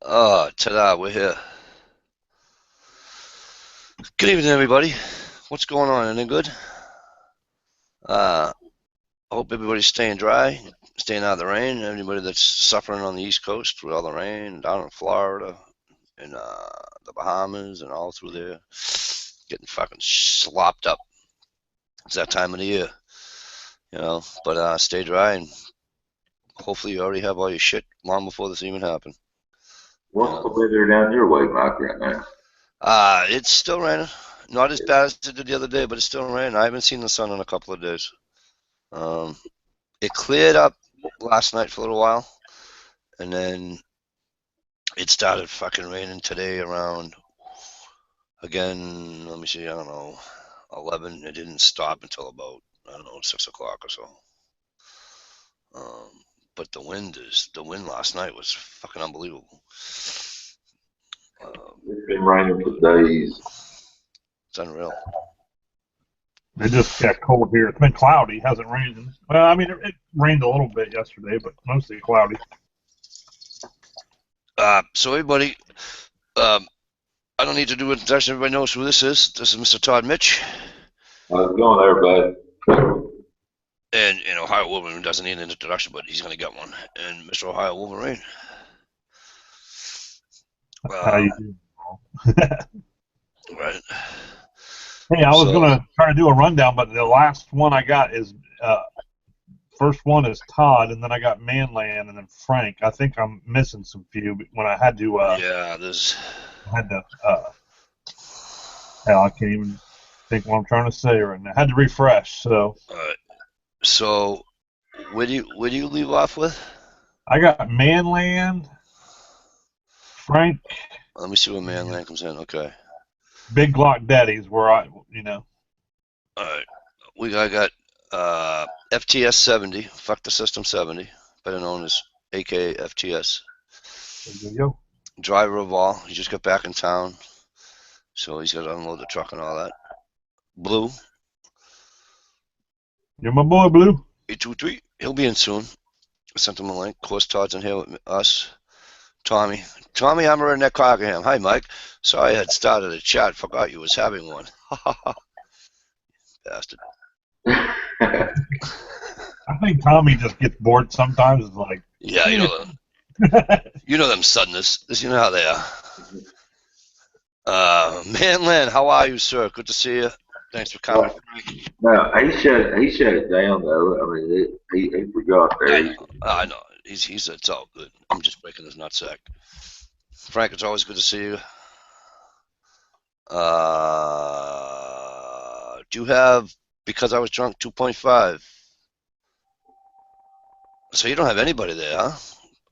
Ta-da, we're here. Good evening, everybody. What's going on? Anything good? I hope everybody's staying dry, staying out of the rain. Anybody that's suffering on the East Coast with all the rain, down in Florida, and the Bahamas, and all through there, getting fucking slopped up. It's that time of the year, But stay dry, and hopefully you already have all your shit long before this even happened. What's the weather down your way like right now? It's still raining. Not as bad as it did the other day, but it's still raining. I haven't seen the sun in a couple of days. It cleared up last night for a little while, and then it started fucking raining today around, again, let me see, I don't know, 11. It didn't stop until about, I don't know, 6 o'clock or so. But the wind last night was fucking unbelievable. It's been raining for days. It's unreal. It just got cold here. It's been cloudy. It hasn't rained. Well, I mean, it rained a little bit yesterday, but mostly cloudy. So everybody, I don't need to do an introduction. Everybody knows who this is. This is Mr. Todd Mitch. How's it going, everybody? And Ohio Wolverine doesn't need an introduction, but he's going to get one. And Mr. Ohio Wolverine. How you doing? Right. Hey, I was going to try to do a rundown, but the last one I got is, first one is Todd, and then I got Manland, and then Frank. I think I'm missing some few when I had to. Hell, I can't even think what I'm trying to say right now. I had to refresh, so. All right. So, where do you leave off with? I got Manland, Frank. Let me see where Manland comes in. Okay. Big Glock Daddies, where I. All right. I got FTS 70. Fuck the System 70, better known as AKA FTS. There you go. Driver of all. He just got back in town, so he's got to unload the truck and all that. Blue. You're my boy, Blue. 823. He'll be in soon. I sent him a link. Of course, Todd's in here with us. Tommy, I'm in that Quagmire. Hi, Mike. Sorry I had started a chat. Forgot you was having one. Bastard. I think Tommy just gets bored sometimes. It's like, yeah, you know them. You know them Southerners. You know how they are. Manland, how are you, sir? Good to see you. Thanks for coming. No, he shut it down though. I mean, he forgot there. I know. It's all good. I'm just breaking his nutsack. Frank, it's always good to see you. Do you have, because I was drunk, 2.5? So you don't have anybody there, huh?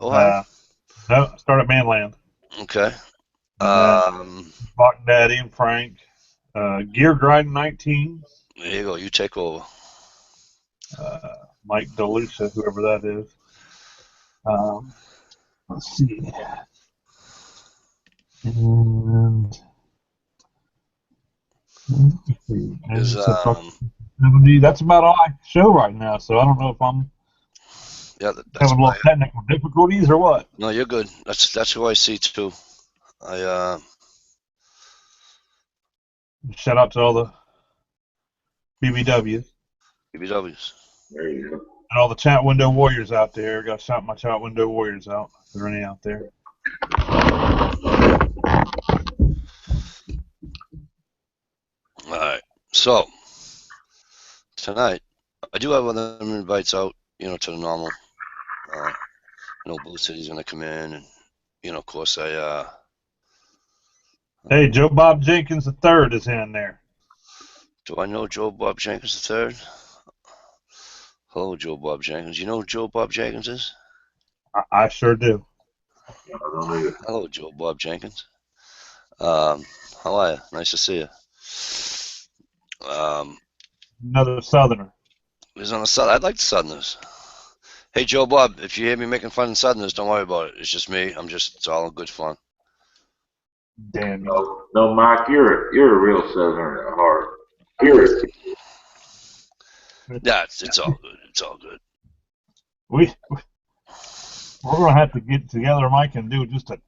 Ohio? No, start at Manland. Okay. Glock Daddy and Frank. Gear Grinding 19. There you go. You take over. Mike DeLucia, whoever that is. Let's see. And that's about all I show right now. So I don't know if I'm having a little technical difficulties or what. No, you're good. That's who I see too. Shout out to all the BBWs. There you go. And all the chat window warriors out there. Got to shout my chat window warriors out. If there are any out there. All right. So tonight, I do have other invites out, to the normal. Blue City's gonna come in, and of course Hey, Joe Bob Jenkins III is in there. Do I know Joe Bob Jenkins III? Hello, Joe Bob Jenkins. You know who Joe Bob Jenkins is? I sure do. Hello, Joe Bob Jenkins. How are you? Nice to see you. Another Southerner. He's on the South. I like the Southerners. Hey, Joe Bob, if you hear me making fun of Southerners, don't worry about it. It's just me. It's all good fun. Damn. No, Mike, you're a real Southerner at heart. Yeah, it's all good. It's all good. We're gonna have to get together, Mike, and do just a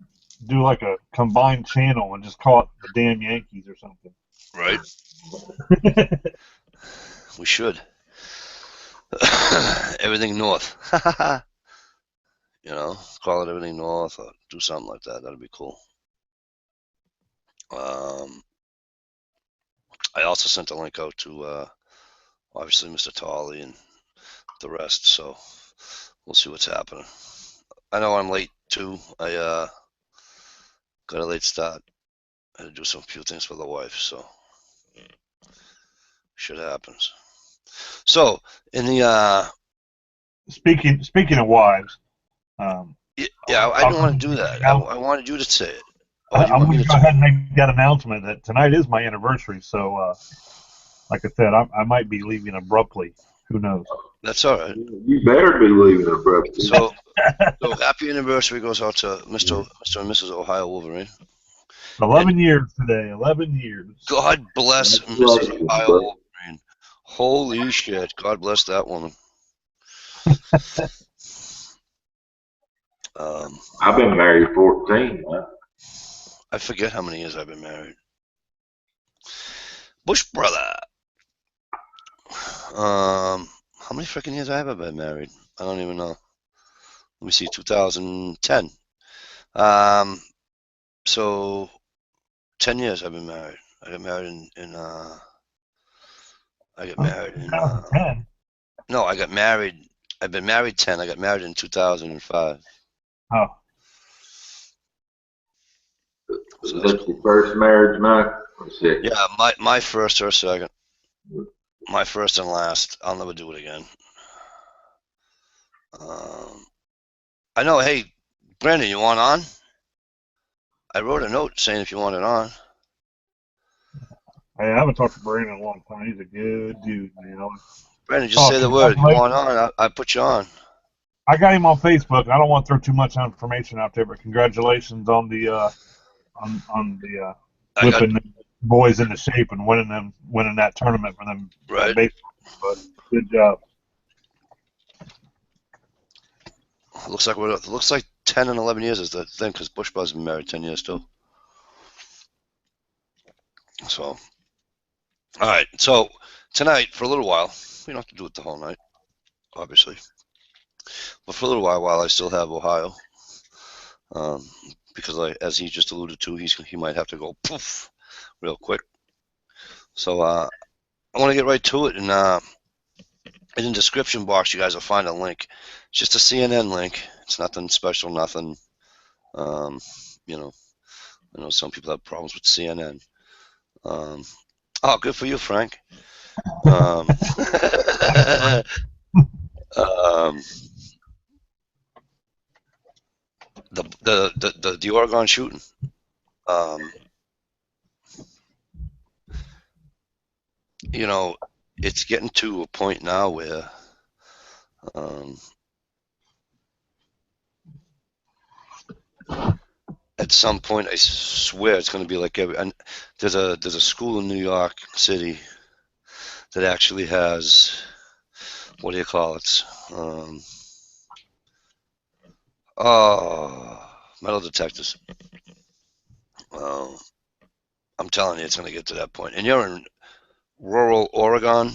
do like a combined channel and just call it the damn Yankees or something. Right? We should. Everything North. You know, call it Everything North or do something like that. That'd be cool. I also sent a link out to obviously Mr. Tolley and the rest, so we'll see what's happening. I know I'm late too. I got a late start. I had to do some few things for the wife, so shit happens. So in the speaking of wives, yeah, I didn't want to do that. I wanted you to say it. Or do you I'm want me going to to go ahead and make that announcement that tonight is my anniversary. So, like I said, I might be leaving abruptly. Who knows? That's all right. You better be leaving abruptly. So happy anniversary goes out to Mr. and Mrs. Ohio Wolverine. 11 years today. 11 years. God bless Mrs. Ohio Wolverine. Holy shit. God bless that woman. I've been married 14. Huh? I forget how many years I've been married. Bush brother. How many freaking years have I been married? I don't even know. Let me see, 2010. So 10 years I've been married. I got married in 2010. No, I got married. I've been married 10. I got married in 2005. Oh. So that's your first marriage, Mike? Yeah, my first or second. My first and last. I'll never do it again. I know. Hey, Brandon, you want on? I wrote a note saying if you wanted on. Hey, I haven't talked to Brandon in a long time. He's a good dude, man. Brandon, just say the word. If you want on, I put you on. I got him on Facebook. I don't want to throw too much information out there, but congratulations on the whipping the boys into shape and winning that tournament for them. Right. But good job. Looks like 10 and 11 years is the thing, because Bush Buzz has been married 10 years too. So, all right. So tonight, for a little while, we don't have to do it the whole night, obviously, but for a little while I still have Ohio, because as he just alluded to, he might have to go poof real quick. So I want to get right to it, and in the description box, you guys will find a link. It's just a CNN link. It's nothing special, nothing. You know, I know some people have problems with CNN. Oh, good for you, Frank. The Oregon shooting. You know, it's getting to a point now where at some point, I swear it's going to be like and there's a school in New York City that actually has, what do you call it? Metal detectors. I'm telling you, it's going to get to that point. And you're in rural Oregon,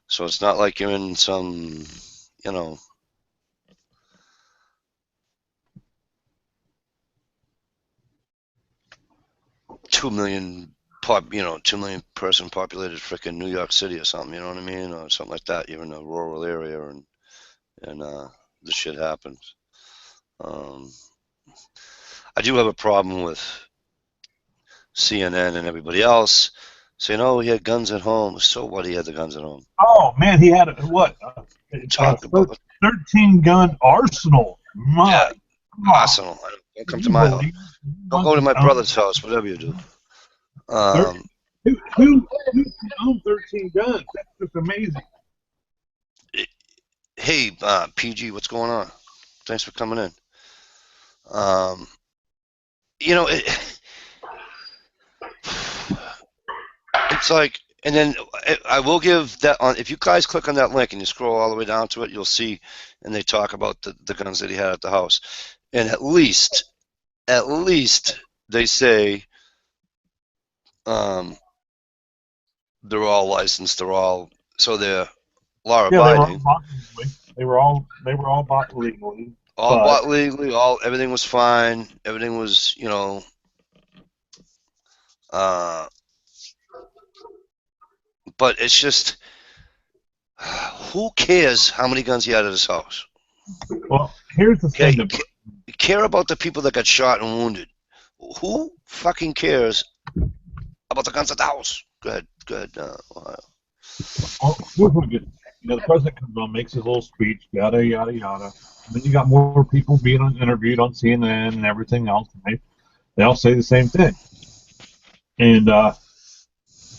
so it's not like you're in some, 2 million 2 million person populated frickin' New York City or something, you know what I mean? Or something like that. You're in a rural area and this shit happens. I do have a problem with CNN and everybody else saying, "Oh, he had guns at home." So what? He had the guns at home. Oh man, he had what? Talk about 13-gun arsenal. My arsenal. Don't come to my house. Don't go to my brother's house. Whatever you do. Who owned 13 guns? That's just amazing. Hey, PG, what's going on? Thanks for coming in. It's like, and then I will give that on. If you guys click on that link and you scroll all the way down to it, you'll see, and they talk about the guns that he had at the house, and at least at least they say um, they're all licensed. They're law Yeah, they were all abiding. bought legally. They were all bought legally, All but bought legally. Everything was fine. Everything was, uh, but it's just, who cares how many guns he had at his house? well, here's the Okay, thing that care about the people that got shot and wounded. Who fucking cares about the guns at the house? Go ahead. well, here's what gets, the president comes on, makes his little speech, yada yada yada, and then you got more people being interviewed on CNN and everything else, and they all say the same thing. And talk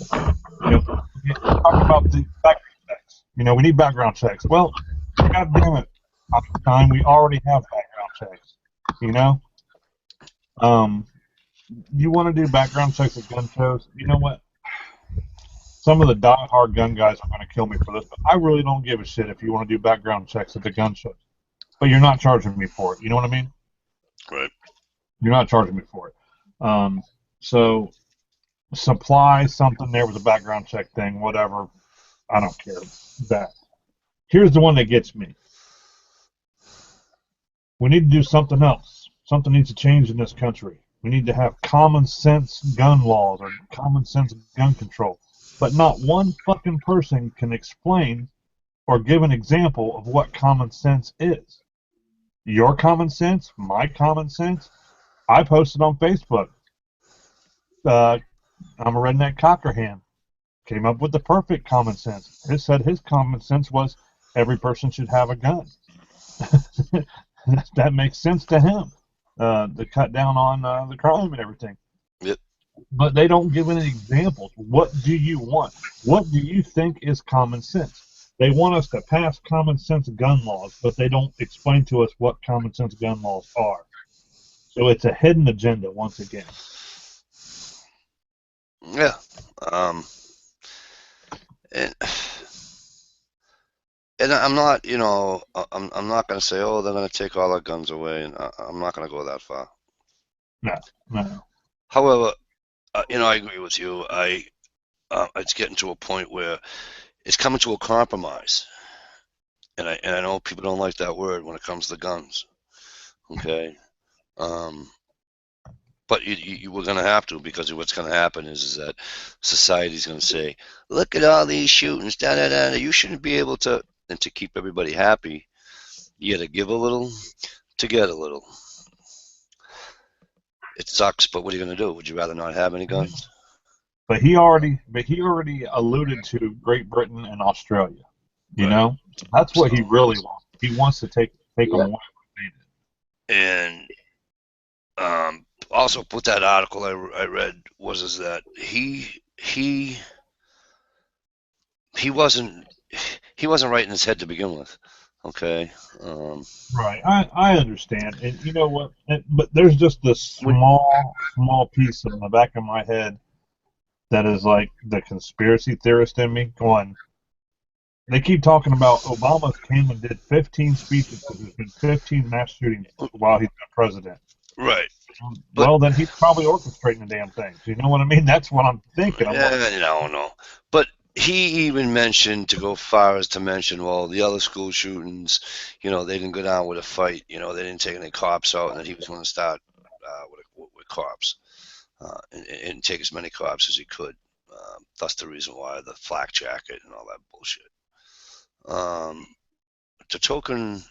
about the background checks. We need background checks. Well, God damn it, time we already have background checks. You know, um, you want to do background checks at gun shows? You know what? Some of the die-hard gun guys are going to kill me for this, but I really don't give a shit if you want to do background checks at the gun shows. But you're not charging me for it. You know what I mean? Right. You're not charging me for it. So supply something there with a background check thing, whatever. I don't care. That. Here's the one that gets me. We need to do something else. Something needs to change in this country. We need to have common sense gun laws or common sense gun control. But not one fucking person can explain or give an example of what common sense is. Your common sense, my common sense. I posted on Facebook. I'm a redneck cockerham. Came up with the perfect common sense. He said his common sense was every person should have a gun. That makes sense to him. To cut down on the crime and everything. Yep. But they don't give any examples. What do you want? What do you think is common sense? They want us to pass common sense gun laws, but they don't explain to us what common sense gun laws are. So it's a hidden agenda once again. Yeah. And I'm not, I'm not going to say, oh, they're going to take all our guns away, and I'm not going to go that far. No. However, I agree with you. It's getting to a point where it's coming to a compromise, and I know people don't like that word when it comes to guns. Okay. But you were going to have to, because what's going to happen is that society's going to say, look at all these shootings, da da da. You shouldn't be able to, and to keep everybody happy, you got to give a little to get a little. It sucks, but what are you going to do? Would you rather not have any guns? But he already alluded to Great Britain and Australia. You know, that's what he really wants. He wants to take them away. And also, with that article I read is that he wasn't right in his head to begin with. Okay. Right, I understand, and you know what? But there's just this small piece in the back of my head that is like the conspiracy theorist in me going. They keep talking about Obama came and did 15 speeches because there's been 15 mass shootings while he's been president. Right. Well, then he's probably orchestrating the damn things. You know what I mean? That's what I'm thinking. No. But he even mentioned, to go far as to mention, well, the other school shootings, they didn't go down with a fight. They didn't take any cops out, and that he was going to start with cops and take as many cops as he could. That's the reason why the flak jacket and all that bullshit. To token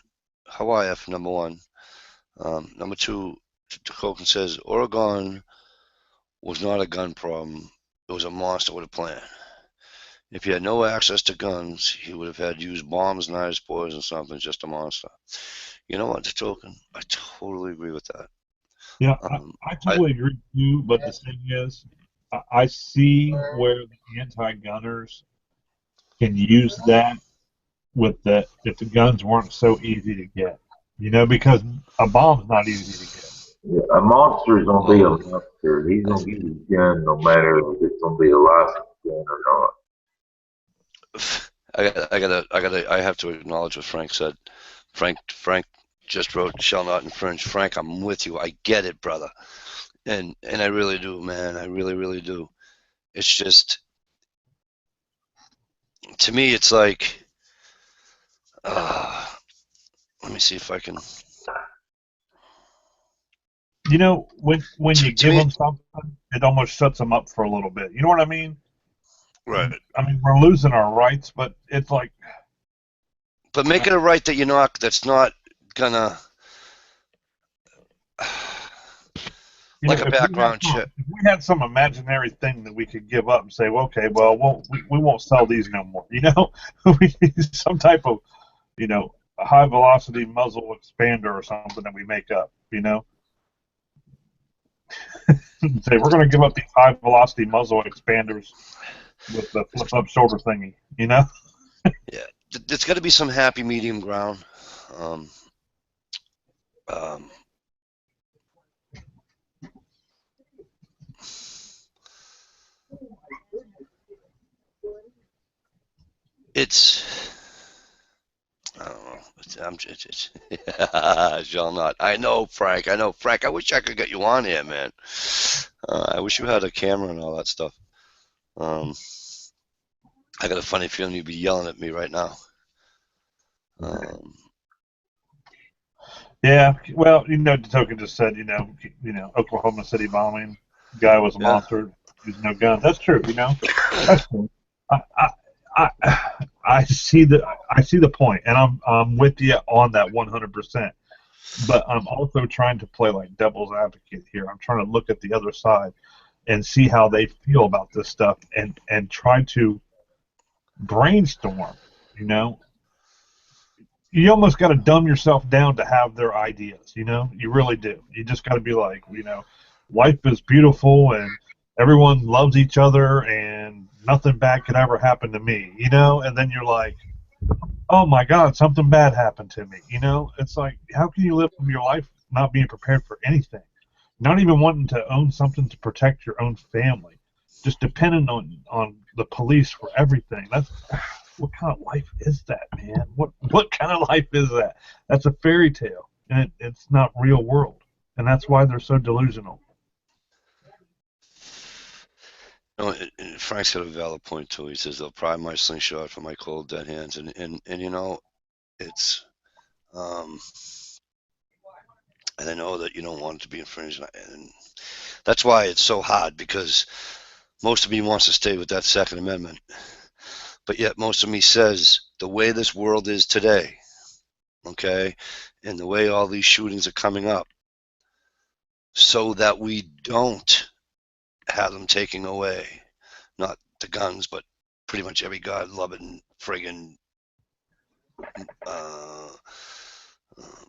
Hawaii, number one. Number two, Token says Oregon was not a gun problem. It was a monster with a plan. If he had no access to guns, he would have had to use bombs, knives, poison, something, just a monster. You know what, Token? I totally agree with that. Yeah, I totally agree with you, but the thing is, I see where the anti-gunners can use that if the guns weren't so easy to get. Because a bomb's not easy to get. Yeah, a monster is gonna be a monster. He's gonna get his gun no matter if it's gonna be a licensed gun or not. I have to acknowledge what Frank said. Frank just wrote shall not infringe. Frank, I'm with you. I get it, brother. And I really do, man. I really, really do. It's just, to me, it's like, let me see if I can. You know, when you To give me, them something, it almost shuts them up for a little bit. You know what I mean? right. I mean, we're losing our rights, but it's like, But make it a right that you're not, that's not gonna, you know, like a background check. if we had some imaginary thing that we could give up and say, well, okay, well, we won't sell these no more. You know, we need some type of, you know, a high velocity muzzle expander or something that we make up. You know, say we're going to give up these high velocity muzzle expanders with the flip up shoulder thingy. You know. Yeah, there's got to be some happy medium ground. Um, um, it's, I don't know. Shall not. I know, Frank. I know, Frank. I wish I could get you on here, man. I wish you had a camera and all that stuff. I got a funny feeling you'd be yelling at me right now. Yeah, well, you know, Token just said, Oklahoma City bombing, guy was a Yeah. monster, using no guns. That's true, you know. That's true. I see the point, and I'm with you on that 100%. But I'm also trying to play like devil's advocate here. I'm trying to look at the other side and see how they feel about this stuff, and try to brainstorm. You know, you almost got to dumb yourself down to have their ideas. You know, you really do. You just got to be like, life is beautiful and everyone loves each other and nothing bad could ever happen to me. You know, and then you're like, oh my God, something bad happened to me. You know, it's like, how can you live your life not being prepared for anything, not even wanting to own something to protect your own family, just depending on the police for everything? That's what kind of life is that, man? What kind of life is that? That's a fairy tale, and it's not real world, and that's why they're so delusional. Frank's got a valid point too. He says they'll pry my slingshot from my cold dead hands, and it's, and I know that you don't want it to be infringed, and that's why it's so hard, because most of me wants to stay with that Second Amendment, but yet most of me says the way this world is today, okay, and the way all these shootings are coming up, so that we don't have them taking away, not the guns, but pretty much every God-loving friggin'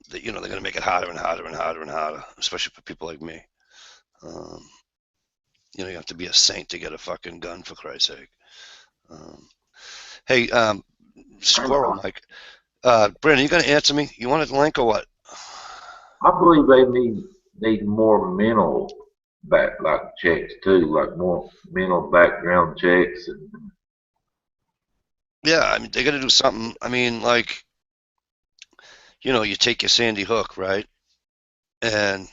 they're going to make it harder and harder and harder and harder, especially for people like me. You have to be a saint to get a fucking gun, for Christ's sake. Hey, Squirrel Mike. Brandon, you going to answer me? You want a link or what? I believe they need more mental like checks too, like more mental background checks. Yeah, I mean, they got to do something. I mean, like, you take your Sandy Hook, right? And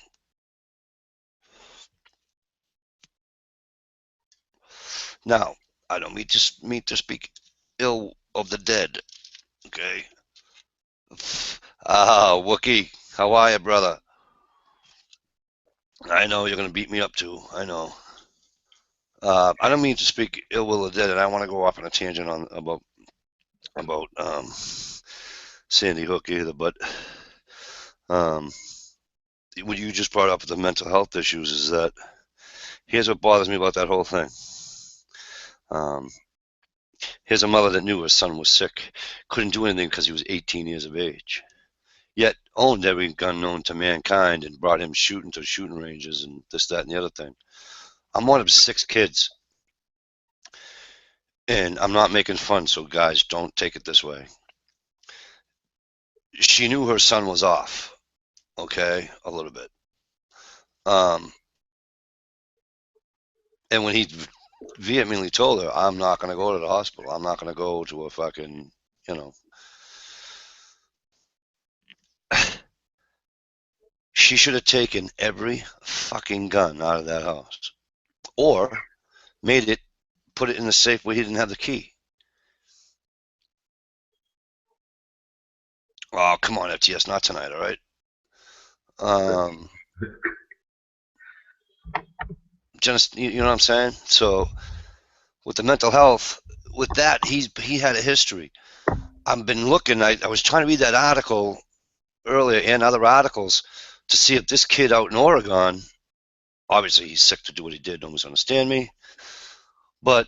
now, I don't mean to speak ill of the dead, okay? Wookie, how are you, brother? I know you're going to beat me up too. I know. I don't mean to speak ill will of the dead, and I want to go off on a tangent about Sandy Hook either, but what you just brought up with the mental health issues is that here's what bothers me about that whole thing. Here's a mother that knew her son was sick, couldn't do anything because he was 18 years of age, yet owned every gun known to mankind and brought him shooting to shooting ranges and this, that, and the other thing. I'm one of 6 kids, and I'm not making fun, so guys, don't take it this way. She knew her son was off, okay, a little bit. And when he vehemently told her, I'm not going to go to the hospital, I'm not going to go to a fucking, she should have taken every fucking gun out of that house, or put it in the safe where he didn't have the key. Oh, come on, FTS, not tonight, all right? Just, you know what I'm saying? So with the mental health, with that, he had a history. I've been looking. I was trying to read that article earlier and other articles to see if this kid out in Oregon, obviously he's sick to do what he did. Nobody's understand me. But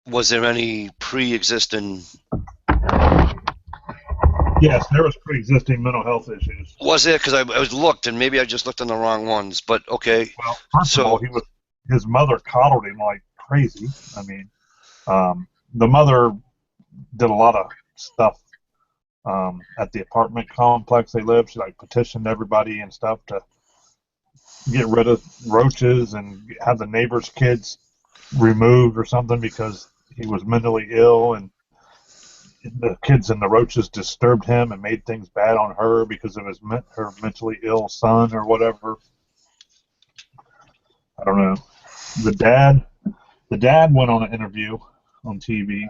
was there any pre-existing? Yes, there was pre-existing mental health issues. Was there? Because I was looked, and maybe I just looked on the wrong ones. But okay. Well, first of all, his mother coddled him like crazy. I mean, the mother did a lot of stuff at the apartment complex they lived. She like petitioned everybody and stuff to get rid of roaches and have the neighbors' kids removed or something because he was mentally ill, and the kids and the roaches disturbed him and made things bad on her because of her mentally ill son or whatever. I don't know. The dad went on an interview on TV,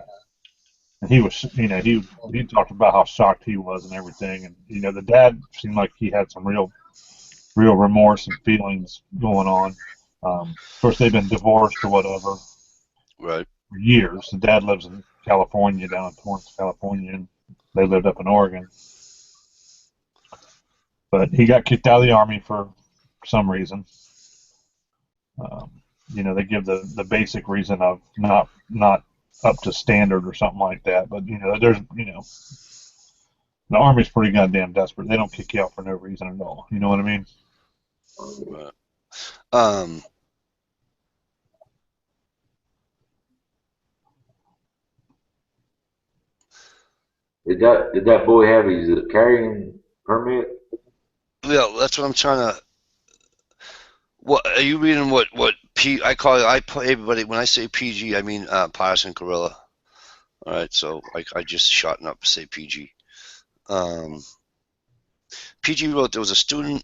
and he was, he talked about how shocked he was and everything, and the dad seemed like he had some real remorse and feelings going on. Of course, they've been divorced or whatever, right, for years. The dad lives in California, down in Torrance, California, and they lived up in Oregon. But he got kicked out of the Army for some reason. They give the basic reason of not up to standard or something like that. But there's the Army's pretty goddamn desperate. They don't kick you out for no reason at all. You know what I mean? Right. Did that boy have his carrying permit? Yeah, that's what I'm trying to. What are you reading? What I call it? I put everybody when I say PG, I mean partisan guerrilla. All right, so I just shorten up say PG. PG wrote there was a student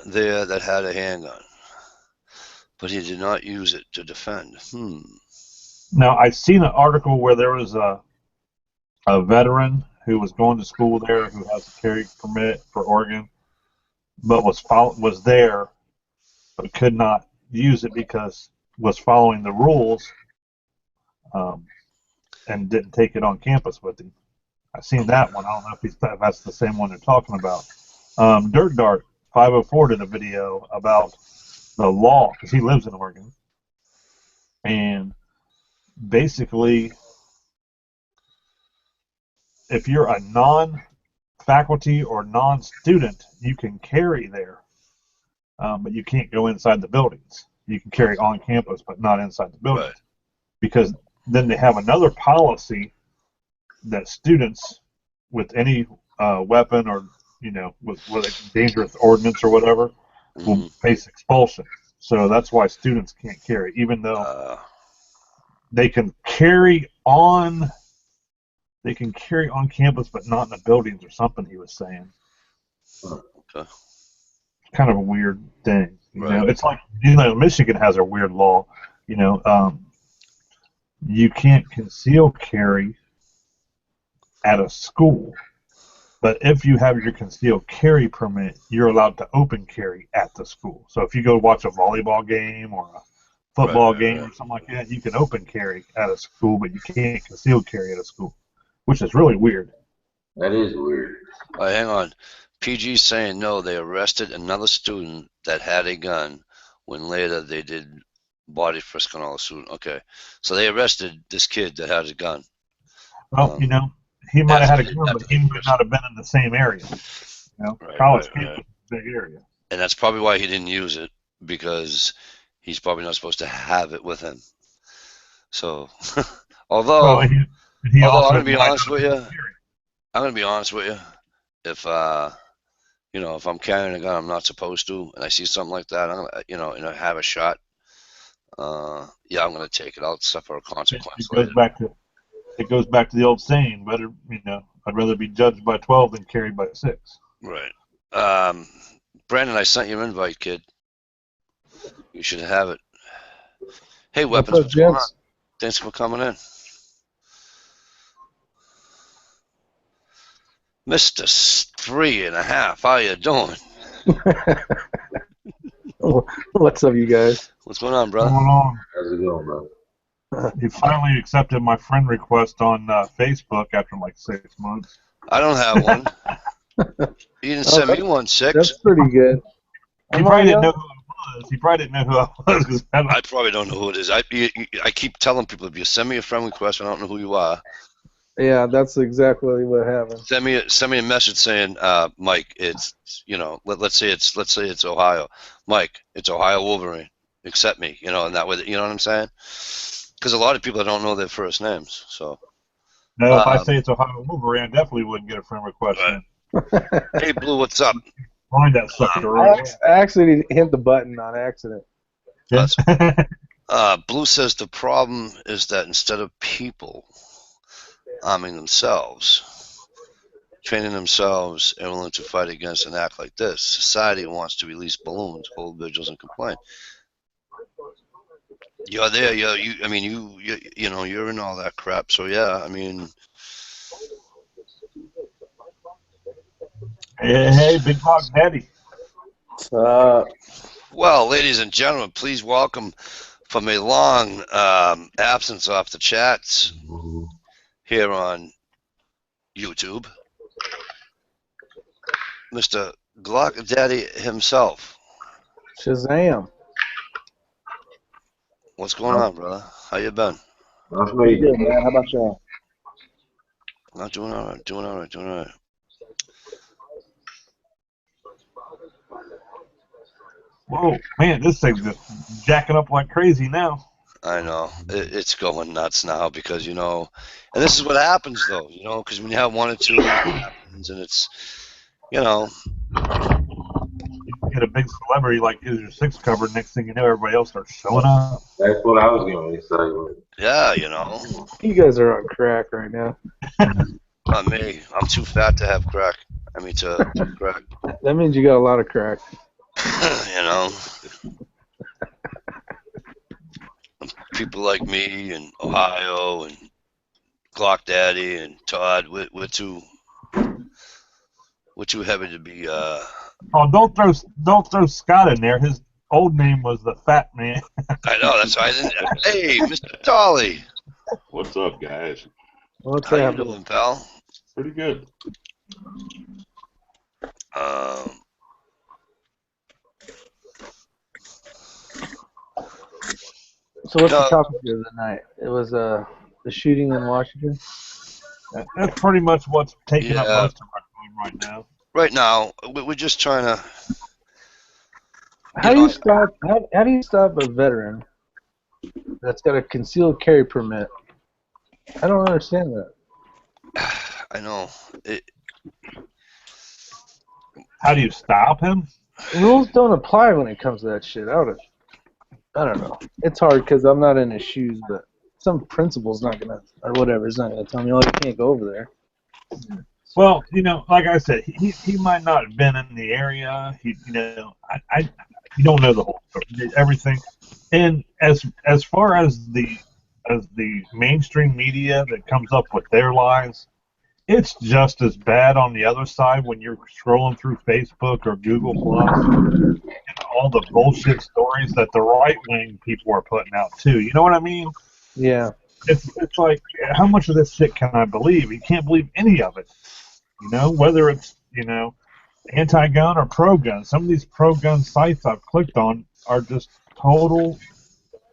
there that had a handgun, but he did not use it to defend. Now I seen an article where there was a veteran who was going to school there who has a carry permit for Oregon, but was there but could not use it because was following the rules and didn't take it on campus with him. I've seen that one. I don't know if that's the same one they're talking about. Dirt Dart 504 did a video about the law because he lives in Oregon, and basically, if you're a non-faculty or non-student, you can carry there, but you can't go inside the buildings. You can carry on campus, but not inside the buildings. Right. Because then they have another policy that students with any weapon or with a dangerous ordinance or whatever will face expulsion. So that's why students can't carry, even though they can carry on. They can carry on campus, but not in the buildings or something. He was saying. Okay. Kind of a weird thing. Right. It's like Michigan has a weird law. You can't conceal carry at a school, but if you have your concealed carry permit, you're allowed to open carry at the school. So if you go watch a volleyball game or a football game or something like that, you can open carry at a school, but you can't conceal carry at a school, which is really weird. That is weird. All right, hang on. PG's saying no, they arrested another student that had a gun when later they did body frisk on all the students. Okay, so they arrested this kid that had a gun. Well, he might have had a gun, but he might not have been in the same area. College campus is a big area. And that's probably why he didn't use it, because he's probably not supposed to have it with him. So, although I'm going to be honest with you, if if I'm carrying a gun I'm not supposed to, and I see something like that, I'm gonna, and I have a shot, I'm gonna take it. I'll suffer a consequence. It goes back to the old saying: better, I'd rather be judged by 12 than carried by 6. Right. Brandon, I sent you an invite, kid. You should have it. Hey, What's Weapons, up, what's going on? gents? Thanks for coming in. Mr. 3.5, how you doing? What's up, you guys? What's going on, What's brother? going on? How's it going, bro? He finally accepted my friend request on Facebook after like 6 months. I don't have one. You didn't send me one, 6. That's pretty good. He probably didn't know who I was. He probably didn't know who I was. 'Cause I probably don't know who it is. I keep telling people, if you send me a friend request, I don't know who you are. Yeah, that's exactly what happened. Send me a message saying, Mike, it's let's say it's Ohio. Mike, it's Ohio Wolverine. Accept me, and that way, you know what I'm saying? Because a lot of people don't know their first names. So. No, if I say it's Ohio Wolverine, I definitely wouldn't get a friend request. Right. Hey, Blue, what's up? Find that sucker right. I actually hit the button on accident. Blue says the problem is that instead of people arming themselves, training themselves, and willing to fight against and act like this, society wants to release balloons, hold vigils, and complain. You're there. You're in all that crap. So yeah, I mean. Hey, Big Dog Daddy. Well, ladies and gentlemen, please welcome from a long absence off the chats here on YouTube, Mr. Glock Daddy himself. Shazam. What's going on, brother? How you been? That's Pretty me. good, man. How about y'all? Not doing all right. Doing all right. Whoa, man, this thing's just jacking up like crazy now. I know. It's going nuts now because, and this is what happens, though, because when you have one or two, it happens, and it's, You get a big celebrity like is your 6 covered, next thing you know, everybody else starts showing up. That's what I was going to say. yeah, You guys are on crack right now. not me. I'm too fat to have crack. I mean, to do crack. That means you got a lot of crack. People like me and Ohio and Glock Daddy and Todd, we're too heavy to be. Oh, don't throw Scott in there. His old name was the Fat Man. I know, that's why I didn't. Hey, Mr. Dolly. What's up, guys? What's How you happening? doing, pal? Pretty good. So what's the topic of the night? It was the shooting in Washington. That's pretty much what's taking up most of our time right now. Right now, we're just trying to. How do you stop a veteran that's got a concealed carry permit? I don't understand that. I know. How do you stop him? Rules don't apply when it comes to that shit. I don't know. It's hard because I'm not in his shoes, but some principal's not gonna, or whatever, is not gonna tell me, oh, you can't go over there. Well, like I said, he might not have been in the area. You don't know the whole story, everything. And as far as the mainstream media that comes up with their lies, it's just as bad on the other side when you're scrolling through Facebook or Google Plus and all the bullshit stories that the right-wing people are putting out too. You know what I mean? Yeah. It's like, how much of this shit can I believe? You can't believe any of it. Whether it's, anti-gun or pro-gun. Some of these pro-gun sites I've clicked on are just total,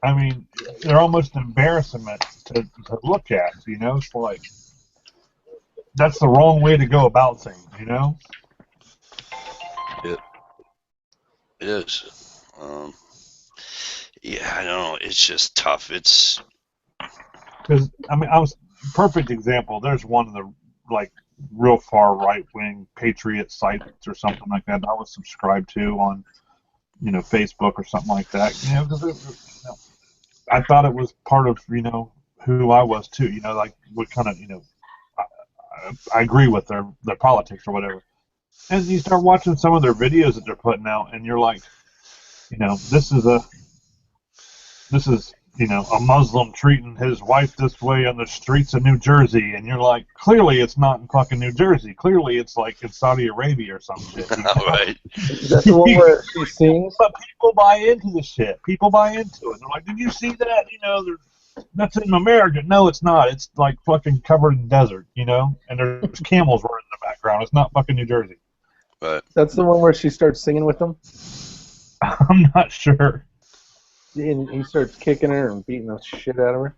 they're almost embarrassment to look at, It's like, that's the wrong way to go about things, It is. Yeah, I know. It's just tough. It's. Because, I was perfect example. There's one of the, real far right-wing patriot sites or something like that I was subscribed to on, Facebook or something like that. Because I thought it was part of, who I was too. What kind of, I agree with their politics or whatever. And you start watching some of their videos that they're putting out, and you're like, this is a Muslim treating his wife this way on the streets of New Jersey, and you're like, clearly it's not in fucking New Jersey. Clearly it's like in Saudi Arabia or some shit. Right. Is that the one where she sings? But people buy into the shit. People buy into it. They're like, did you see that? That's in America. No, it's not. It's like fucking covered in desert, and there's camels running in the background. It's not fucking New Jersey. Right. That's the one where she starts singing with them? I'm not sure. And he starts kicking her and beating the shit out of her?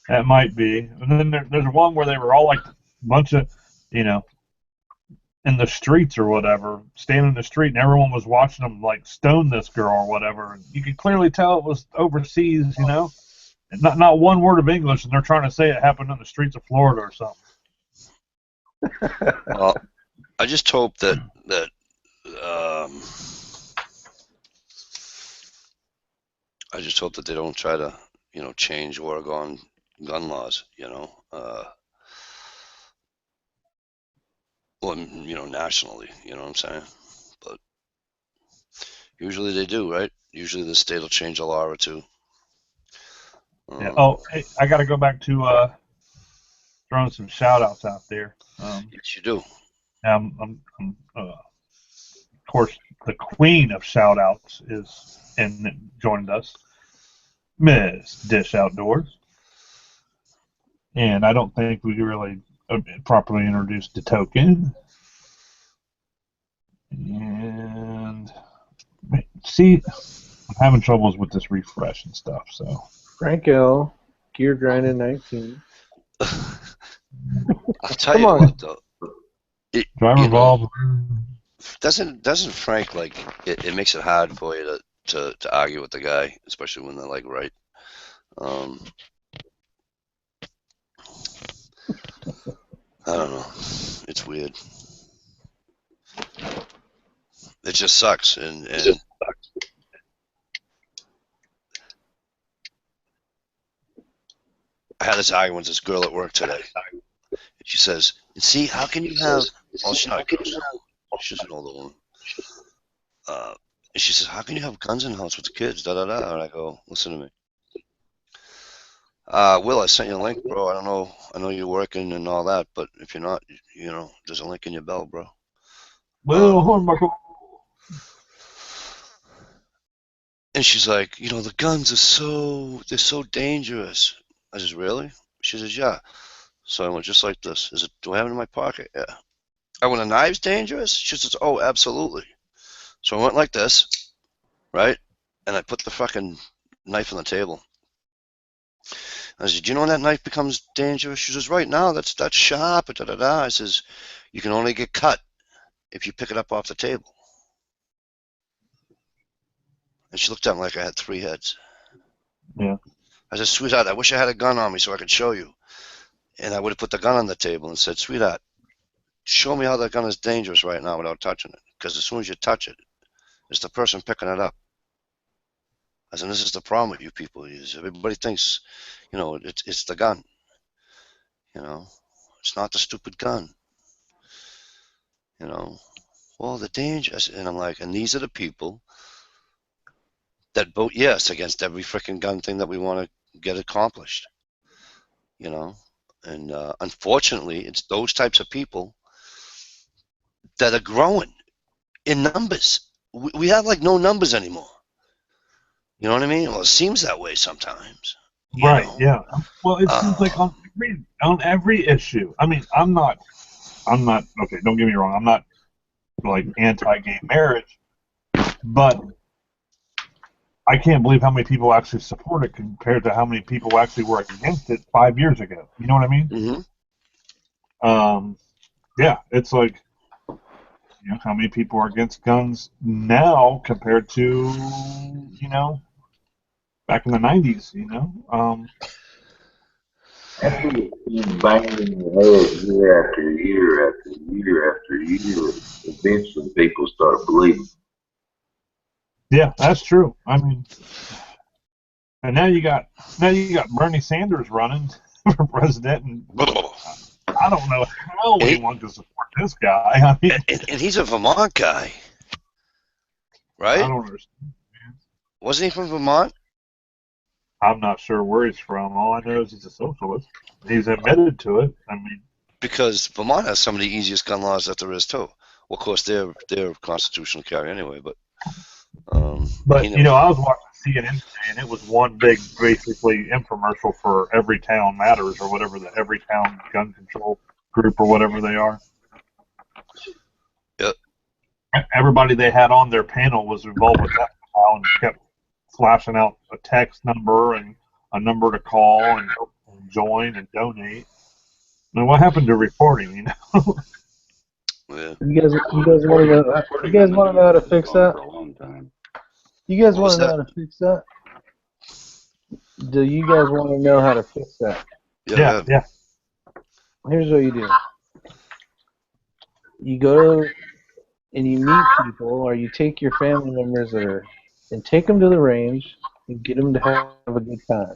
That might be. And then there's one where they were all like a bunch of, in the streets or whatever, standing in the street, and everyone was watching them like stone this girl or whatever. And you could clearly tell it was overseas, and not one word of English, and they're trying to say it happened on the streets of Florida or something. Well, I just hope that I just hope that they don't try to, change Oregon gun laws, well, nationally, you know what I'm saying? But usually they do, right? Usually the state will change a law or two. Yeah. Oh, hey, I got to go back to throwing some shout-outs out there. Yes, you do. I'm of course, the queen of shout-outs is joined us, Miss Dish Outdoors. And I don't think we really properly introduced the token. And see, I'm having troubles with this refresh and stuff, so. Frank L., Gear Grinding 19. I'll tell you what, though. Driver Evolve. Doesn't Frank, like, it makes it hard for you to argue with the guy, especially when they're, like, right. I don't know. It's weird. It just sucks, and I had this argument with this girl at work today. She says, "See, how can you have?" Well, she's not a girl. She's an older woman. And she says, "How can you have guns in the house with the kids?" Da da da. And I go, "Listen to me. Will, I sent you a link, bro. I don't know. I know you're working and all that, but if you're not, there's a link in your bell, bro." And she's like, "The guns are they're so dangerous." I says, "Really?" She says, "Yeah." So I went just like this. Do I have it in my pocket? Yeah. I went, "A knife's dangerous?" She says, "Oh, absolutely." So I went like this, right? And I put the fucking knife on the table. I said, "Do you know when that knife becomes dangerous?" She says, "Right now, that's sharp, da da da." I says, "You can only get cut if you pick it up off the table." And she looked at me like I had three heads. Yeah. I said, "Sweetheart, I wish I had a gun on me so I could show you." And I would have put the gun on the table and said, "Sweetheart, show me how that gun is dangerous right now without touching it. Because as soon as you touch it, it's the person picking it up." I said, "This is the problem with you people. Everybody thinks, it's the gun. It's not the stupid gun. Well, the danger." And I'm like, and these are the people that vote yes against every freaking gun thing that we want to get accomplished. And unfortunately, it's those types of people that are growing in numbers. We have like no numbers anymore. You know what I mean? Well, it seems that way sometimes. Right. Yeah. Well, it seems like on every issue. I mean, I'm not. Okay, don't get me wrong. I'm not like anti-gay marriage, but I can't believe how many people actually support it compared to how many people actually were against it 5 years ago. You know what I mean? Mm-hmm. Yeah, it's like, how many people are against guns now compared to, back in the 90s, After you keep banging your head year after year after year after year, eventually people start believing. Yeah, that's true. I mean, and now you got Bernie Sanders running for president, and I don't know how anyone can support this guy. I mean, And he's a Vermont guy, I right? don't understand. Wasn't he from Vermont? I'm not sure where he's from. All I know is he's a socialist. He's admitted to it. I mean, Because Vermont has some of the easiest gun laws that there is too. Well, of course, they're constitutional carry anyway, but but he you know, knows. I was watching CNN today, and it was one big, basically, infomercial for Every Town Matters or whatever, the Every Town Gun Control Group or whatever they are. Yep. Everybody they had on their panel was involved with that file and kept flashing out a text number and a number to call and join and donate. Now, what happened to reporting? You know, Yeah. You guys want to know? You guys want to know how to fix that? For a long time. You guys What want was to know that? how to fix that? Do you guys want to know how to fix that? Yeah. yeah. Here's what you do. You go and you meet people, or you take your family members and take them to the range and get them to have a good time.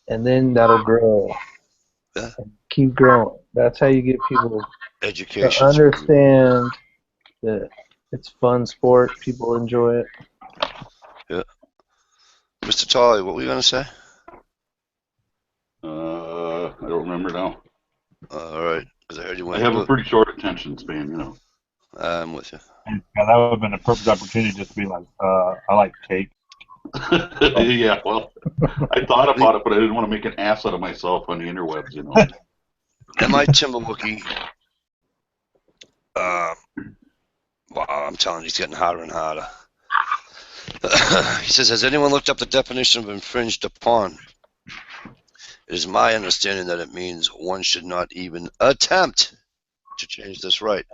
And then that'll grow. Yeah. And keep growing. That's how you get people to Education. understand that it's fun sport, people enjoy it. Yeah. Mr. Tolley, what were you gonna say? I don't remember now. All right, because I heard you I went. have a pretty short attention span, you know. I'm with you. Yeah, that would have been a perfect opportunity just to be like, I like cake. Yeah, well, I thought about it, but I didn't want to make an ass out of myself on the interwebs, you know. MI Timberwookie. Wow, I'm telling you, he's getting harder and harder. He says, has anyone looked up the definition of infringed upon? It is my understanding that it means one should not even attempt to change this right.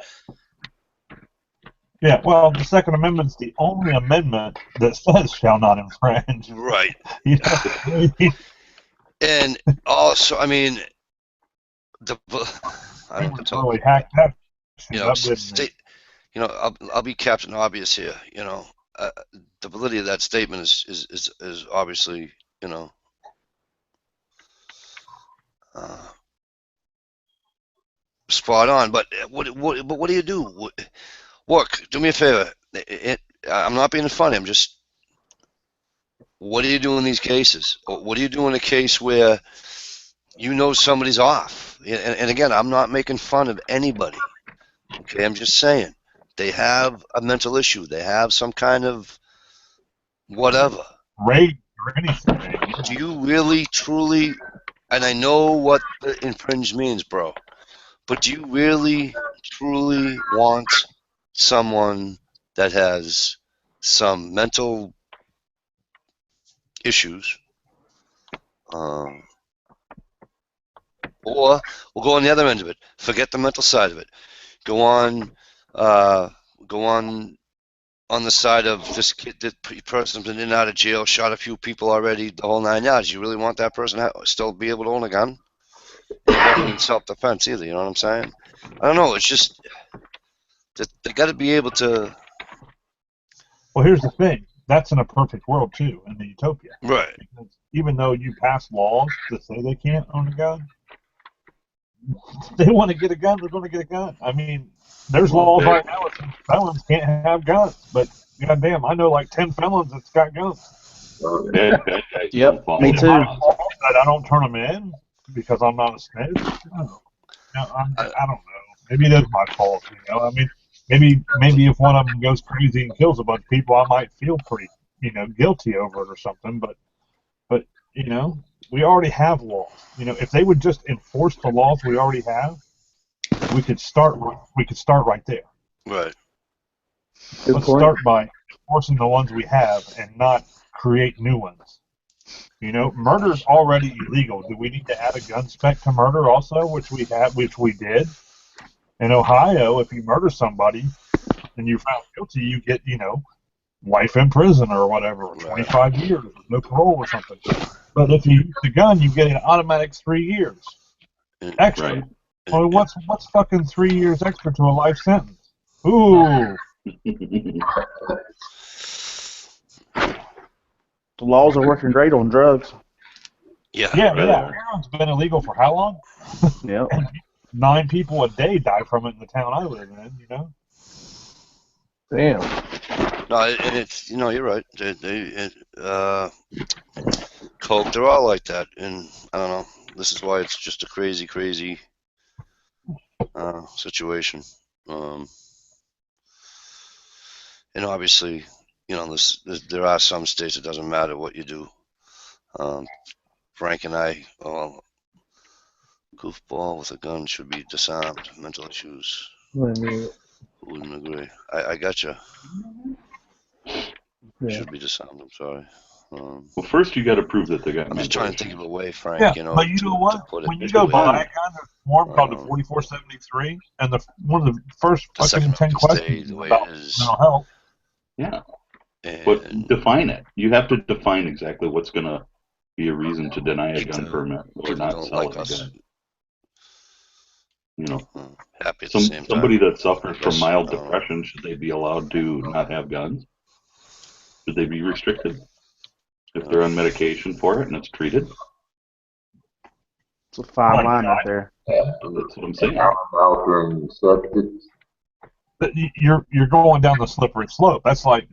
Yeah, well, the Second Amendment's the only amendment that says shall not infringe. Right. You know? And also, I mean, I don't know. Really hacked that You shit know, up, didn't they? I'll be Captain Obvious here. You know, the validity of that statement is obviously, you know, spot on. But what do you do? Work. Do me a favor. I'm not being funny. I'm just. What do you do in these cases? Or what do you do in a case where you know somebody's off? And again, I'm not making fun of anybody. Okay, I'm just saying they have a mental issue. They have some kind of whatever. Raid or anything. Do you really, truly, and I know what the infringe means, bro, but do you really, truly want someone that has some mental issues? Or we'll go on the other end of it. Forget the mental side of it. Go on the side of this kid, that person's been in and out of jail, shot a few people already, the whole 9 yards. You really want that person to still be able to own a gun? It wasn't in self-defense either, you know what I'm saying? I don't know, it's just, they got to be able to... Well, here's the thing. That's in a perfect world, too, in the utopia. Right. Because even though you pass laws that say they can't own a gun, if they want to get a gun, they're going to get a gun. I mean, there's laws right now that felons can't have guns, but goddamn, I know like 10 felons that's got guns. Bad guys Yep, don't follow me the too. laws. I don't turn them in because I'm not a snitch. No, I don't know. Maybe it is my fault. You know, I mean, maybe if one of them goes crazy and kills a bunch of people, I might feel pretty, guilty over it or something. But you know, we already have laws. You know, if they would just enforce the laws we already have, we could start right there. Right. Good Let's point. start by enforcing the ones we have and not create new ones. You know, murder's already illegal. Do we need to add a gun spec to murder also, which we did? In Ohio, if you murder somebody and you're found guilty, you get, life in prison or whatever, 25 years with no parole or something. But if you use the gun, you get an automatic 3 years extra. Right. Well, what's fucking 3 years extra to a life sentence? Ooh. The laws are working great on drugs. Yeah. Yeah. Heroin's been illegal for how long? Yep. 9 people a day die from it in the town I live in. You know. Damn. No, and it's you're right. Coke, they're all like that, and I don't know. This is why it's just a crazy, crazy situation. And obviously, there are some states it doesn't matter what you do. Frank and I, goofball with a gun should be disarmed. Mental issues. Wouldn't agree. I gotcha. Yeah. Should be disarmed. I'm sorry. Well, first you got to prove that they got. I'm just trying to think of a way, Frank. Yeah, but you know what? When you go buy a gun, there's a form called the 4473, and one of the first fucking 10 questions is about mental health. Yeah. But define it. You have to define exactly what's going to be a reason to deny a gun permit or not sell a gun. Happy at the same time. Somebody that suffers from mild depression, should they be allowed to not have guns? Should they be restricted if they're on medication for it and it's treated? It's a fine line out there. That's what I'm saying. Altering substance. You're going down the slippery slope. That's like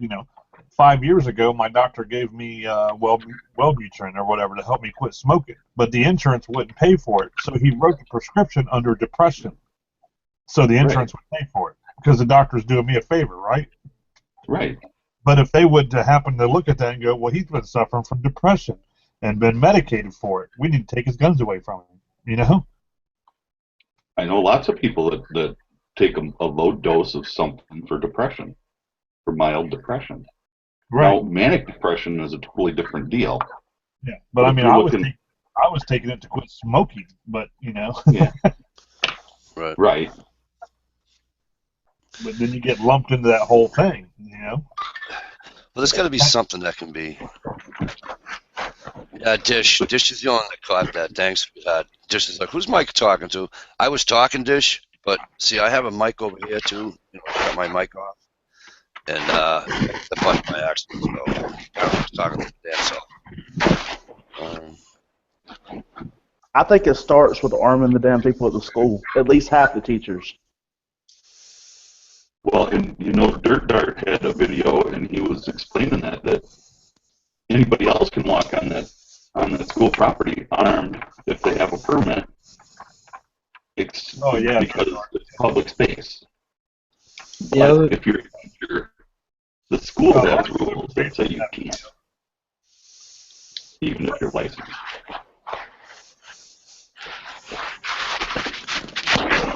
5 years ago, my doctor gave me Wellbutrin or whatever to help me quit smoking, but the insurance wouldn't pay for it, so he wrote the prescription under depression, so the insurance would pay for it because the doctor's doing me a favor, right? Right. But if they would happen to look at that and go, well, he's been suffering from depression and been medicated for it, we need to take his guns away from him, I know lots of people that take a low dose of something for depression, for mild depression. Right. Now, manic depression is a totally different deal. Yeah, but I mean, I was taking it to quit smoking, but Yeah. Right. But then you get lumped into that whole thing, Well, there's got to be something that can be. Dish is the one that caught that. Thanks. Dish is like, who's Mike talking to? I was talking, Dish, but see, I have a mic over here too. I got my mic off, and the button by accident. So I was talking to the damn self. I think it starts with arming the damn people at the school. At least half the teachers. Well, and Dirt Dart had a video, and he was explaining that anybody else can walk on that school property armed if they have a permit. Because it's public space. But if you're a teacher, the school has rules that say you can't, even if you're licensed.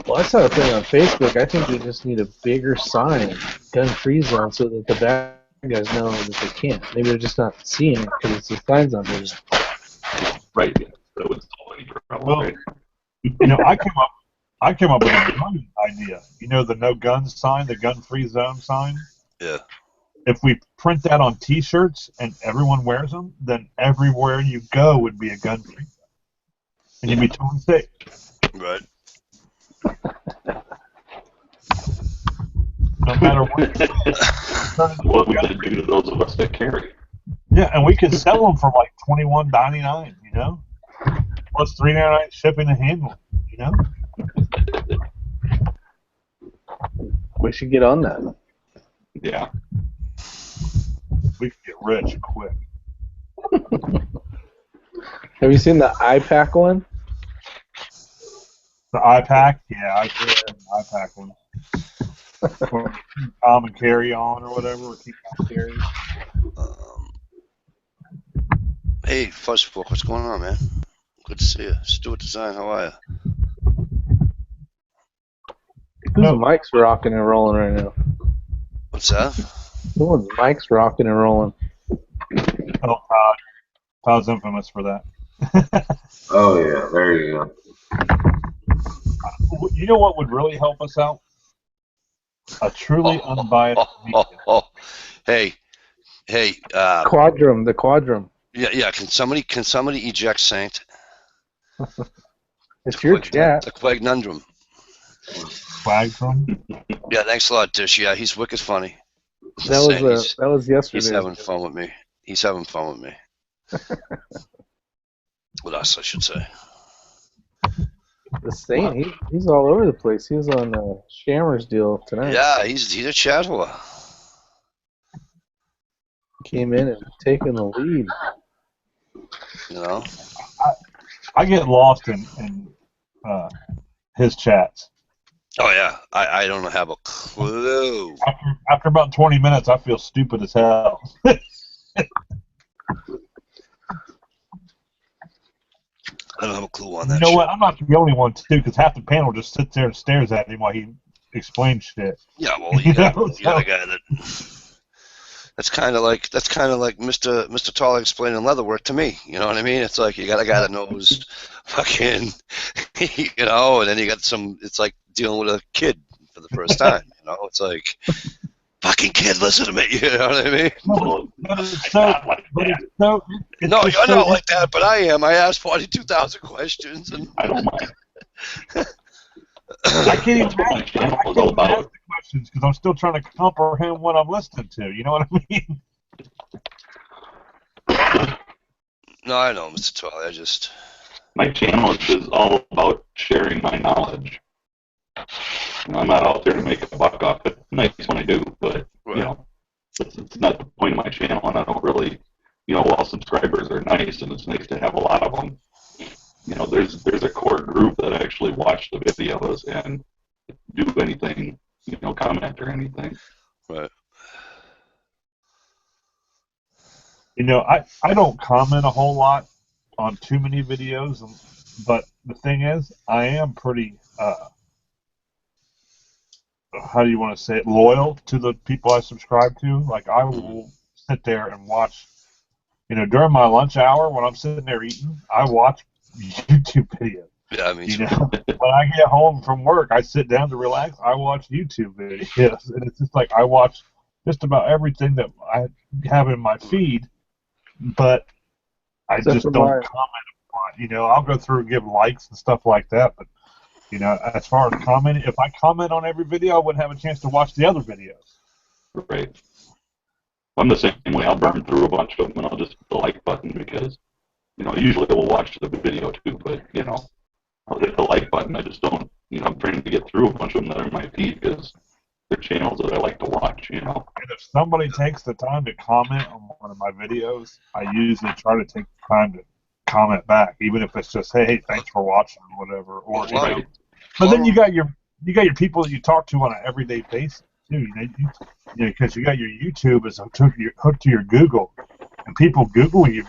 Well, I saw a thing on Facebook. I think they just need a bigger sign, gun-free zone, so that the bad guys know that they can't. Maybe they're just not seeing it because it's the signs on there. Right. Yeah. That would solve any problem. Well, right? I came up with a gun idea. The no gun sign, the gun-free zone sign. Yeah. If we print that on T-shirts and everyone wears them, then everywhere you go would be a gun-free zone, and you'd be totally safe. Right. No matter what. What we can do to those of us that carry. Yeah, and we could sell them for like $21.99, plus $3.99 shipping and handling, We should get on that. Yeah. We could get rich quick. Have you seen the iPack one? The iPack? Yeah, I did the iPack one. Or common carry on or whatever, or keep on carry. Hey, Fuzzfork, what's going on, man? Good to see you. Stuart Design, how are you? Whose mic's rocking and rolling right now? What's that? Someone's mic's rocking and rolling. Oh, Todd. Todd's infamous for that. Oh, yeah, there you go. You know what would really help us out? A truly unbiased media. Hey. The Quadrum. Yeah. Can somebody eject Saint? It's your chat. The Quagnundrum. Quagmire? Yeah, thanks a lot, Dish. Yeah, he's wicked funny. That was yesterday. He's having fun with me. With us, I should say. The Saint, he's all over the place. He was on Shammer's deal tonight. Yeah, he's a chatterer. Came in and taking the lead. You know. I get lost in his chats. Oh yeah, I don't have a clue. After about 20 minutes, I feel stupid as hell. I don't have a clue on that. You know shit. what? I'm not the only one too, because half the panel just sits there and stares at him while he explains shit. Yeah, well, you got a So- guy that. That's kind of like Mr. Tall explaining leatherwork to me. You know what I mean? It's like you got a guy that knows fucking, you know, and then you got some. It's like dealing with a kid for the first time. You know, it's like, fucking kid, listen to me. You know what I mean? But it's so, it's No, just you're so not like that, but I am. I asked 42,000 questions, and I don't mind. I can't even That's what my ask, channel I is can't all even ask about. the questions because I'm still trying to comprehend what I'm listening to. You know what I mean? no, I know, Mr. Tall. I just. My channel is all about sharing my knowledge. I'm not out there to make a buck off it. Nice when I do, but you know, it's not the point of my channel, and I don't really, you know, while subscribers are nice, and it's nice to have a lot of them. You know, there's a core group that actually watch the videos and do anything, you know, comment or anything. Right. You know, I don't comment a whole lot on too many videos, but the thing is, I am pretty, how do you want to say it, loyal to the people I subscribe to. Like, I will sit there and watch, you know, during my lunch hour when I'm sitting there eating, I watch YouTube videos. Yeah, me too. You know, when I get home from work, I sit down to relax. I watch YouTube videos, and it's just like I watch just about everything that I have in my feed, but I Except just for don't mine. comment on it. You know, I'll go through and give likes and stuff like that, but you know, as far as commenting, if I comment on every video, I wouldn't have a chance to watch the other videos. Right. I'm the same way. I'll burn through a bunch of them, and I'll just hit the like button because, you know, usually I will watch the video too, but, you know, I'll hit the like button. I just don't, you know, I'm trying to get through a bunch of them that are in my feed because they're channels that I like to watch, you know. And if somebody takes the time to comment on one of my videos, I usually try to take the time to comment back, even if it's just, hey, thanks for watching, or whatever. Or you know. Right. But then you got your people that you talk to on an everyday basis too. You know, because you got your YouTube is hooked to your Google, and people Google you.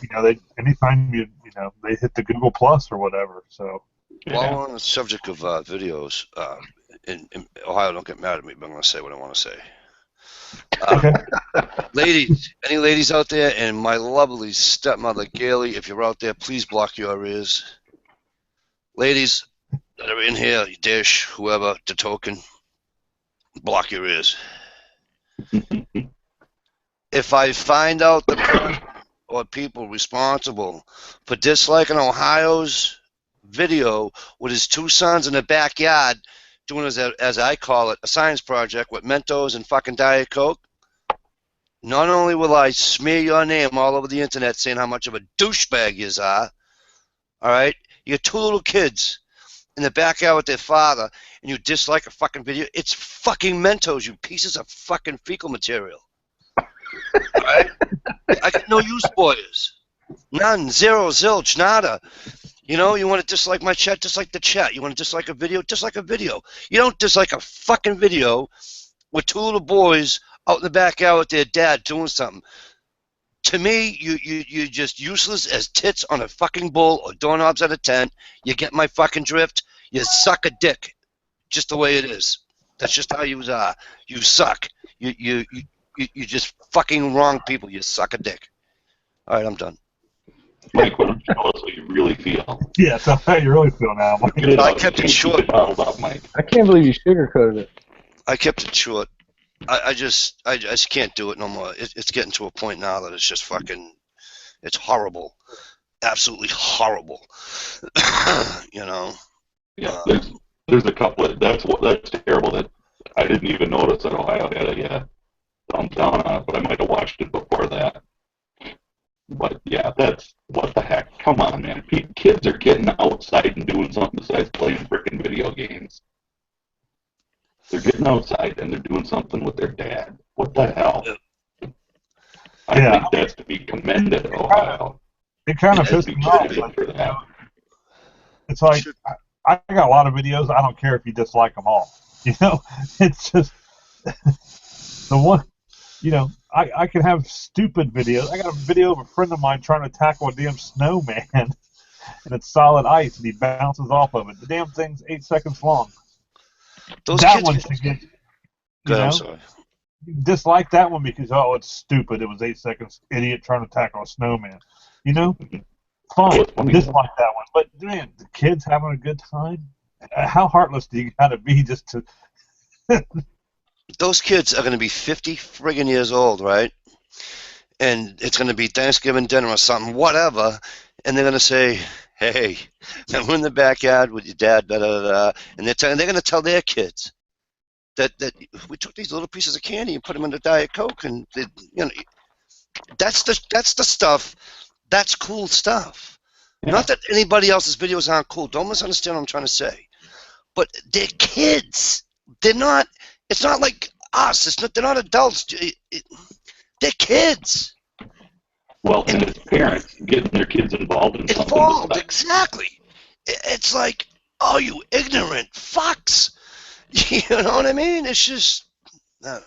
You know, anytime you know they hit the Google Plus or whatever. So. While we're on the subject of videos, in Ohio, don't get mad at me, but I'm going to say what I want to say. Okay. Ladies, any ladies out there, and my lovely stepmother, Gailey, if you're out there, please block your ears. Ladies that are in here, Dish, whoever, the token, block your ears. If I find out the person or people responsible for disliking Ohio's video with his two sons in the backyard doing, as I call it, a science project with Mentos and fucking Diet Coke, not only will I smear your name all over the internet saying how much of a douchebag you are, all right? You're two little kids in the backyard with their father, and you dislike a fucking video. It's fucking Mentos, you pieces of fucking fecal material. All right? I got no use for yous. None, zero, zilch, nada. You know, you want to dislike my chat, dislike the chat. You want to dislike a video, dislike a video. You don't dislike a fucking video with two little boys out in the backyard with their dad doing something. To me, you're just useless as tits on a fucking bull or doorknobs at a tent. You get my fucking drift? You suck a dick. Just the way it is. That's just how you are. You suck. You just fucking wrong people. You suck a dick. All right, I'm done. Mike, why don't you tell us what you really feel? Yeah, so how you really feel now, Mike. Get it I out. kept it Keep short. bottled up, Mike. I can't believe you sugarcoated it. I kept it short. I just can't do it no more. It's getting to a point now that it's just fucking, it's horrible. Absolutely horrible. You know? Yeah, there's a couple of, that's terrible that I didn't even notice that Ohio had a thumbs down on it, but I might have watched it before that. But yeah, that's, what the heck? Come on, man. Kids are getting outside and doing something besides playing freaking video games. They're getting outside and they're doing something with their dad. What the hell? I Yeah. think that's to be commended, Ohio. It kind of It should pissed be me off. credited for that. It's like I got a lot of videos. I don't care if you dislike them all. You know, it's just the one. You know, I can have stupid videos. I got a video of a friend of mine trying to tackle a damn snowman, and it's solid ice, and he bounces off of it. The damn thing's 8 seconds long. Those That kids one should get. Good, You I'm know, sorry. dislike that one because it's stupid. It was 8 seconds. Idiot trying to tackle a snowman. You know, fine. Dislike that one. But man, the kids having a good time. How heartless do you got to be just to? Those kids are going to be 50 friggin' years old, right? And it's going to be Thanksgiving dinner or something, whatever, and they're going to say, hey, we're in the backyard with your dad, da da da, and they're going to tell their kids that we took these little pieces of candy and put them in the Diet Coke, and that's the stuff. That's cool stuff. Yeah. Not that anybody else's videos aren't cool. Don't misunderstand what I'm trying to say. But they're kids. They're not. It's not like us. They're not adults. They're kids. Well, and it's parents getting their kids involved in something. Exactly. It's like, oh, you ignorant fucks. You know what I mean? It's just, I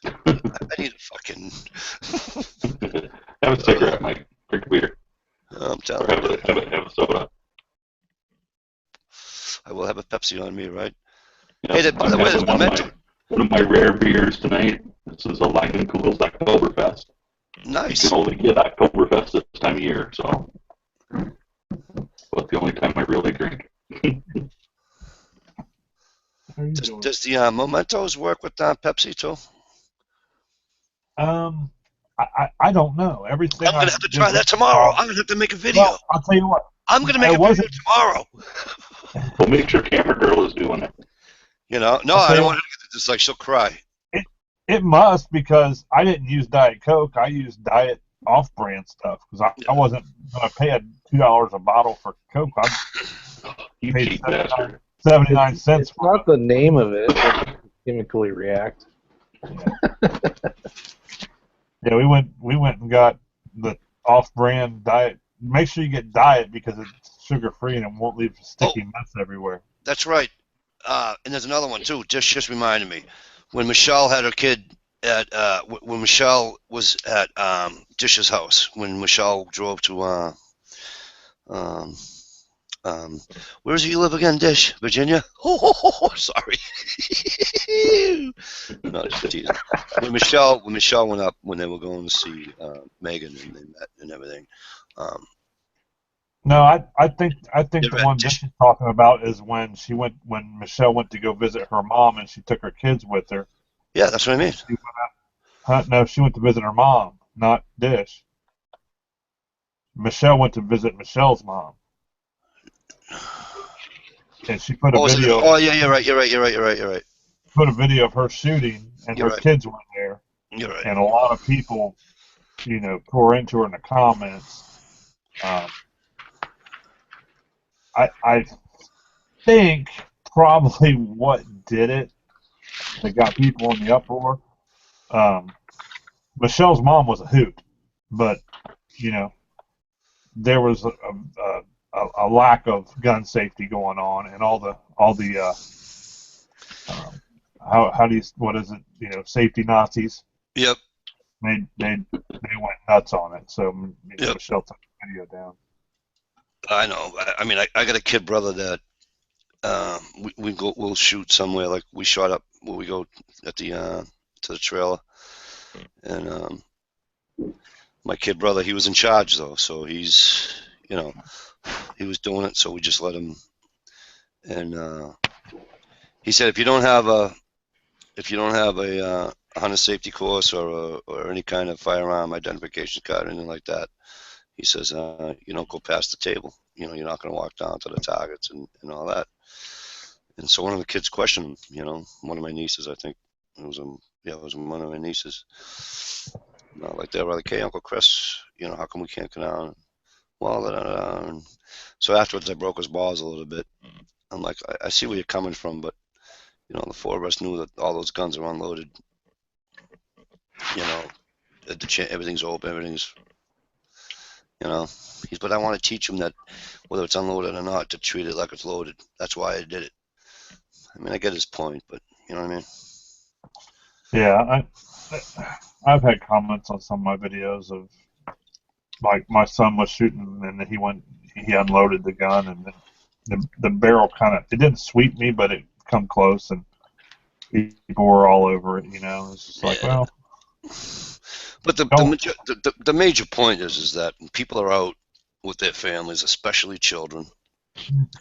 don't know. I need a fucking. Have a cigarette, Mike. Drink a beer. I'm telling Or you. have a soda. I will have a Pepsi on me, right? Yeah, Hey, by the way, there's one of my rare beers tonight. This is a Kugel's Oktoberfest. Nice. You can only get Oktoberfest this time of year, so. But the only time I really drink. Does the Mementos work with Pepsi too? I don't know. Everything. I'm gonna have to try that tomorrow. I'm gonna have to make a video. Well, I'll tell you what. I'm gonna make a video tomorrow. Well, make sure Camera Girl is doing it. You know, no, I don't want her to get this. Like, she'll cry. It must, because I didn't use Diet Coke. I used Diet off-brand stuff because I wasn't going to pay $2 a bottle for Coke. You paid cheap bastard. 79 cents. It's not the name of it. It chemically react. Yeah, we went and got the off-brand Diet. Make sure you get Diet because it's sugar-free and it won't leave sticky mess everywhere. That's right. And there's another one too. Just reminded me when Michelle had her kid at when Michelle was at Dish's house. When Michelle drove to where does he live again, Dish? Virginia? Oh, sorry. No, just teasing. When Michelle went up when they were going to see Megan and they met and everything. No, I think the one Dish is talking about is when Michelle went to go visit her mom and she took her kids with her. Yeah, that's what I mean. No, she went to visit her mom, not Dish. Michelle went to visit Michelle's mom. And she put a video. Oh yeah, you're right. Put a video of her shooting, and her kids were there. You're right. And a lot of people, pour into her in the comments. I think probably what did it that got people in the uproar. Michelle's mom was a hoot, but there was a lack of gun safety going on, and all the what is it? Safety Nazis. Yep. They went nuts on it. So Michelle took the video down. I know. I mean, I got a kid brother that we'll shoot somewhere. Like we shot up where we go at the to the trailer, and my kid brother, he was in charge though, so he's he was doing it, so we just let him. And he said if you don't have a hunter safety course or any kind of firearm identification card or anything like that, he says you don't go past the table. You're not going to walk down to the targets and all that. And so one of the kids questioned him. One of my nieces, I think it was one of my nieces. Like they're like, hey, Uncle Chris, how come we can't go down? Well, so afterwards I broke his balls a little bit. I'm like, I see where you're coming from, but the four of us knew that all those guns are unloaded. Everything's open, but I want to teach him that whether it's unloaded or not, to treat it like it's loaded. That's why I did it. I mean, I get his point, but you know what I mean? Yeah, I've had comments on some of my videos of, like, my son was shooting and he unloaded the gun, and then the barrel it didn't sweep me, but it come close, and people were all over it. It's just like, well. But the major point is that when people are out with their families, especially children,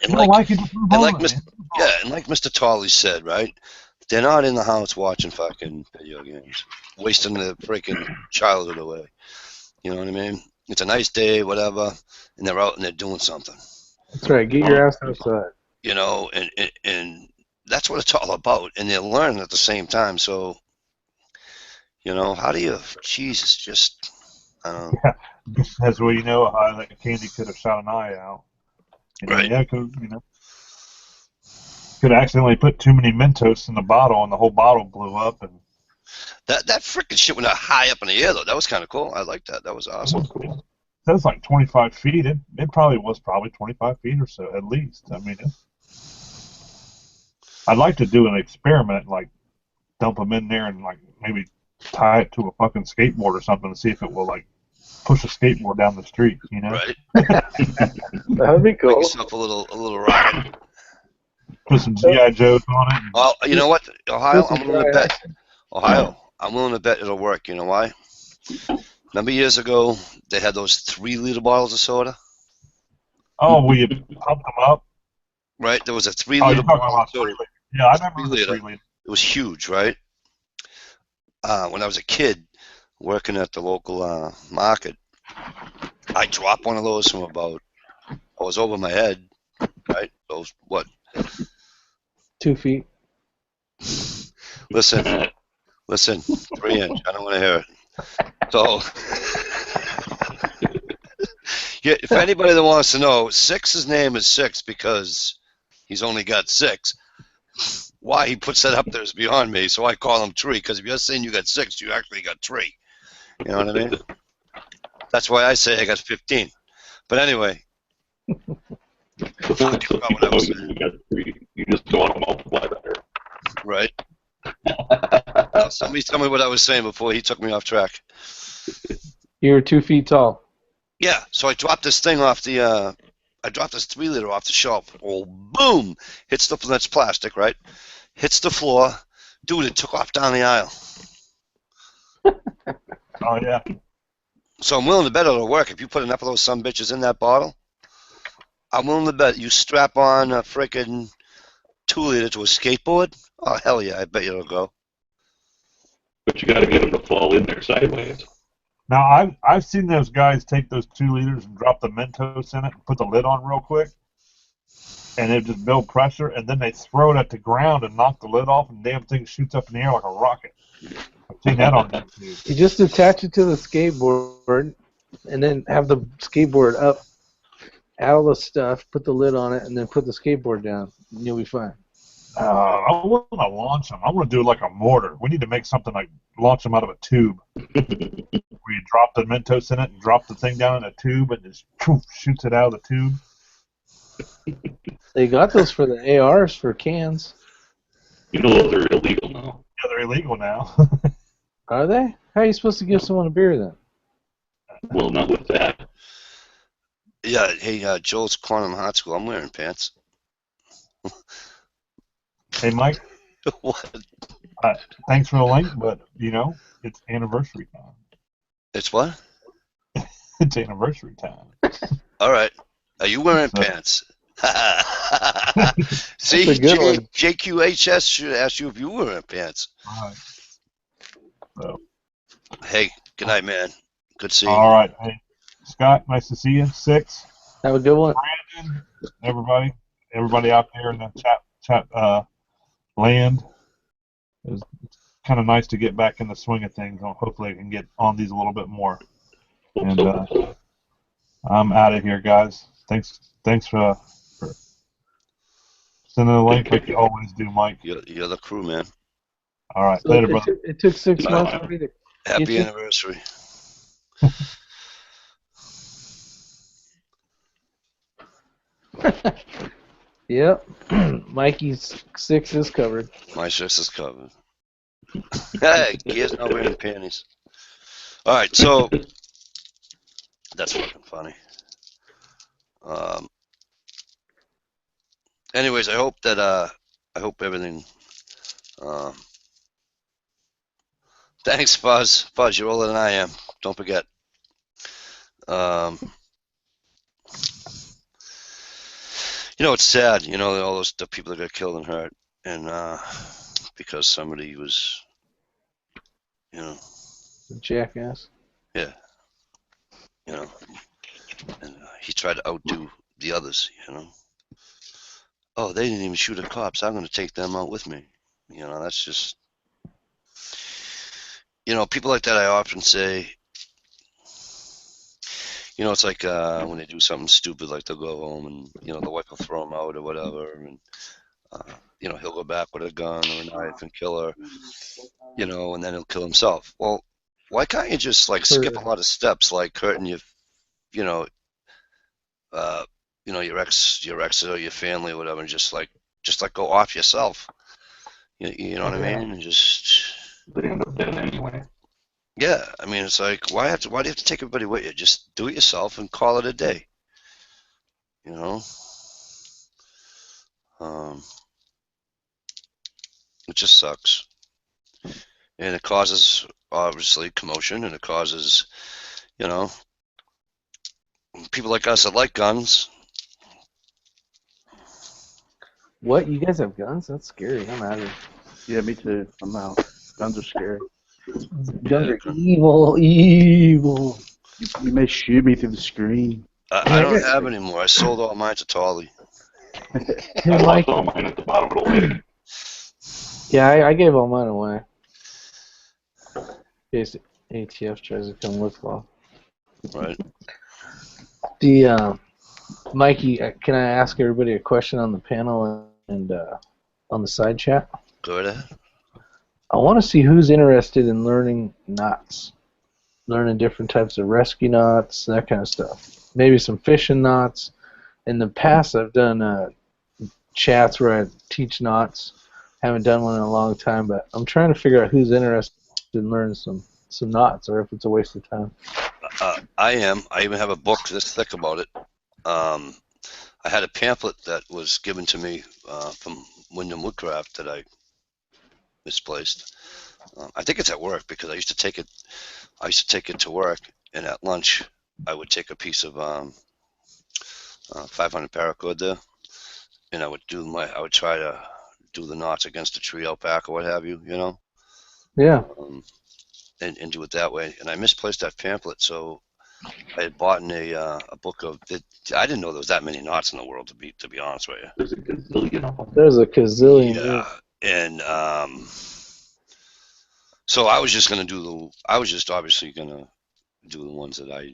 and like Mr. Tolley said, right? They're not in the house watching fucking video games, wasting their freaking childhood away. You know what I mean? It's a nice day, whatever, and they're out and they're doing something. That's right. Get your ass outside. And that's what it's all about. And they're learning at the same time. So, how do you, Jesus, just, I don't know. Yeah, as well, how that candy could have shot an eye out. Right. Yeah, could accidentally put too many Mentos in the bottle, and the whole bottle blew up. And that freaking shit went high up in the air, though. That was kind of cool. I like that. That was awesome. That was like 25 feet. It probably was 25 feet or so, at least. I mean, I'd like to do an experiment, like dump them in there and like maybe tie it to a fucking skateboard or something and see if it will like push a skateboard down the street. Right. That'd be cool. Make yourself a little rocket. Put some GI Joes on it. Well, you know what, Ohio, I'm willing to bet. I'm willing to bet it'll work. You know why? Remember years ago they had those 3-liter bottles of soda? Oh, will you pump them up? Right. There was a 3-liter bottle of soda. Yeah, I remember the 3-liter. It was huge, right? When I was a kid working at the local market, I dropped one of those from I was over my head, right? Those, what? 2 feet. Listen, 3 inch. I don't want to hear it. So, yeah, if anybody that wants to know, Six's name is Six because he's only got 6. Why he puts that up there is beyond me, so I call him Tree, because if you're saying you got 6, you actually got 3. You know what I mean? That's why I say I got 15. But anyway. You just don't want to multiply better. Right. Somebody tell me what I was saying before he took me off track. You were 2 feet tall. Yeah, so I dropped this thing off the, I dropped this 3-liter off the shelf. Oh, boom! Hits that's plastic, right? Hits the floor. Dude, it took off down the aisle. Oh, yeah. So I'm willing to bet it'll work. If you put enough of those sumbitches in that bottle, I'm willing to bet you strap on a frickin' 2-liter to a skateboard. Oh, hell yeah, I bet you it'll go. But you got to get them to fall in there sideways. Now, I've seen those guys take those 2 liters and drop the Mentos in it and put the lid on real quick, and it just build pressure, and then they throw it at the ground and knock the lid off, and the damn thing shoots up in the air like a rocket. I've seen that on YouTube. You just attach it to the skateboard, and then have the skateboard up, add all the stuff, put the lid on it, and then put the skateboard down, and you'll be fine. I want to launch them. I want to do like a mortar. We need to make something like launch them out of a tube. Where you drop the Mentos in it and drop the thing down in a tube and just poof, shoots it out of the tube. They got those for the ARs for cans. You know those are illegal now. Yeah, they're illegal now. Are they? How are you supposed to give someone a beer then? Well, not with that. Yeah, hey, Joel's Quantum Hot School. I'm wearing pants. Hey, Mike. What? Thanks for the link, but, it's anniversary time. It's what? It's anniversary time. All right. Are you wearing pants? See, JQHS should ask you if you were wearing pants. All right. So. Hey, good night, man. Good seeing you. All right. Hey, Scott, nice to see you. 6. Have a good one. Brandon, everybody out there in the chat land. It was kind of nice to get back in the swing of things. Hopefully I can get on these a little bit more. And I'm out of here, guys. Thanks for sending the link like you always do, Mike. You're the crew, man. All right, So later, brother. it took 6 Bye, months Mike. for me to Happy get you. anniversary. Yep. Mikey's 6 is covered. My shirt is covered. Hey, gears not wearing panties. All right, so that's fucking funny. Anyways, I hope everything. Thanks, Fuzz. Fuzz, you're older than I am. Don't forget. It's sad. All the people that got killed and hurt, and because somebody was, Jackass. yeah, and he tried to outdo the others. Oh, they didn't even shoot at cops. I'm going to take them out with me. That's just, people like that. I often say, it's like when they do something stupid, like they'll go home and the wife will throw them out or whatever, and he'll go back with a gun or a knife and kill her, and then he'll kill himself. Well, why can't you just like skip a lot of steps, like hurting your your ex or your family or whatever, and just like go off yourself. You know what I mean? And just They end up dead anyway. yeah, I mean, it's like why do you have to take everybody with you? Just do it yourself and call it a day. It just sucks, and it causes obviously commotion, and it causes people like us that like guns. What? You guys have guns? That's scary. I'm out of here. Yeah, me too. I'm out. Guns are scary. Guns are evil, evil. You may shoot me through the screen. I don't have any more. I sold all mine to Tolly. I lost all mine at the bottom of the lake. Yeah, I gave all mine away. In case ATF tries to come look for them. Right. The Mikey, can I ask everybody a question on the panel and on the side chat? Go ahead. I want to see who's interested in learning knots, learning different types of rescue knots, that kind of stuff. Maybe some fishing knots. In the past, I've done chats where I teach knots. Haven't done one in a long time, but I'm trying to figure out who's interested in learning some knots, or if it's a waste of time. I am. I even have a book this thick about it. I had a pamphlet that was given to me from Wyndham Woodcraft that I misplaced. I think it's at work because I used to take it to work, and at lunch I would take a piece of 500 paracord there, and I would try to do the knots against a tree alpaca, what have you, Yeah. And do it that way. And I misplaced that pamphlet, so I had bought a book of it. I didn't know there was that many knots in the world, to be honest with you. There's a gazillion of them. There's a gazillion. Yeah, and so I was just obviously gonna do the ones that I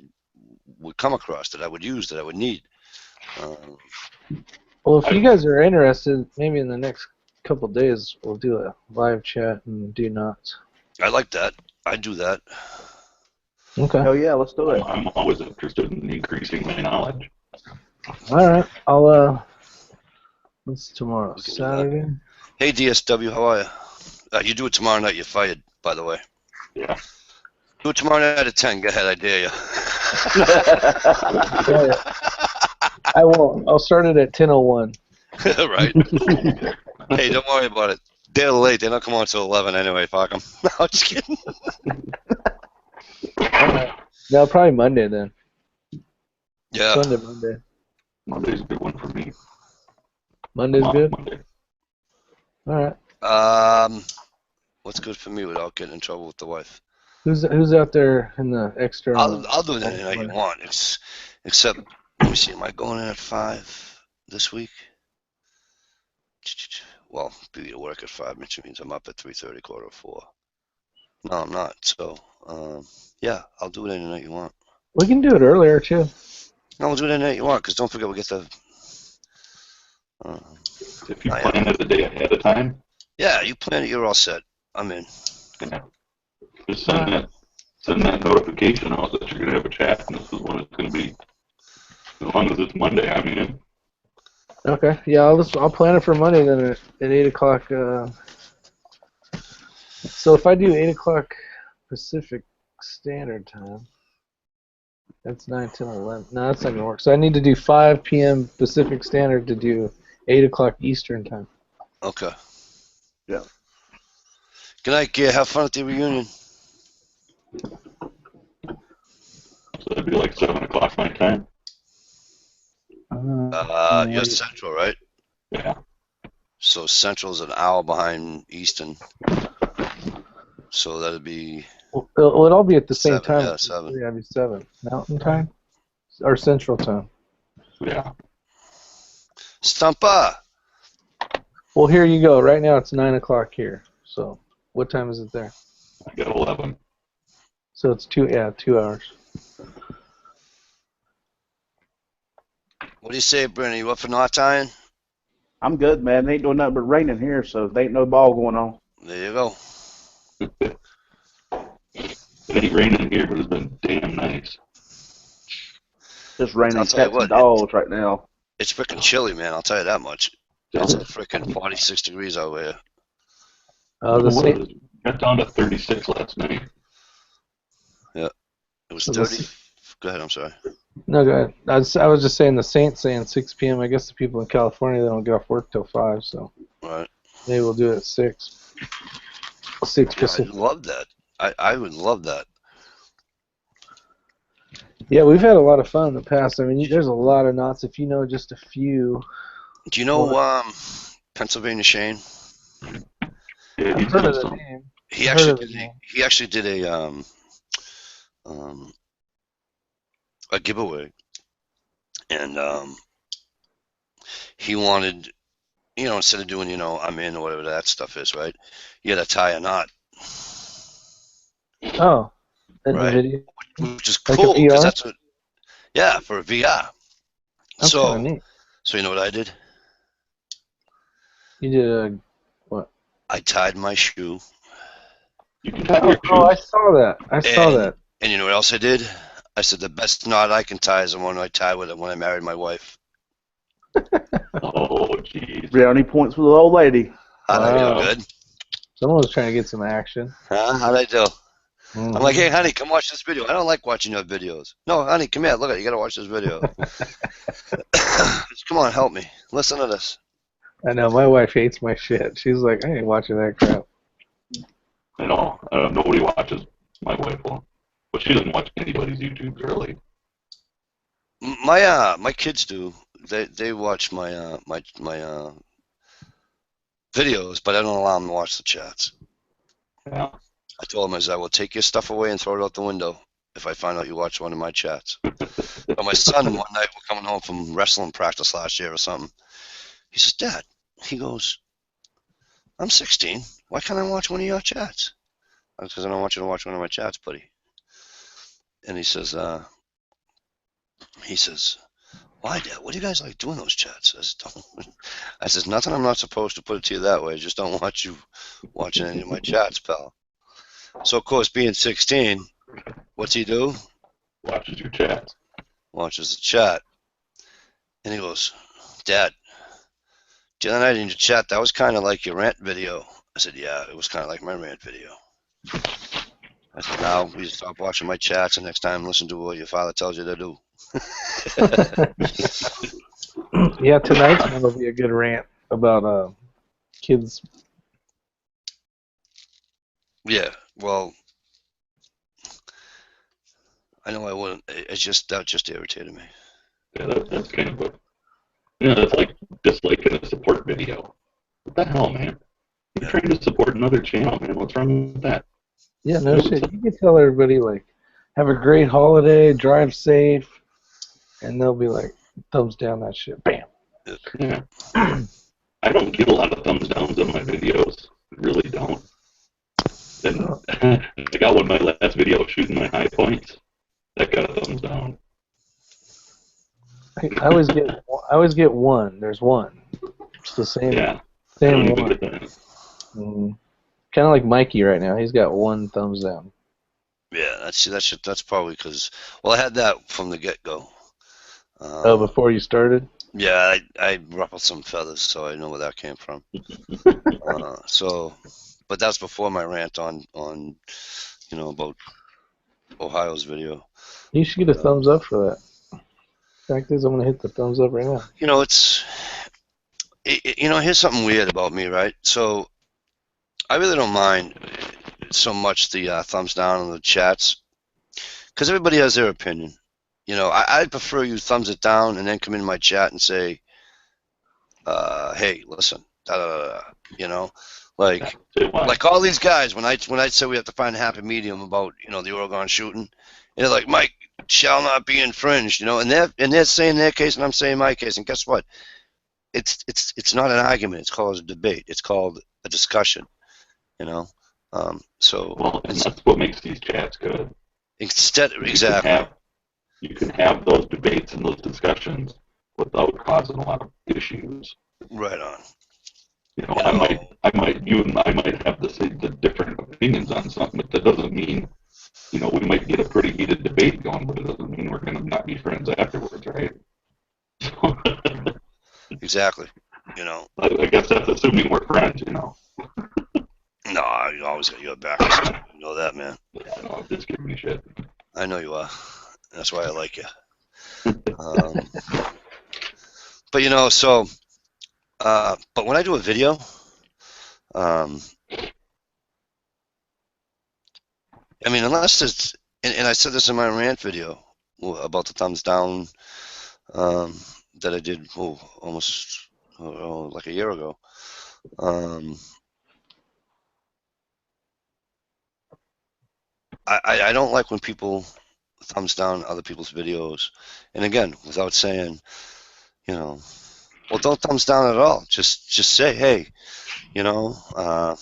would come across, that I would use, that I would need. Well, if you guys are interested, maybe in the next couple of days we'll do a live chat and do knots. I like that. I'd do that. Okay. Hell yeah, let's do it. I'm always interested in increasing my knowledge. All right. I'll what's tomorrow? We can do that. Saturday. Hey DSW, how are you? You do it tomorrow night. You're fired, by the way. Yeah. Do it tomorrow night at 10. Go ahead, I dare you. I won't. I'll start it at 10:01. Right. Hey, don't worry about it. They're late. They don't come on until 11 anyway. Fuck them. No, just kidding. No, probably Monday then. Yeah. Monday. Monday's a good one for me. Monday's good. Monday. All right. What's good for me without getting in trouble with the wife? Who's out there in the external? I'll do it any night you want. Except, let me see. Am I going in at 5 this week? Well, be to work at 5, which means I'm up at 3:30, 3:45. No, I'm not. So, yeah, I'll do it any night you want. We can do it earlier too. No, we'll do it any night you want, because don't forget we get the. If you plan it the day ahead of time, Yeah, you plan it, you're all set. I'm in. yeah, just send that notification out that you're gonna have a chat, and this is when it's gonna be. As long as it's Monday, I mean. Okay. Yeah, I'll plan it for Monday then at 8 o'clock. So if I do 8 o'clock Pacific Standard Time, that's 9, 10, 11. No, that's not gonna work. So I need to do 5 p.m. Pacific Standard to do 8 o'clock Eastern Time. Okay. Yeah. Good night, Gear. Have fun at the reunion. So it'd be like 7 o'clock my time. You're Central, right? Yeah. So Central's an hour behind Eastern. So that'd be It'll all be at the same 7, time. yeah, 7. Yeah, it'd be 7. Mountain Time? Or Central Time? Yeah. Stumpa! Well, here you go. Right now it's 9 o'clock here. So what time is it there? I got 11. So it's 2 hours. What do you say, Brandon? You up for knot tying? I'm good, man. It ain't doing nothing but raining here, so there ain't no ball going on. There you go. It ain't raining here, but it's been damn nice. Just raining I'll tell you cats what, and dogs right now. It's freaking chilly, man. I'll tell you that much. It's like freaking 46 degrees out here. Got down to 36 last night. Yeah. It was 30. Go ahead, I'm sorry. No, go ahead. I was just saying the Saints saying 6 p.m. I guess the people in California, they don't get off work till 5, so Right. maybe we'll do it at 6. 6 Yeah, Pacific. I'd love that. I would love that. Yeah, we've had a lot of fun in the past. I mean, there's a lot of knots. If you know just a few. Do you know Pennsylvania Shane? Yeah, I've heard of the name. He actually did a giveaway, and he wanted, instead of doing, I'm in or whatever that stuff is, right? You got to tie a knot. Oh, in right? the video. Which is Like cool a VR? because that's what. Yeah, for a VR. That's kind of neat. So you know what I did? You did what? I tied my shoe. You can tie your shoes. Oh, I saw that. I saw that. And you know what else I did? I said the best knot I can tie is the one I tied with it when I married my wife. Oh, jeez. Brownie points for the old lady. How'd I do? Good? Someone was trying to get some action. Huh? How'd I do? Mm-hmm. I'm like, hey, honey, come watch this video. I don't like watching your videos. No, honey, come here. Look at it. You got to watch this video. Come on, help me. Listen to this. I know. My wife hates my shit. She's like, I ain't watching that crap. I know. Nobody watches. My wife won't. But she doesn't watch anybody's YouTube, really. My kids do. They watch my videos, but I don't allow them to watch the chats. Yeah. I told him, I will take your stuff away and throw it out the window if I find out you watch one of my chats. But my son, one night, we're coming home from wrestling practice last year or something. He says, Dad, he goes, I'm 16. Why can't I watch one of your chats? I said, because I don't want you to watch one of my chats, buddy. And he says, why, Dad? What do you guys like doing those chats? I says, nothing. I'm not supposed to put it to you that way. I just don't want you watching any of my chats, pal. So, of course, being 16, what's he do? Watches your chats. Watches the chat. And he goes, Dad, the other night in your chat, that was kind of like your rant video. I said, yeah, it was kind of like my rant video. I said, now you stop watching my chats and next time listen to what your father tells you to do. Yeah, tonight's one will be a good rant about kids. Yeah, well, I know I wouldn't. That just irritated me. Yeah, that's kind of a... that's like disliking a support video. What the hell, man? You're trying to support another channel, man. What's wrong with that? Yeah, no shit. You can tell everybody, like, have a great holiday, drive safe, and they'll be like, thumbs down that shit. Bam. Yeah. I don't get a lot of thumbs downs on my videos. I really don't. And I got one of my last video shooting my high points. That got a thumbs down. I always get one. There's one. It's the same. Yeah. I Same don't even one. get that. Kind of like Mikey right now. He's got one thumbs down. Yeah, that's probably because, well, I had that from the get-go. Before you started? Yeah, I ruffled some feathers, so I know where that came from. But that's before my rant on about Ohio's video. You should get a thumbs up for that. Fact is, I'm gonna hit the thumbs up right now. Here's something weird about me, right? So I really don't mind so much the thumbs down in the chats because everybody has their opinion. I'd prefer you thumbs it down and then come in my chat and say, hey, listen, da, da, da, da, like all these guys when I say we have to find a happy medium about the Oregon shooting, and they're like, Mike shall not be infringed, and they're saying their case and I'm saying my case, and guess what? It's not an argument. It's called a debate. It's called a discussion. So well, and that's what makes these chats good. Exactly. You can have those debates and those discussions without causing a lot of issues. Right on. I might have the different opinions on something, but that doesn't mean, we might get a pretty heated debate going, but it doesn't mean we're going to not be friends afterwards, right? Exactly. I guess that's assuming we're friends, No, you always got your back. You know that, man. Yeah, I know, I'm just giving you shit. I know you are. That's why I like you. But but when I do a video, unless it's, and I said this in my rant video about the thumbs down that I did almost like a year ago. I don't like when people thumbs down other people's videos, and again, without saying, well, don't thumbs down at all. Just say, hey, why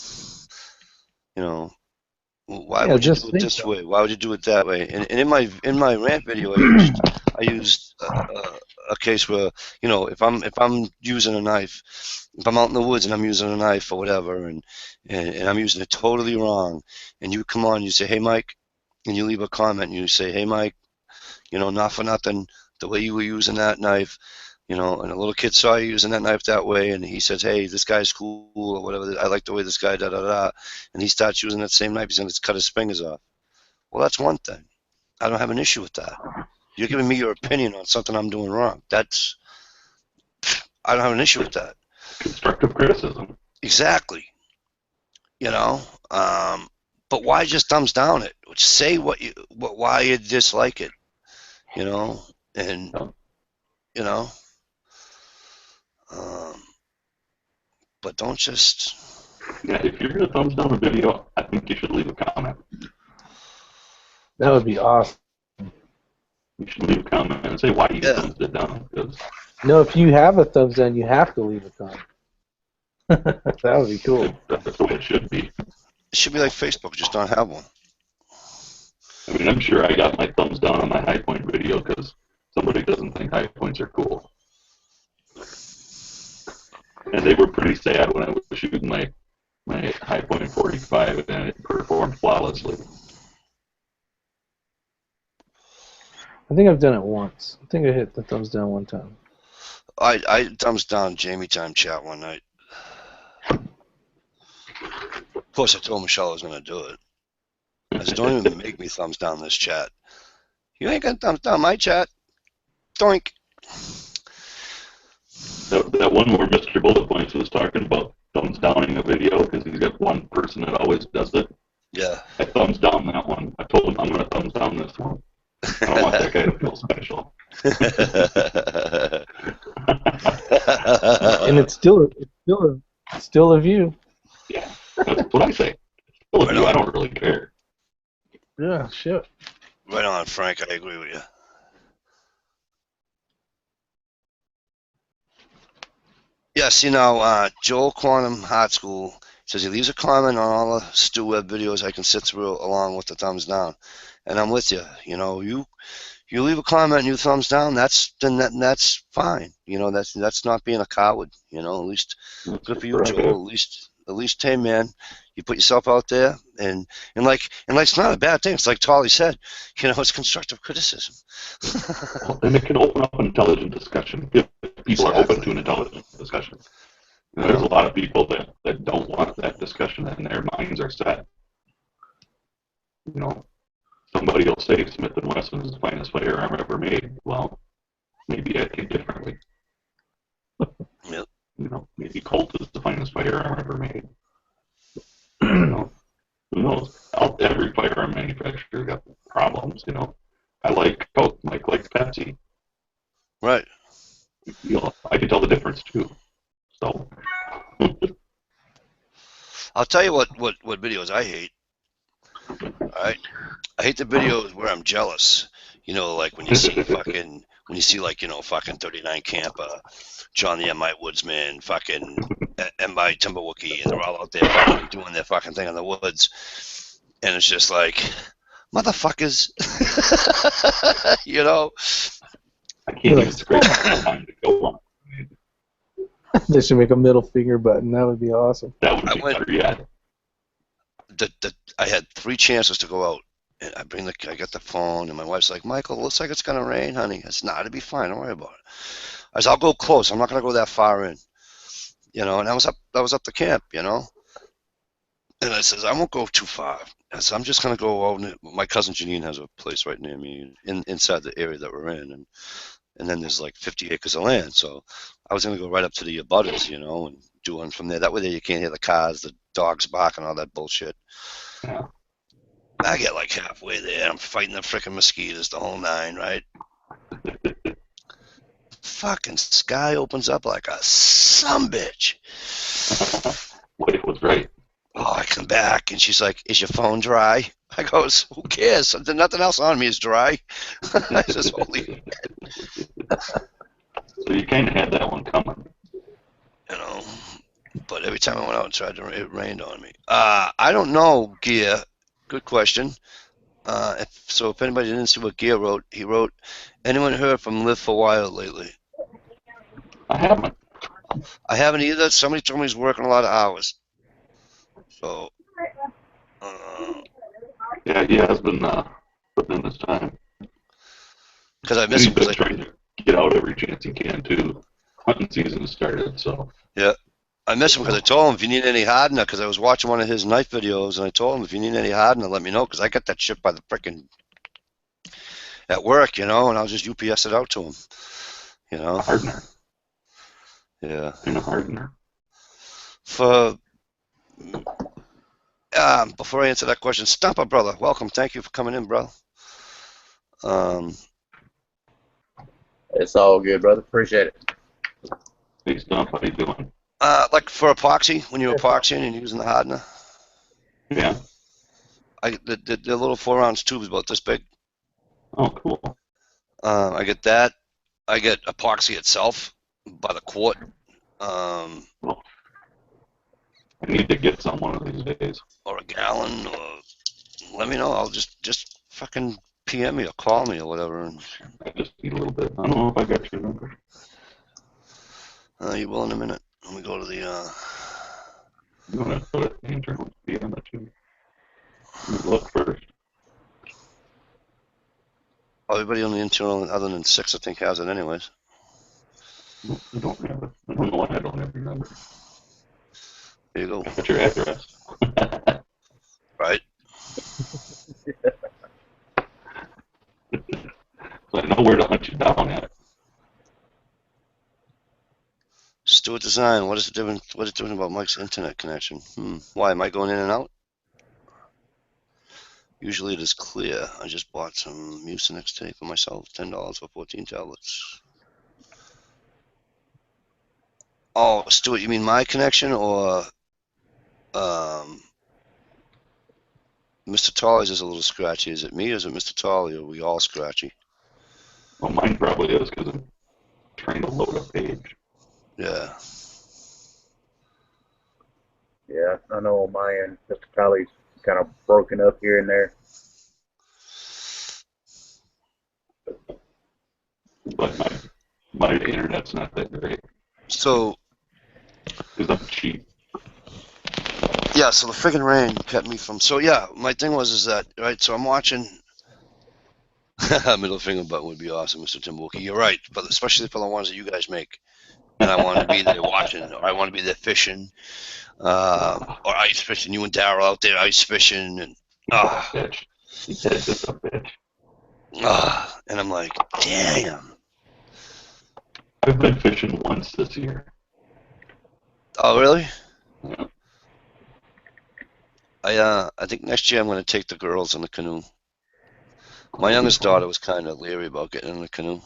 would you do it this way? Why would you do it that way? And in my rant video, I used a case where if I'm using a knife, if I'm out in the woods and I'm using a knife or whatever, and I'm using it totally wrong, and you come on, you say, hey Mike, and you leave a comment, and you say, hey Mike, not for nothing, the way you were using that knife. And a little kid saw you using that knife that way, and he says, hey, this guy's cool, or whatever, I like the way this guy, da-da-da, and he starts using that same knife, he's going to cut his fingers off. Well, that's one thing. I don't have an issue with that. You're giving me your opinion on something I'm doing wrong. I don't have an issue with that. Constructive criticism. Exactly. But why just thumbs down it? Say why you dislike it, and, but don't just. Yeah, if you're going to thumbs down a video, I think you should leave a comment. That would be awesome. You should leave a comment and say why you thumbs it down. No, if you have a thumbs down, you have to leave a comment. That would be cool. That's the way it should be. It should be like Facebook, just don't have one. I'm sure I got my thumbs down on my high point video because somebody doesn't think high points are cool. And they were pretty sad when I was shooting my high point 45 and it performed flawlessly. I think I've done it once. I think I hit the thumbs down one time. I thumbs down Jamie Time chat one night. Of course, I told Michelle I was going to do it. I said, don't even make me thumbs down this chat. You ain't going to thumbs down my chat. Doink. That one where Mr. Bullet Points was talking about thumbs downing a video because he's got one person that always does it. Yeah. I thumbs down that one. I told him I'm going to thumbs down this one. I don't want that guy to feel special. And it's still a view. Yeah, that's what I say. Still a view. I don't really care. Yeah, shit. Right on, Frank. I agree with you. Yeah, see now, Joel Quantum Hot School says he leaves a comment on all the Stu Web videos I can sit through along with the thumbs down. And I'm with you. You You leave a comment and you thumbs down. That's fine. That's not being a coward. At least That's good for you, correct. Joel. At least, hey man, you put yourself out there, and it's not a bad thing. It's like Tolly said. It's constructive criticism. Well, and it can open up an intelligent discussion if people are open to an intelligent discussion. There's a lot of people that don't want that discussion, and their minds are set. Somebody will say Smith and Wesson is the finest firearm ever made. Well, maybe I think differently. Yep. Maybe Colt is the finest firearm ever made. Who knows? Every firearm manufacturer got problems. I like Coke. Mike likes Pepsi. Right. I can tell the difference too. So. I'll tell you what videos I hate. All right. I hate the videos where I'm jealous. Like when you see fucking 39 Camp, John the M.I. Woodsman, fucking M.I. Timberwookie, and they're all out there fucking doing their fucking thing in the woods. And it's just like, motherfuckers. I can't even scrape time to go on. They should make a middle finger button. That would be awesome. That would be better yet. I had 3 chances to go out. And I got the phone, and my wife's like, Michael, it looks like it's gonna rain, honey. I said, nah, it'll be fine. Don't worry about it. I said, I'll go close. I'm not gonna go that far in. And I was up the camp, And I says, I won't go too far. I said, I'm just gonna go out. My cousin Janine has a place right near me, inside the area that we're in, and then there's like 50 acres of land. So I was gonna go right up to the abutters, and do one from there. That way, you can't hear the cars, the dogs barking, all that bullshit. Yeah. I get like halfway there. I'm fighting the frickin' mosquitoes, the whole 9, right? Fucking sky opens up like a sumbitch. Wife was right. Oh, I come back and she's like, "Is your phone dry?" I goes, "Who cares? Nothing else on me is dry." I says, "Holy." So you kind of had that one coming. But every time I went out and tried to, it rained on me. I don't know, Gear. Good question. If anybody didn't see what Gear wrote, he wrote, anyone heard from Live for Wild lately? I haven't. I haven't either. Somebody told me he's working a lot of hours. So, yeah, he has been putting in his time. Because I miss him. He's been trying to get out every chance he can too. Hunting season started, so. Yeah. I miss him because I told him if you need any hardener, because I was watching one of his knife videos, and I told him if you need any hardener, let me know, because I got that shit by the frickin' at work, and I'll just UPS it out to him, Hardener. Yeah. And a hardener. Before I answer that question, Stumper, brother, welcome. Thank you for coming in, bro. It's all good, brother. Appreciate it. Hey, Stump, how you doing? Like for epoxy, when you're epoxying and using the hardener. Yeah. The little 4-ounce tube is about this big. Oh, cool. I get that. I get epoxy itself by the quart. Well, I need to get some one of these days. Or a gallon, or let me know. I'll just fucking PM me or call me or whatever. I just need a little bit. I don't know if I got your number. You will in a minute. Let me go to the. You want to put it in the internal PM that you look first. Everybody on the internal, other than 6, I think, has it anyways. I don't have it. I don't know why I don't have your number. There you go. I got your address. Right. So I know where to hunt you down at. Stewart Design. What is the difference? What is different about Mike's internet connection? Why am I going in and out? Usually it is clear. I just bought some Mucinex tape for myself. $10 for 14 tablets. Oh, Stuart, you mean my connection or Mr. Tolley's is a little scratchy? Is it me or is it Mr. Tolley? Or are we all scratchy? Well, mine probably is because I'm trying to load a page. Yeah. Yeah, I know on my end, Mr. Colley's kind of broken up here and there. but my internet's not that great So because I'm cheap. yeah, so the friggin' rain kept me from. So yeah, my thing was that right. So I'm watching. Middle finger button would be awesome, Mr. Timbuki. You're right, but especially for the ones that you guys make. And I wanted to be there watching, or I want to be there fishing, or ice fishing. You and Daryl out there ice fishing, and Bitch. He said just a bitch. and I'm like, damn. I've been fishing once this year. Oh really? Yeah. I think next year I'm going to take the girls in the canoe. My youngest daughter was kind of leery about getting in the canoe,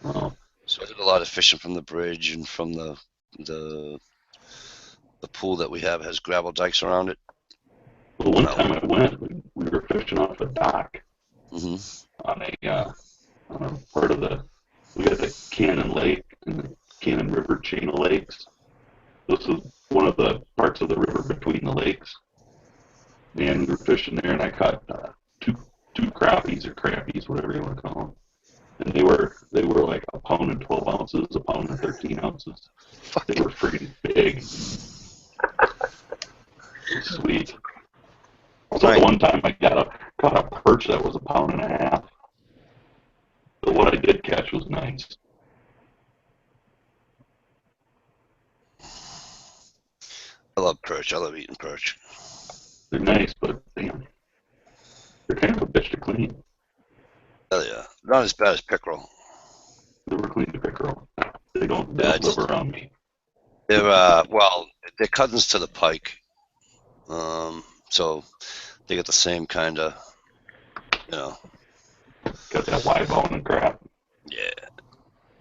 Oh. so I did a lot of fishing from the bridge and from the pool that we have has gravel dikes around it. Well, one time I went, we were fishing off a dock on a part of we got the Cannon Lake and the Cannon River chain of lakes. This is one of the parts of the river between the lakes. And we were fishing there, and I caught two crappies or crappies, whatever you want to call them. And they were like a pound and 12 ounces, a pound and 13 ounces. They were freaking big. Sweet. So the one time I caught a perch that was a pound and a half. But what I did catch was nice. I love perch. I love eating perch. They're nice, but damn, they're kind of a bitch to clean. Hell yeah. Not as bad as pickerel. They were clean to pickerel. They don't live around me. They're they're cousins to the pike. So they get the same kind of, Got that wide bone and crap. Yeah.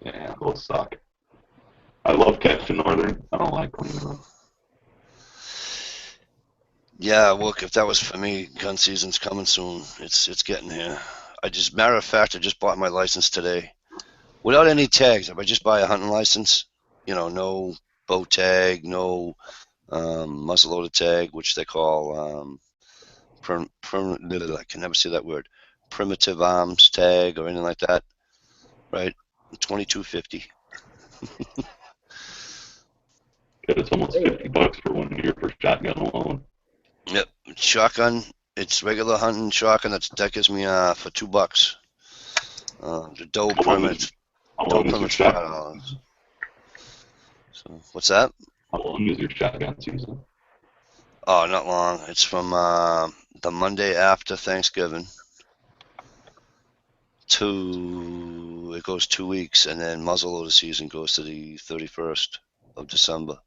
Yeah, those suck. I love catching northern. I don't like cleaning them. Yeah, look, if that was for me, gun season's coming soon. It's getting here. Matter of fact, I just bought my license today. Without any tags. If I just buy a hunting license, no bow tag, no muzzleloader tag, which they call I can never say that word. Primitive arms tag or anything like that. Right? $22.50. It's almost $50 for 1 year for shotgun alone. Yep, shotgun. It's regular hunting shotgun. That gives me for $2. The doe permit. Doe permit's $5. So what's that? How long is your shotgun season? Oh, not long. It's from the Monday after Thanksgiving it goes 2 weeks, and then muzzleloader season goes to the 31st of December.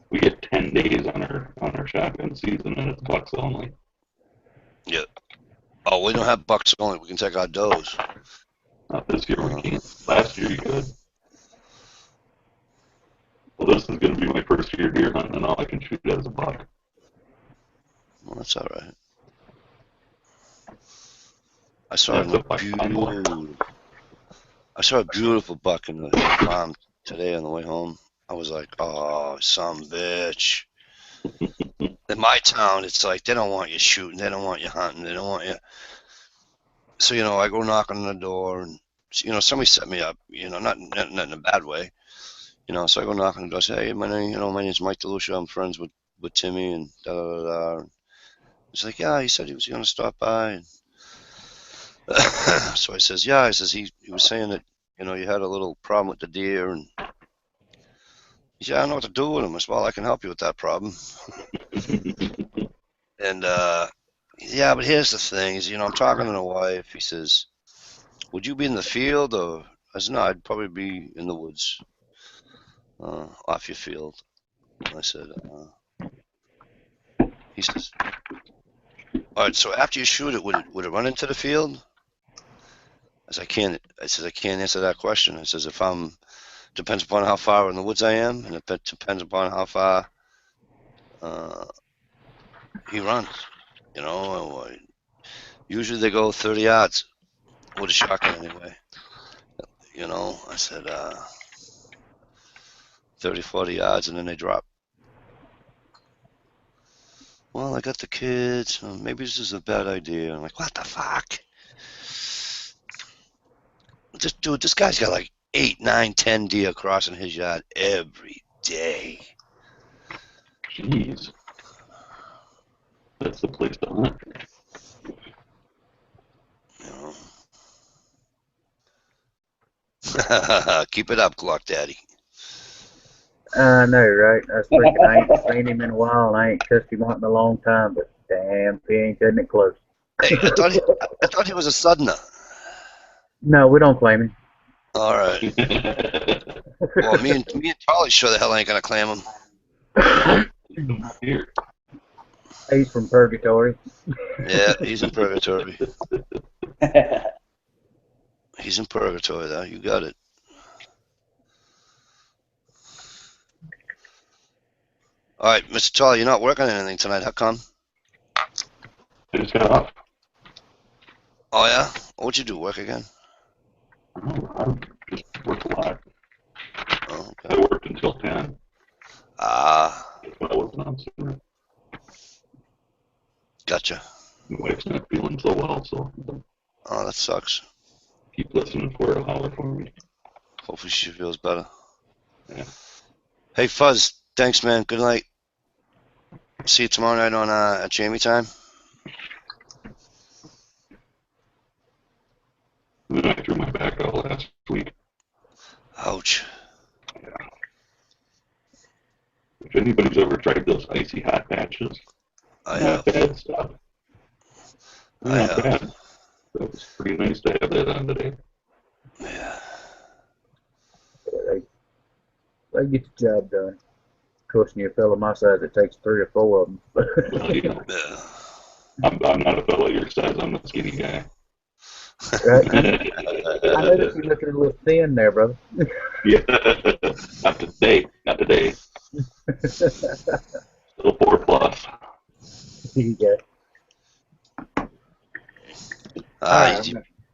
We get 10 days on our shotgun season, and it's bucks only. Yep. Oh, we don't have bucks only. We can take our does. Not this year, we can't. Last year, you could. Well, this is going to be my first year deer hunting, and all I can shoot at is a buck. Well, that's all right. I saw a beautiful buck in the farm today on the way home. I was like, oh, some bitch. In my town, it's like they don't want you shooting, they don't want you hunting, they don't want you. So I go knocking on the door, and somebody set me up. Not in a bad way. So I go knocking on the door. Say, hey, my name's Mike DeLucia. I'm friends with Timmy and da da da da. And he's like, yeah, he said he was going to stop by. And so I says, yeah. I says he was saying that you had a little problem with the deer, and he said, I don't know what to do with him. I said, well, I can help you with that problem. And yeah, but here's the thing: is I'm talking to the wife. He says, would you be in the field, or I said, no, I'd probably be in the woods, off your field. And I said, he says, all right. So after you shoot it, would it run into the field? I can't answer that question. I says, depends upon how far in the woods I am, and it depends upon how far he runs. Usually they go 30 yards with a shotgun anyway. I said 30, 40 yards, and then they drop. Well, I got the kids. Maybe this is a bad idea. I'm like, what the fuck? This guy's got like 8, 9, 10 deer crossing his yard every day. Jeez. That's the place to hunt. You know. Keep it up, Clock Daddy. I know, right? I was thinking I ain't seen him in a while and I ain't touched him out in a long time, but damn, he ain't cutting it close. Hey, I thought he was a southerner. No, we don't claim him. All right. Well, me and Charlie sure the hell ain't gonna claim him. Here. He's from Purgatory. Yeah, he's in purgatory. He's in purgatory, though. You got it. All right, Mr. Charlie, you're not working on anything tonight. How come? I just got off. Oh yeah. What'd you do? Work again? I just worked a lot. Oh, I okay. worked until 10. Ah, But I wasn't on sooner. gotcha. My wife's not feeling so well, so Oh, that sucks. keep listening for her to holler for me. Hopefully she feels better. Yeah. Hey, Fuzz. Thanks, man. Good night. See you tomorrow night on at Jamie time. And then I threw my back out last week. Ouch. If anybody's ever tried those icy hot patches, I not have. bad stuff. I Not have. bad. That was pretty nice to have that on today. Yeah. They get the job done. Of course, when you're a fellow my size, it takes 3 or 4 of them. Well, you know, Yeah. I'm not a fellow your size. I'm a skinny guy. Right? I noticed you're looking a little thin there, brother. Yeah. Not today. Not today. Still 4+. Here you go.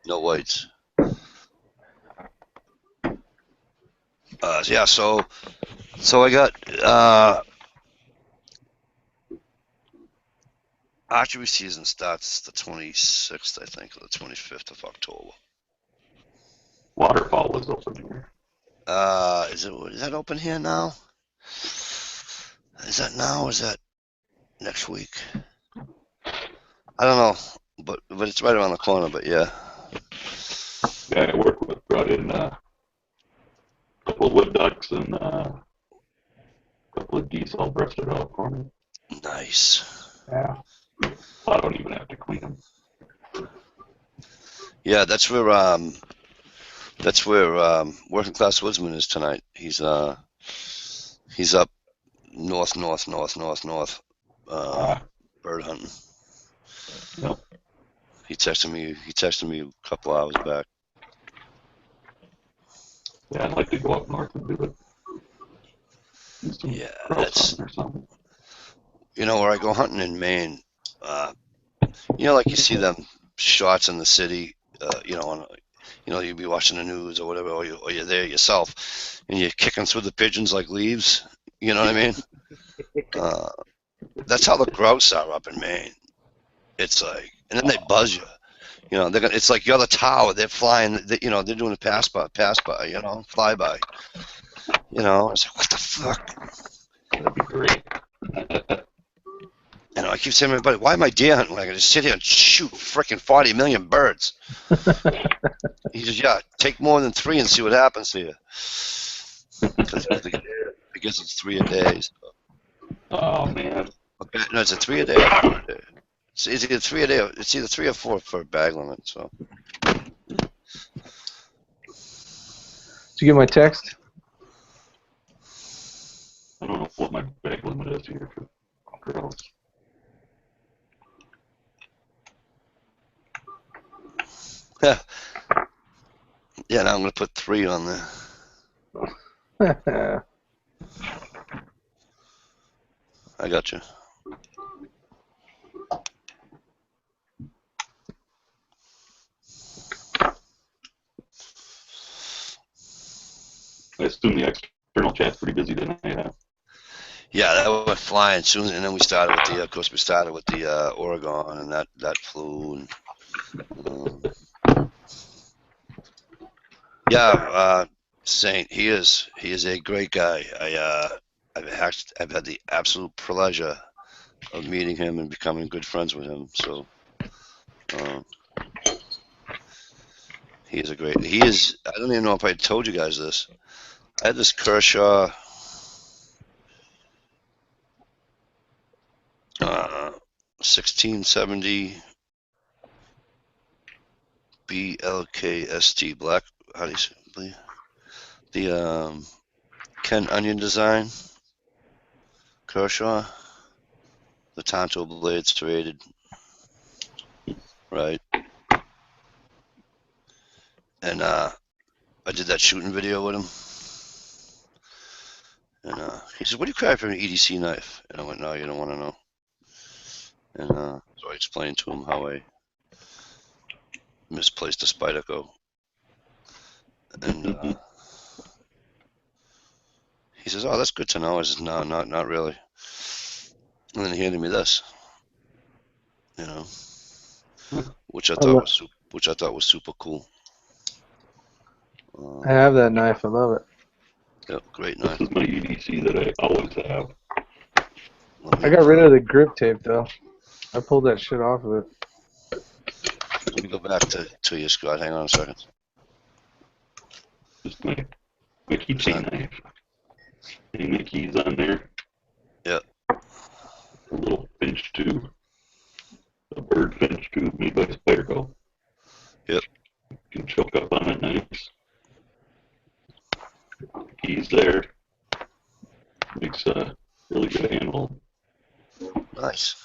No whites. Yeah, so I got archery season starts the 26th, I think, or the 25th of October. Waterfall was open here. Is that open here now? Is that now? Or is that next week? I don't know, but it's right around the corner. But yeah. Guy I work with brought in a couple of wood ducks and a couple of geese all breasted out for me. Nice. Yeah. I don't even have to clean them. Yeah, that's where Working Class Woodsman is tonight. He's up north, bird hunting. Yep. He texted me a couple hours back. Yeah, I'd like to go up north and do it. Do some Yeah, grouse hunting or something. You know, where I go hunting in Maine, you know, like you see them shots in the city, you know, you'd be watching the news or whatever, or you're there yourself, and you're kicking through the pigeons like leaves. You know what I mean? That's how the grouse are up in Maine. It's like, and then they buzz you. You know, it's like you're the tower. They're flying. You know, they're doing a pass by. You know, flyby. You know, it's like, what the fuck? That'd be great. You know, I keep saying to everybody, why am I deer hunting when I can just sit here and shoot freaking 40 million birds? He says, yeah, take more than 3 and see what happens to you. Because it's 3 a day. So. Oh, man. Okay, no, it's a 3 a day. Or 4 a day. It's either 3 a day. It's either 3 or 4 for a bag limit. So. Did you get my text? I don't know what my bag limit is here for girls. Yeah. Yeah, now I'm going to put 3 on there. I got you. I assume the external chat's pretty busy tonight, huh? Yeah, that went flying soon, and then we started with the. Of course, we started with the Oregon, and that flew. And, Yeah, Saint. He is a great guy. I've had the absolute pleasure of meeting him and becoming good friends with him. So, um, he is a great. He is. I don't even know if I told you guys this. I had this Kershaw 1670 BLKST black. How do you say it? The Ken Onion design Kershaw. The Tonto blades serrated, right? And I did that shooting video with him. And he said, "What do you cry for an EDC knife?" And I went, "No, you don't want to know." And so I explained to him how I misplaced a Spyderco. And he says, "Oh, that's good to know." I says, "No, not really." And then he handed me this, you know, which I thought was super cool. I have that knife. I love it. Yep, great knife. This is my EDC that I always have. I got rid of the grip tape though. I pulled that shit off of it. Let me go back to you, Scott. Hang on a second. Just my keychain knife. And my keys on there. Yep. A little finch tube. A bird finch tube made by Spyderco. Yep. You can choke up on it nice. Keys there. Makes a really good handle. Nice.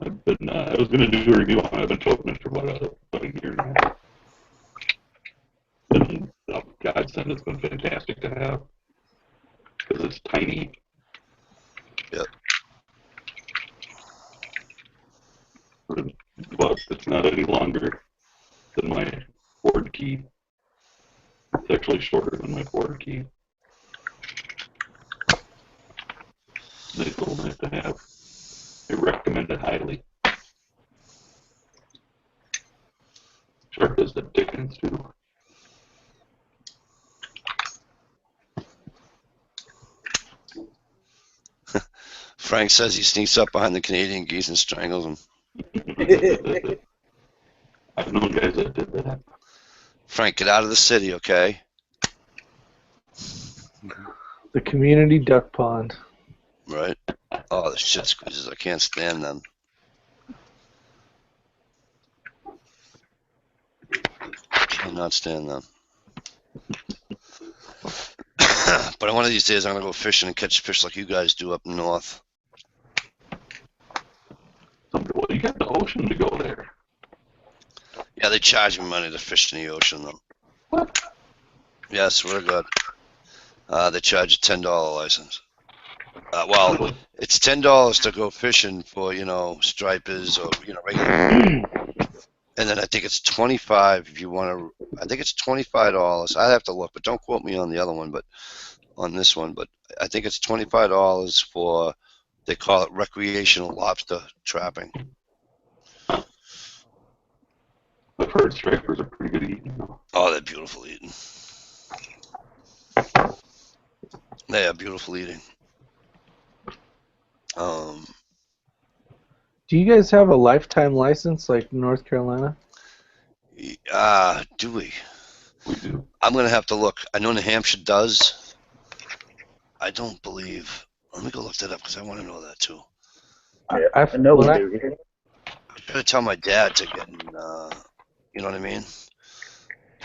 I've been, I was going to do a review on it. I've been choking it for about a year now. And, oh, godsend, it's been fantastic to have. Because it's tiny. Yep. But it's not any longer than my Ford key. It's actually shorter than my Ford key. Nice little knife to have. I recommend it highly. Sharp as the dickens too. Frank says he sneaks up behind the Canadian geese and strangles them. I've known guys that did that. Frank, get out of the city, okay? The community duck pond. Right? Oh, the shit squeezes. I can't stand them. Cannot stand them. But one of these days I'm going to go fishing and catch fish like you guys do up north. Well, you got the ocean to go there. Yeah, they charge me money to fish in the ocean, though. What? Yeah, I swear to God. They charge a $10 license. Well, it's $10 to go fishing for, stripers or, regular. And then I think it's $25 if you want to. I think it's $25. I have to look, but don't quote me on the other one, but on this one. But I think it's $25 for, they call it recreational lobster trapping. I've heard stripers are pretty good eating, though. Oh, they're beautiful eating. They are beautiful eating. Do you guys have a lifetime license like North Carolina? Do we? We do. I'm going to have to look. I know New Hampshire does. I don't believe. Let me go look that up because I want to know that too. Yeah, I know we do here. I gotta tell my dad to get, you know what I mean?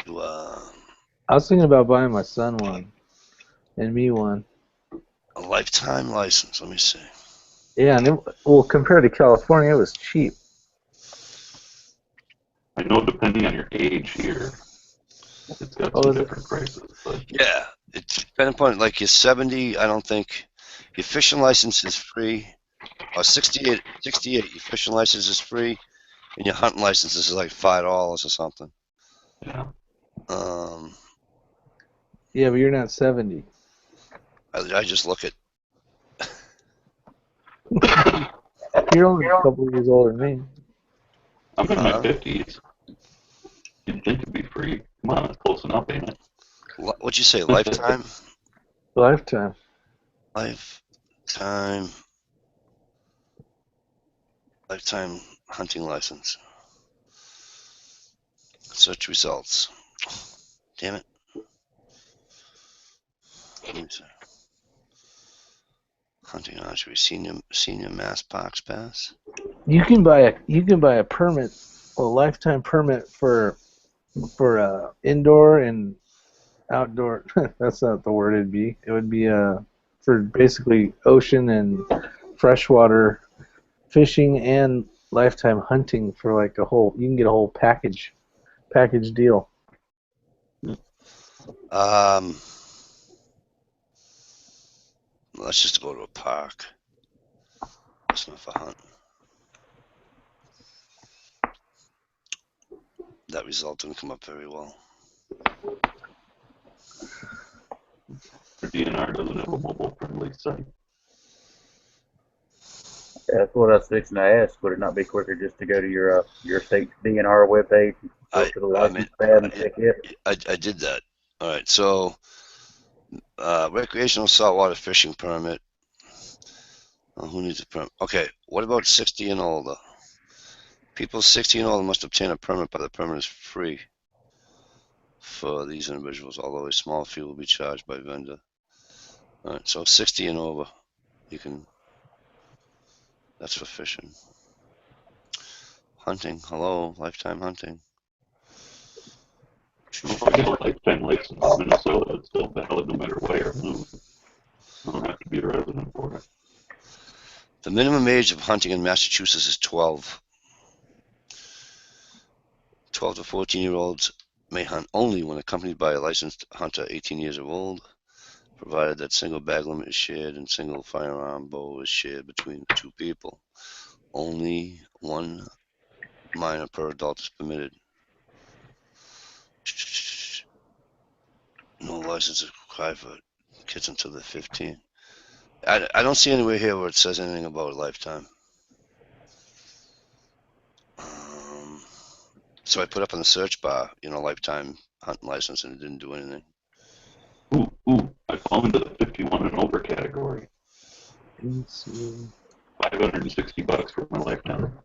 I was thinking about buying my son one, and me one. A lifetime license. Let me see. Yeah, and compared to California, it was cheap. I know depending on your age here, it's got some different prices. But yeah, it's depending upon, like, you're 70, I don't think. Your fishing license is free. Or 68, your fishing license is free. And your hunting license is like $5 or something. Yeah. Yeah, but you're not 70. I just look at. You're only a couple years older than me. I'm in my 50s. You'd think it'd be free. Come on, it's close enough, ain't it? What'd you say? Lifetime? Lifetime. Lifetime hunting license. Search results. Damn it. Let me see. Hunting archery senior mass parks pass. You can buy a permit, a lifetime permit for indoor and outdoor. That's not the word it'd be. It would be for basically ocean and freshwater fishing and lifetime hunting for like a whole. You can get a whole package deal. Let's just go to a park. That's not for hunt. That result didn't come up very well. Or DNR doesn't have a mobile-friendly site. Yeah, that's what I was fixing to ask. Would it not be quicker just to go to your state's DNR webpage, go to the license tab and check it? I did that. All right, so recreational saltwater fishing permit. Oh, who needs a permit? Okay, what about 60 and older? People 60 and older must obtain a permit, but the permit is free for these individuals, although a small fee will be charged by vendor. All right, so 60 and over, you can. That's for fishing. Hunting, hello, lifetime hunting. If I get a lifetime license in Minnesota, it's still valid no matter where I move. I don't have to be a resident for it. The minimum age of hunting in Massachusetts is 12. 12 to 14-year-olds may hunt only when accompanied by a licensed hunter 18 years old, provided that single bag limit is shared and single firearm bow is shared between two people. Only one minor per adult is permitted. No license is required for kids until they're 15. I don't see anywhere here where it says anything about a lifetime. So I put up in the search bar, lifetime hunting license, and it didn't do anything. Ooh, I fall into the 51 and over category. $560 for my lifetime.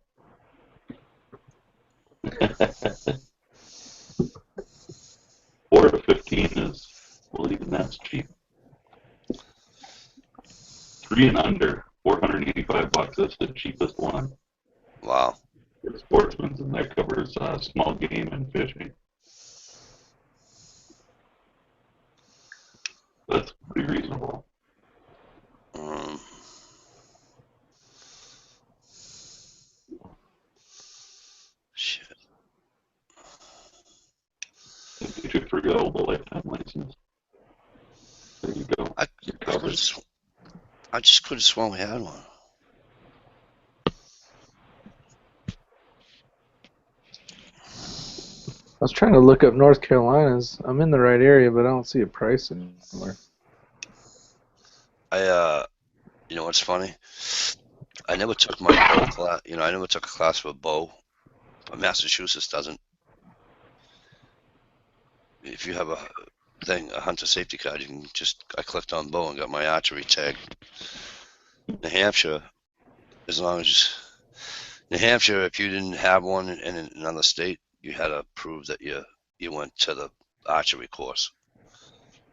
4 to 15 is, well, even that's cheap. 3 and under, $485. That's the cheapest one. Wow. For sportsmen's, and that covers small game and fishing. That's pretty reasonable. Shit. If you should forget all the lifetime license. There you go. I just could have sworn we had one. I was trying to look up North Carolina's. I'm in the right area, but I don't see a price anywhere. You know what's funny? I never took my bow class. I never took a class for a bow, but Massachusetts doesn't. If you have a hunter safety card, you can I clicked on bow and got my archery tag. New Hampshire, if you didn't have one in another state, you had to prove that you went to the archery course.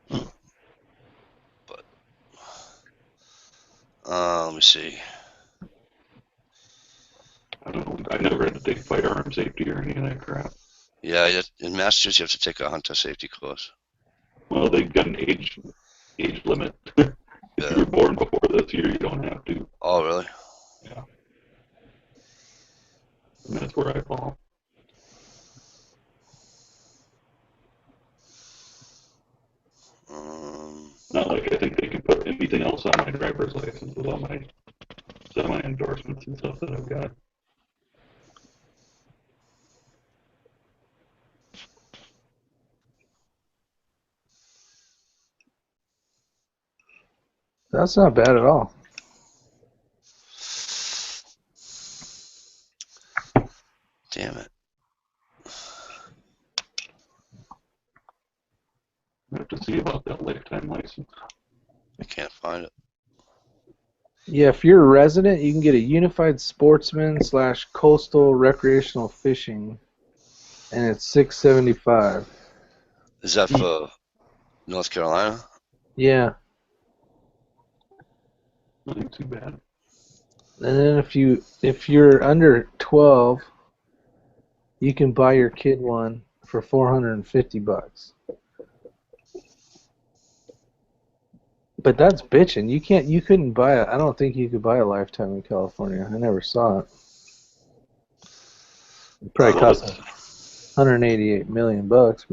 But let me see. I don't know. I never had to take firearm safety or any of that crap. Yeah, in Massachusetts, you have to take a hunter safety course. Well, they've got an age limit. If you were born before this year, you don't have to. Oh, really? Yeah. And that's where I fall. Not like I think they can put anything else on my driver's license with all my semi-endorsements and stuff that I've got. That's not bad at all. Damn it. have to see about that lifetime license. I can't find it. Yeah, if you're a resident, you can get a unified sportsman / coastal recreational fishing, and it's $675. Is that for North Carolina? Yeah, Not too bad. and then if you're under 12, you can buy your kid one for $450. But that's bitching. You couldn't buy it. I don't think you could buy a lifetime in California. I never saw it. It probably cost $188 million, but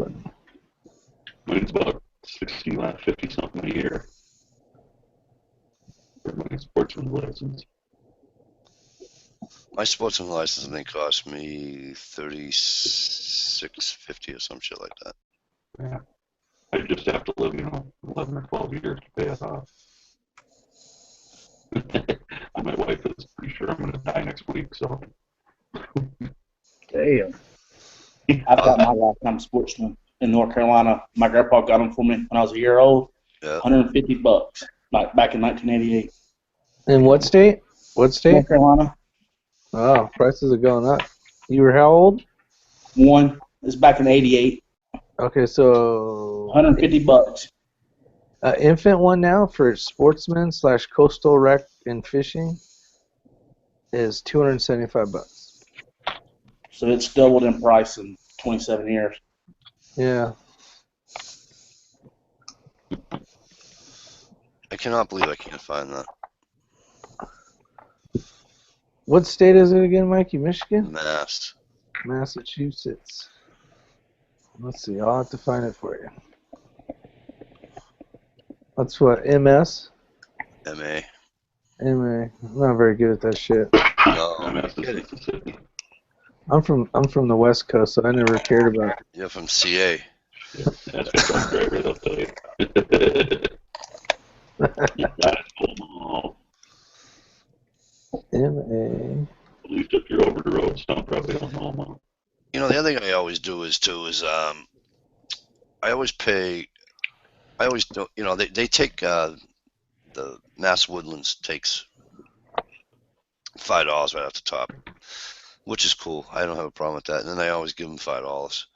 Mine's about 60, 50 something a year for my sportsman's license. My sportsman license, I think, cost me $36.50 or some shit like that. Yeah. I just have to live, 11 or 12 years to pay it off. My wife is pretty sure I'm going to die next week, so. Damn. I've got my lifetime sportsman in North Carolina. My grandpa got them for me when I was a year old. Yeah. $150 back in 1988. in what state? What state? North Carolina. Oh, prices are going up. You were how old? One. It's back in '88. Okay, so $150. Infant one now for sportsman / coastal rec and fishing is $275. So it's doubled in price in 27 years. Yeah. I cannot believe I can't find that. What state is it again, Mikey? Michigan? Mass. Massachusetts. Let's see. I'll have to find it for you. That's what, MS? MA. MA. I'm not very good at that shit. No, I'm I'm at kidding. Mississippi. I'm from the West Coast, so I never cared about it. You're from CA. That's a truck driver, they'll tell you. You got it, Omaha. MA. At least if you're over the road, some probably don't know Omaha. The other thing I always do is I always pay. I always do. They take the Mass Woodlands takes $5 right off the top, which is cool. I don't have a problem with that. And then I always give them $5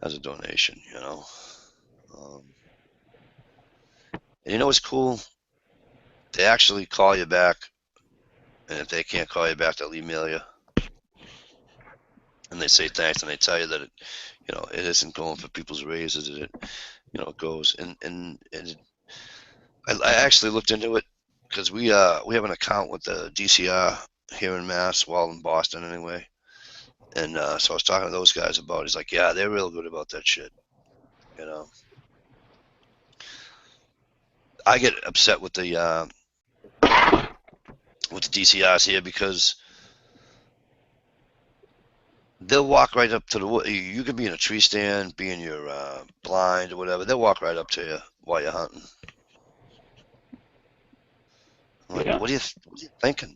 as a donation. And you know what's cool? They actually call you back, and if they can't call you back, they'll email you, and they say thanks, and they tell you that it isn't going for people's raises. It goes and I actually looked into it because we have an account with the DCR here in Mass, well in Boston anyway, and so I was talking to those guys about it. He's like, yeah, they're real good about that shit. I get upset with the DCRs here because they'll walk right up to the wood. You could be in a tree stand, be in your blind or whatever. They'll walk right up to you while you're hunting. I'm like, Yeah. what are you thinking?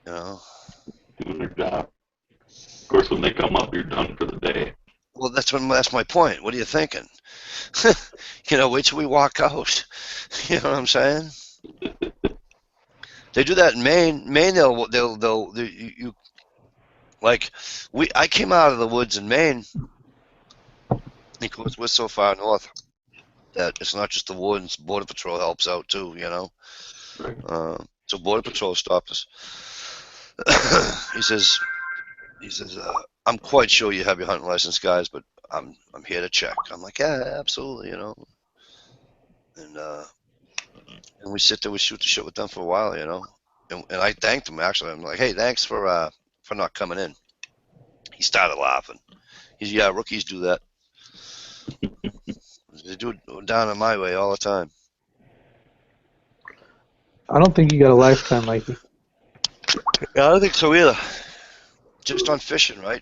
Doing their job. Of course, when they come up, you're done for the day. Well, that's my point. What are you thinking? Wait till we walk out. You know what I'm saying? They do that in Maine. Maine, I came out of the woods in Maine because we're so far north that it's not just the woods. Border Patrol helps out too. Right. So Border Patrol stopped us. He says, I'm quite sure you have your hunting license, guys, but I'm here to check. I'm like, yeah, absolutely, And we sit there, we shoot the shit with them for a while, And I thanked him actually. I'm like, hey, thanks for not coming in. He started laughing. He's rookies do that. They do it down in my way all the time. I don't think you got a lifetime, Mikey. Yeah, I don't think so either. Just on fishing, right?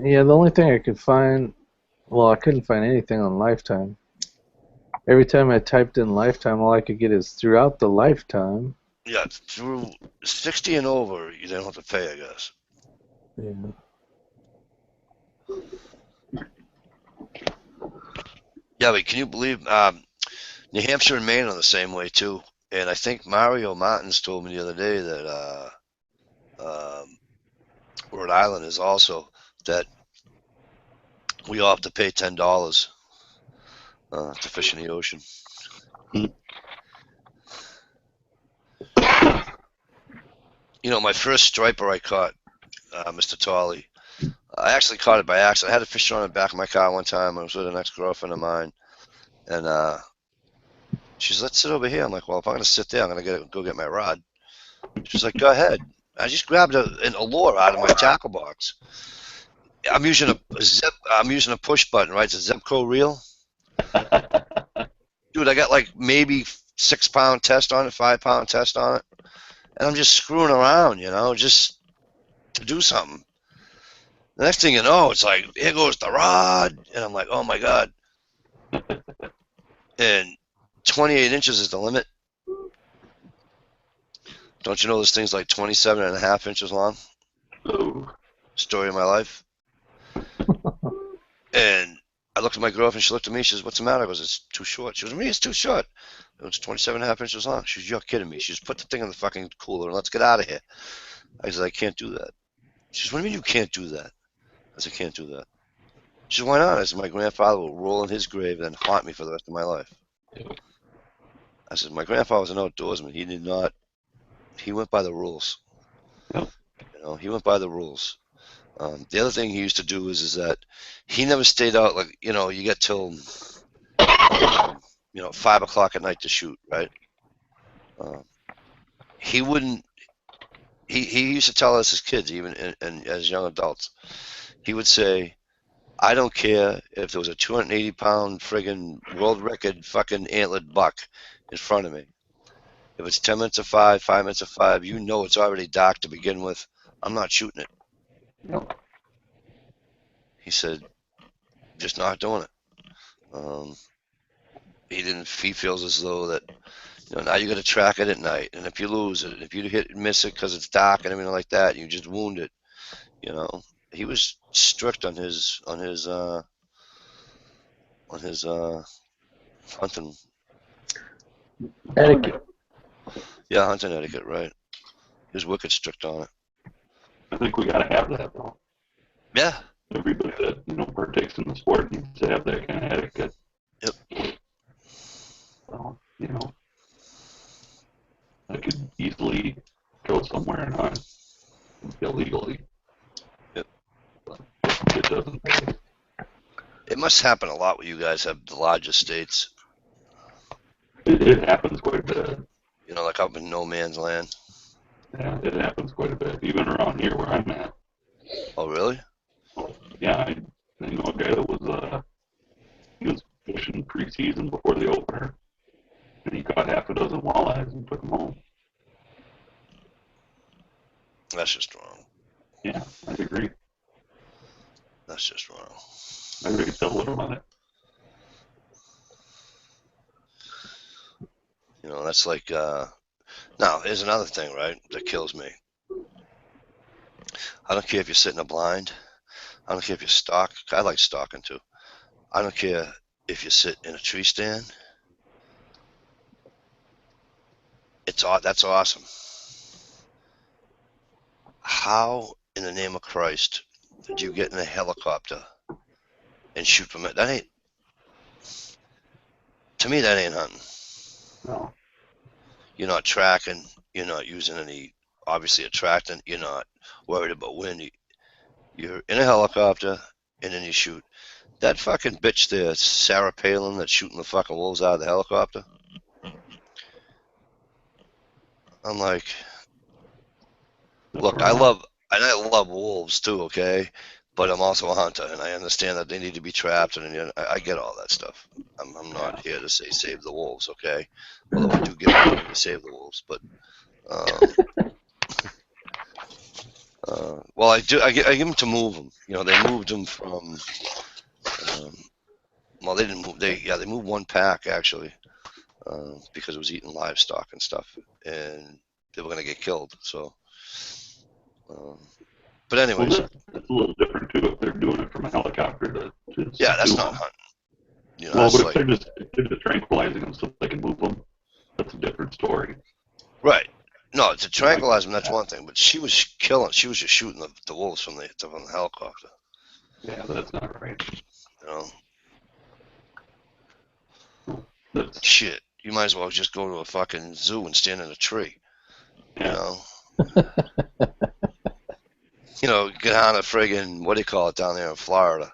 Yeah, the only thing I could find, I couldn't find anything on lifetime. Every time I typed in lifetime, all I could get is throughout the lifetime. Yeah, through 60 and over, you don't have to pay, I guess. Yeah. Yeah, but can you believe New Hampshire and Maine are the same way too? And I think Mario Martins told me the other day that Rhode Island is also that we all have to pay $10 to fish in the ocean. You know, my first striper I caught, Mr. Tolley, I actually caught it by accident. I had a fish on the back of my car one time. I was with an ex-girlfriend of mine, and she's, let's sit over here. I'm like, well, if I'm going to sit there, I'm going to go get my rod. She's like, go ahead. I just grabbed an lure out of my tackle box. I'm using a push button, right? It's a Zebco reel. Dude, I got like maybe 6-pound test on it, 5-pound test on it. And I'm just screwing around, you know, just to do something. The next thing you know, it's like, here goes the rod. And I'm like, oh my God. And 28 inches is the limit. Don't you know this thing's like 27.5 inches long? Oh. Story of my life. And I looked at my girlfriend, she looked at me, she says, what's the matter? I goes, it's too short. She goes, me, it's too short. It was 27.5 inches long. She goes, you're kidding me. She just put the thing in the fucking cooler and let's get out of here. I said, I can't do that. She says, what do you mean you can't do that? I said, can't do that. She said, why not? I said, my grandfather will roll in his grave and then haunt me for the rest of my life. I said, my grandfather was an outdoorsman. He went by the rules. You know, he went by the rules. The other thing he used to do is that he never stayed out, like, you know, you get till, 5 o'clock at night to shoot, right? He wouldn't, he used to tell us as kids, even and as young adults, he would say, I don't care if there was a 280-pound friggin' world record fucking antlered buck in front of me. If it's 10 minutes of 5, 5 minutes of 5, you know it's already dark to begin with. I'm not shooting it. No. He said, just not doing it. He feels as though that, you know, now you got to track it at night, and if you lose it, if you miss it because it's dark and everything like that, you just wound it. You know, he was strict on his hunting Etiquette. Yeah, hunting etiquette, right? He was wicked strict on it. I think we gotta have that though. Yeah. Everybody that, you know, partakes in the sport needs to have that kind of etiquette. Yep. So, you know, I could easily go somewhere and hunt illegally. Yep. But it doesn't. It must happen a lot when you guys have the largest states. It happens quite a bit. You know, like up in no man's land. Yeah, it happens quite a bit, even around here where I'm at. Oh, really? Yeah, I know a guy that he was fishing pre-season before the opener, and he caught half a dozen walleyes and took them home. That's just wrong. Yeah, I agree. That's just wrong. Maybe we could tell him on it. You know, that's like, now, here's another thing, right, that kills me. I don't care if you're sitting a blind. I don't care if you stalk. I like stalking too. I don't care if you sit in a tree stand. That's awesome. How in the name of Christ did you get in a helicopter and shoot from it? To me, that ain't hunting. No. You're not tracking. You're not using any, obviously, attractant. You're not worried about wind. You're in a helicopter and then you shoot. That fucking bitch there, Sarah Palin, that's shooting the fucking wolves out of the helicopter. I'm like, look, I love wolves too, okay? But I'm also a hunter, and I understand that they need to be trapped, and I get all that stuff. I'm not here to say save the wolves, okay? Although I do give money to save the wolves, but well, I do. I give them to move them. You know, they moved them from. Well, they didn't move. They moved one pack actually, because it was eating livestock and stuff, and they were gonna get killed. So, but anyways, well, that's a little different too if they're doing it from a helicopter. Yeah, that's not hunting. You know, Well, but like, if they're just tranquilizing them so they can move them, that's a different story. right. No, to tranquilize them, that. that's one thing. But she was killing. She was just shooting the wolves from the helicopter. Yeah, that's not right. You know, That's, shit. You might as well just go to a fucking zoo and stand in a tree. You yeah. know. You know, get on a friggin' what do you call it down there in Florida?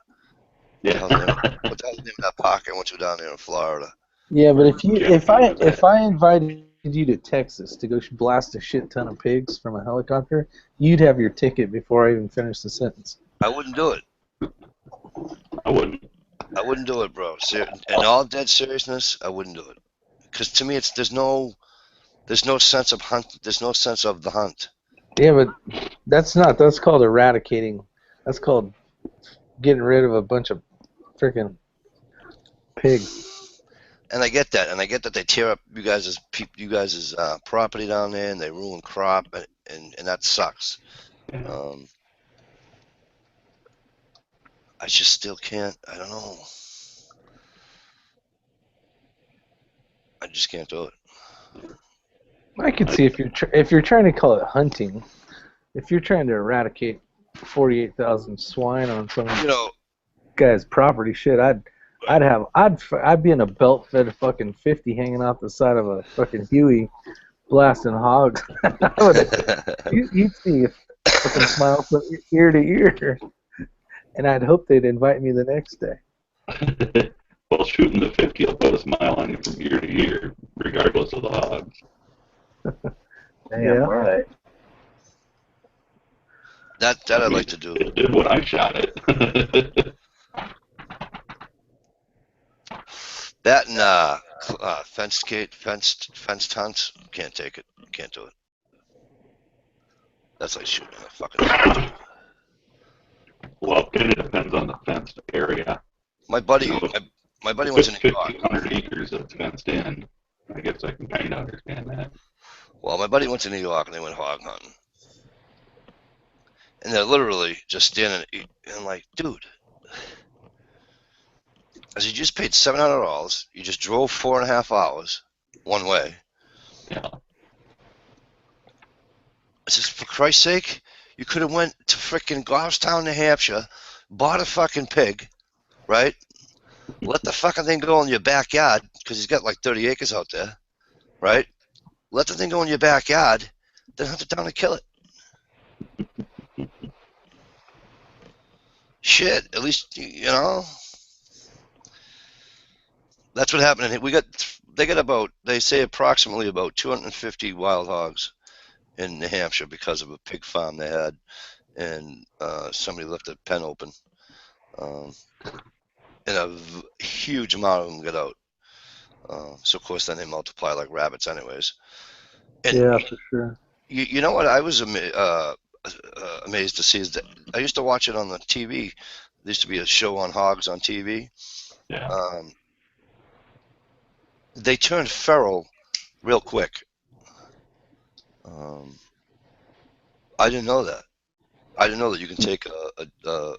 Yeah. What the hell's the name of that park I went to down there in Florida? Yeah, but if I Yeah. invited you to Texas to go blast a shit ton of pigs from a helicopter, you'd have your ticket before I even finished the sentence. I wouldn't do it. I wouldn't. I wouldn't do it, bro. In all dead seriousness, I wouldn't do it. Because to me, there's no sense of hunt. There's no sense of the hunt. Yeah, but that's called eradicating. That's called getting rid of a bunch of freaking pigs. And I get that, they tear up you guys' property down there, and they ruin crop, and that sucks. Yeah. I just still can't. I don't know. I just can't do it. I could see if you're trying to call it hunting, if you're trying to eradicate 48,000 swine on some guy's property, shit, I'd be in a belt-fed fucking 50 hanging off the side of a fucking Huey, blasting hogs. You'd see a fucking smile from ear to ear, and I'd hope they'd invite me the next day. Well, shooting the 50 will put a smile on you from ear to ear, regardless of the hogs. Damn right. That I'd like to do. It did when I shot it. That and fenced hunts, can't take it. Can't do it. That's like shooting a fucking. Well, it depends on the fenced area. My buddy went to New York. 1,500 acres that's fenced in. I guess I can kind of understand that. Well, my buddy went to New York and they went hog hunting. And they're literally just standing and I'm like, dude, as you just paid $700, you just drove 4.5 hours one way. Yeah. I says, for Christ's sake, you could have went to frickin' Goffstown, New Hampshire, bought a fucking pig, right? Let the fucking thing go in your backyard, because he's got like 30 acres out there, right? Let the thing go in your backyard, then hunt it down and kill it. Shit, at least, you know. That's what happened. They say approximately about 250 wild hogs in New Hampshire because of a pig farm they had, and somebody left a pen open, and a huge amount of them got out. So of course then they multiply like rabbits, anyways. And yeah, for sure. You know what I was amazed to see is that I used to watch it on the TV. There used to be a show on hogs on TV. Yeah. They turned feral real quick. I didn't know that. I didn't know that you can take a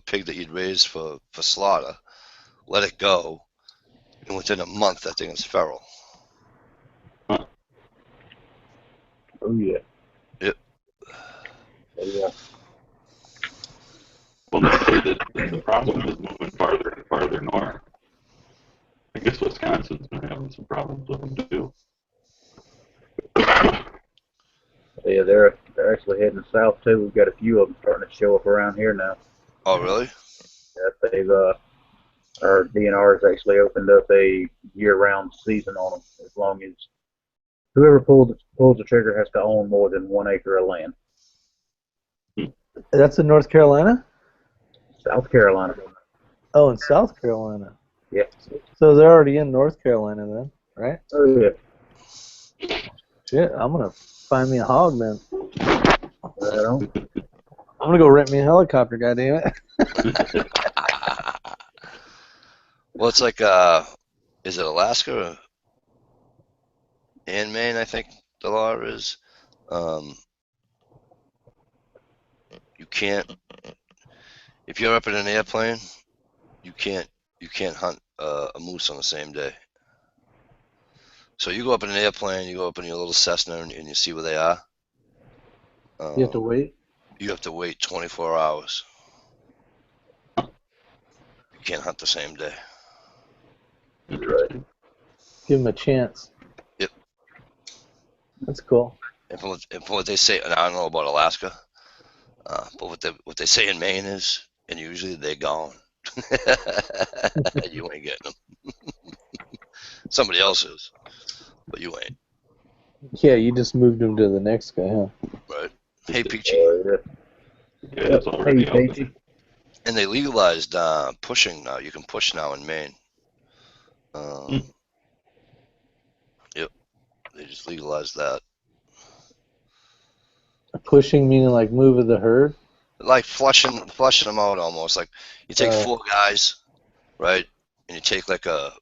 pig that you'd raised for slaughter, let it go, and within a month that thing is feral. Huh. Oh yeah. Yep. Oh yeah. Well, they say that the problem is moving farther and farther north. I guess Wisconsin's been having some problems with them too. Yeah, they're actually heading south too. We've got a few of them starting to show up around here now. Oh, really? Yeah, our DNR has actually opened up a year-round season on them, as long as whoever pulls the trigger has to own more than 1 acre of land. That's in North Carolina? South Carolina. Oh, in South Carolina. Yeah. So they're already in North Carolina then, right? Oh yeah. Shit, I'm gonna find me a hog then. Right on. I'm gonna go rent me a helicopter, goddammit. Well, it's like, is it Alaska and Maine, I think the law is. You can't, if you're up in an airplane, you can't hunt a moose on the same day. So you go up in an airplane, you go up in your little Cessna, and you see where they are. You have to wait. You have to wait 24 hours. You can't hunt the same day. Interesting. Give them a chance. Yep. That's cool. And from what they say, and I don't know about Alaska, but what they say in Maine is, and usually they're gone. You ain't getting them. Somebody else is, but you ain't. Yeah, you just moved them to the next guy, huh? Right? Hey, Peachy. Yeah, it's already Hey, out there. And they legalized pushing now. You can push now in Maine. Yep. They just legalized that. Pushing meaning like moving the herd? Like flushing them out almost. Like you take 4 guys, right? And you take like a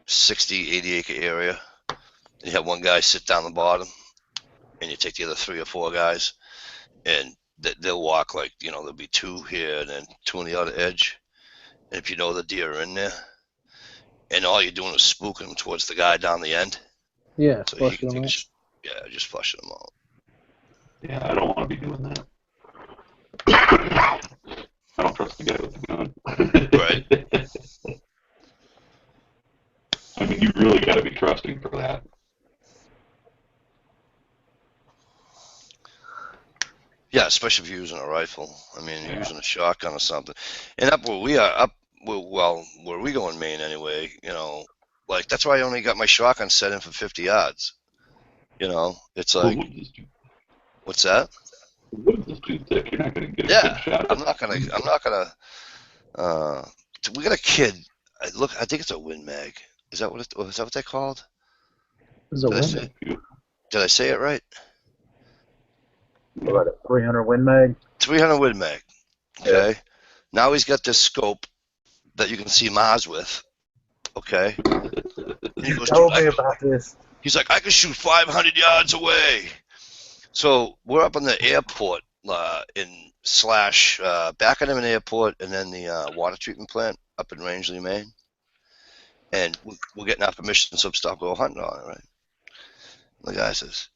60, 80 acre area. And you have one guy sit down the bottom, and you take the other 3 or 4 guys, and they'll walk like, there'll be 2 here and then 2 on the other edge. And if you know the deer are in there, and all you're doing is spooking them towards the guy down the end. Yeah, So he flushing can them take out. just flushing them out. Yeah, I don't want to be doing that. I don't trust the guy with the gun. Right. I mean, you really got to be trusting for that. Yeah, especially if you're using a rifle. I mean, you're using a shotgun or something. And up where we are, where we go in Maine anyway, like that's why I only got my shotgun set in for 50 yards. It's like, what's that? The woods is too thick. You're not going to get a good shot. I'm not gonna. We got a kid. I think it's a Win Mag. Is that what they're called? Did I say it right? What, a 300 Win Mag? 300 Win Mag. Okay. Yeah. Now he's got this scope that you can see Mars with. Okay. And he goes, told me about this. He's like, I can shoot 500 yards away. So we're up on the airport back at Emmett Airport, and then the water treatment plant up in Rangeley, Maine. And we're getting our permission to stop go hunting on it, right? And the guy says,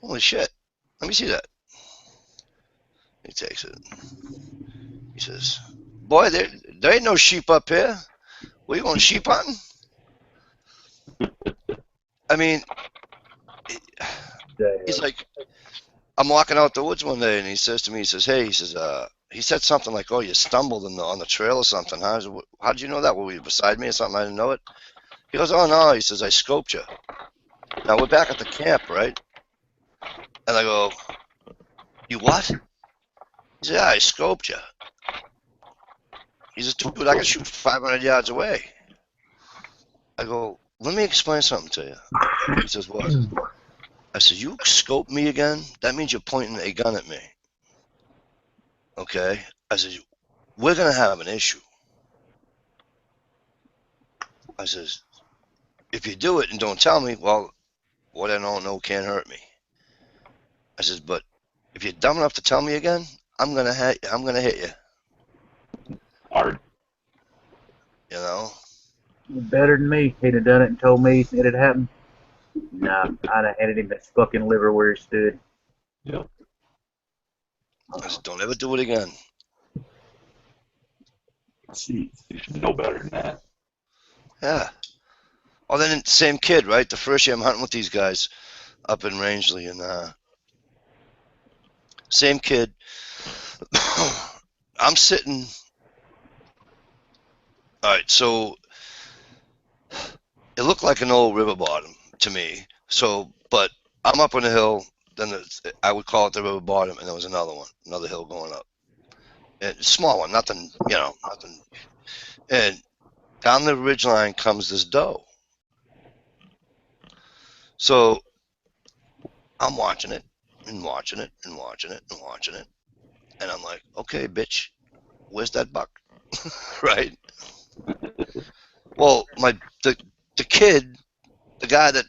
holy shit, let me see that. He takes it. He says, boy, there ain't no sheep up here. Were you going sheep hunting? I mean, he's like, I'm walking out the woods one day, and he says to me, he says, he said something like, oh, you stumbled on the trail or something, huh? Said, how did you know that? Were you beside me or something? I didn't know it. He goes, oh, no. He says, I scoped you. Now, we're back at the camp, right? And I go, you what? He said, yeah, I scoped you. He says, dude, I can shoot 500 yards away. I go, let me explain something to you. He says, what? I said, you scope me again? That means you're pointing a gun at me. Okay? I said, we're going to have an issue. I says, if you do it and don't tell me, well, what I don't know can't hurt me. I says, but if you're dumb enough to tell me again, I'm gonna hit you. Hard. You're better than me. He'd have done it and told me it had happened. Nah, I'd have handed him that fucking liver where he stood. Yep. I said, don't ever do it again. You should know better than that. Yeah. Oh, then same kid, right? The first year I'm hunting with these guys up in Rangeley, and same kid. I'm sitting. All right, so it looked like an old river bottom to me. So, but I'm up on the hill. Then I would call it the river bottom, and there was another hill going up, and small one, nothing. And down the ridge line comes this doe. So I'm watching it and watching it and watching it and watching it, and I'm like, okay, bitch, where's that buck? Right? Well, the kid, the guy that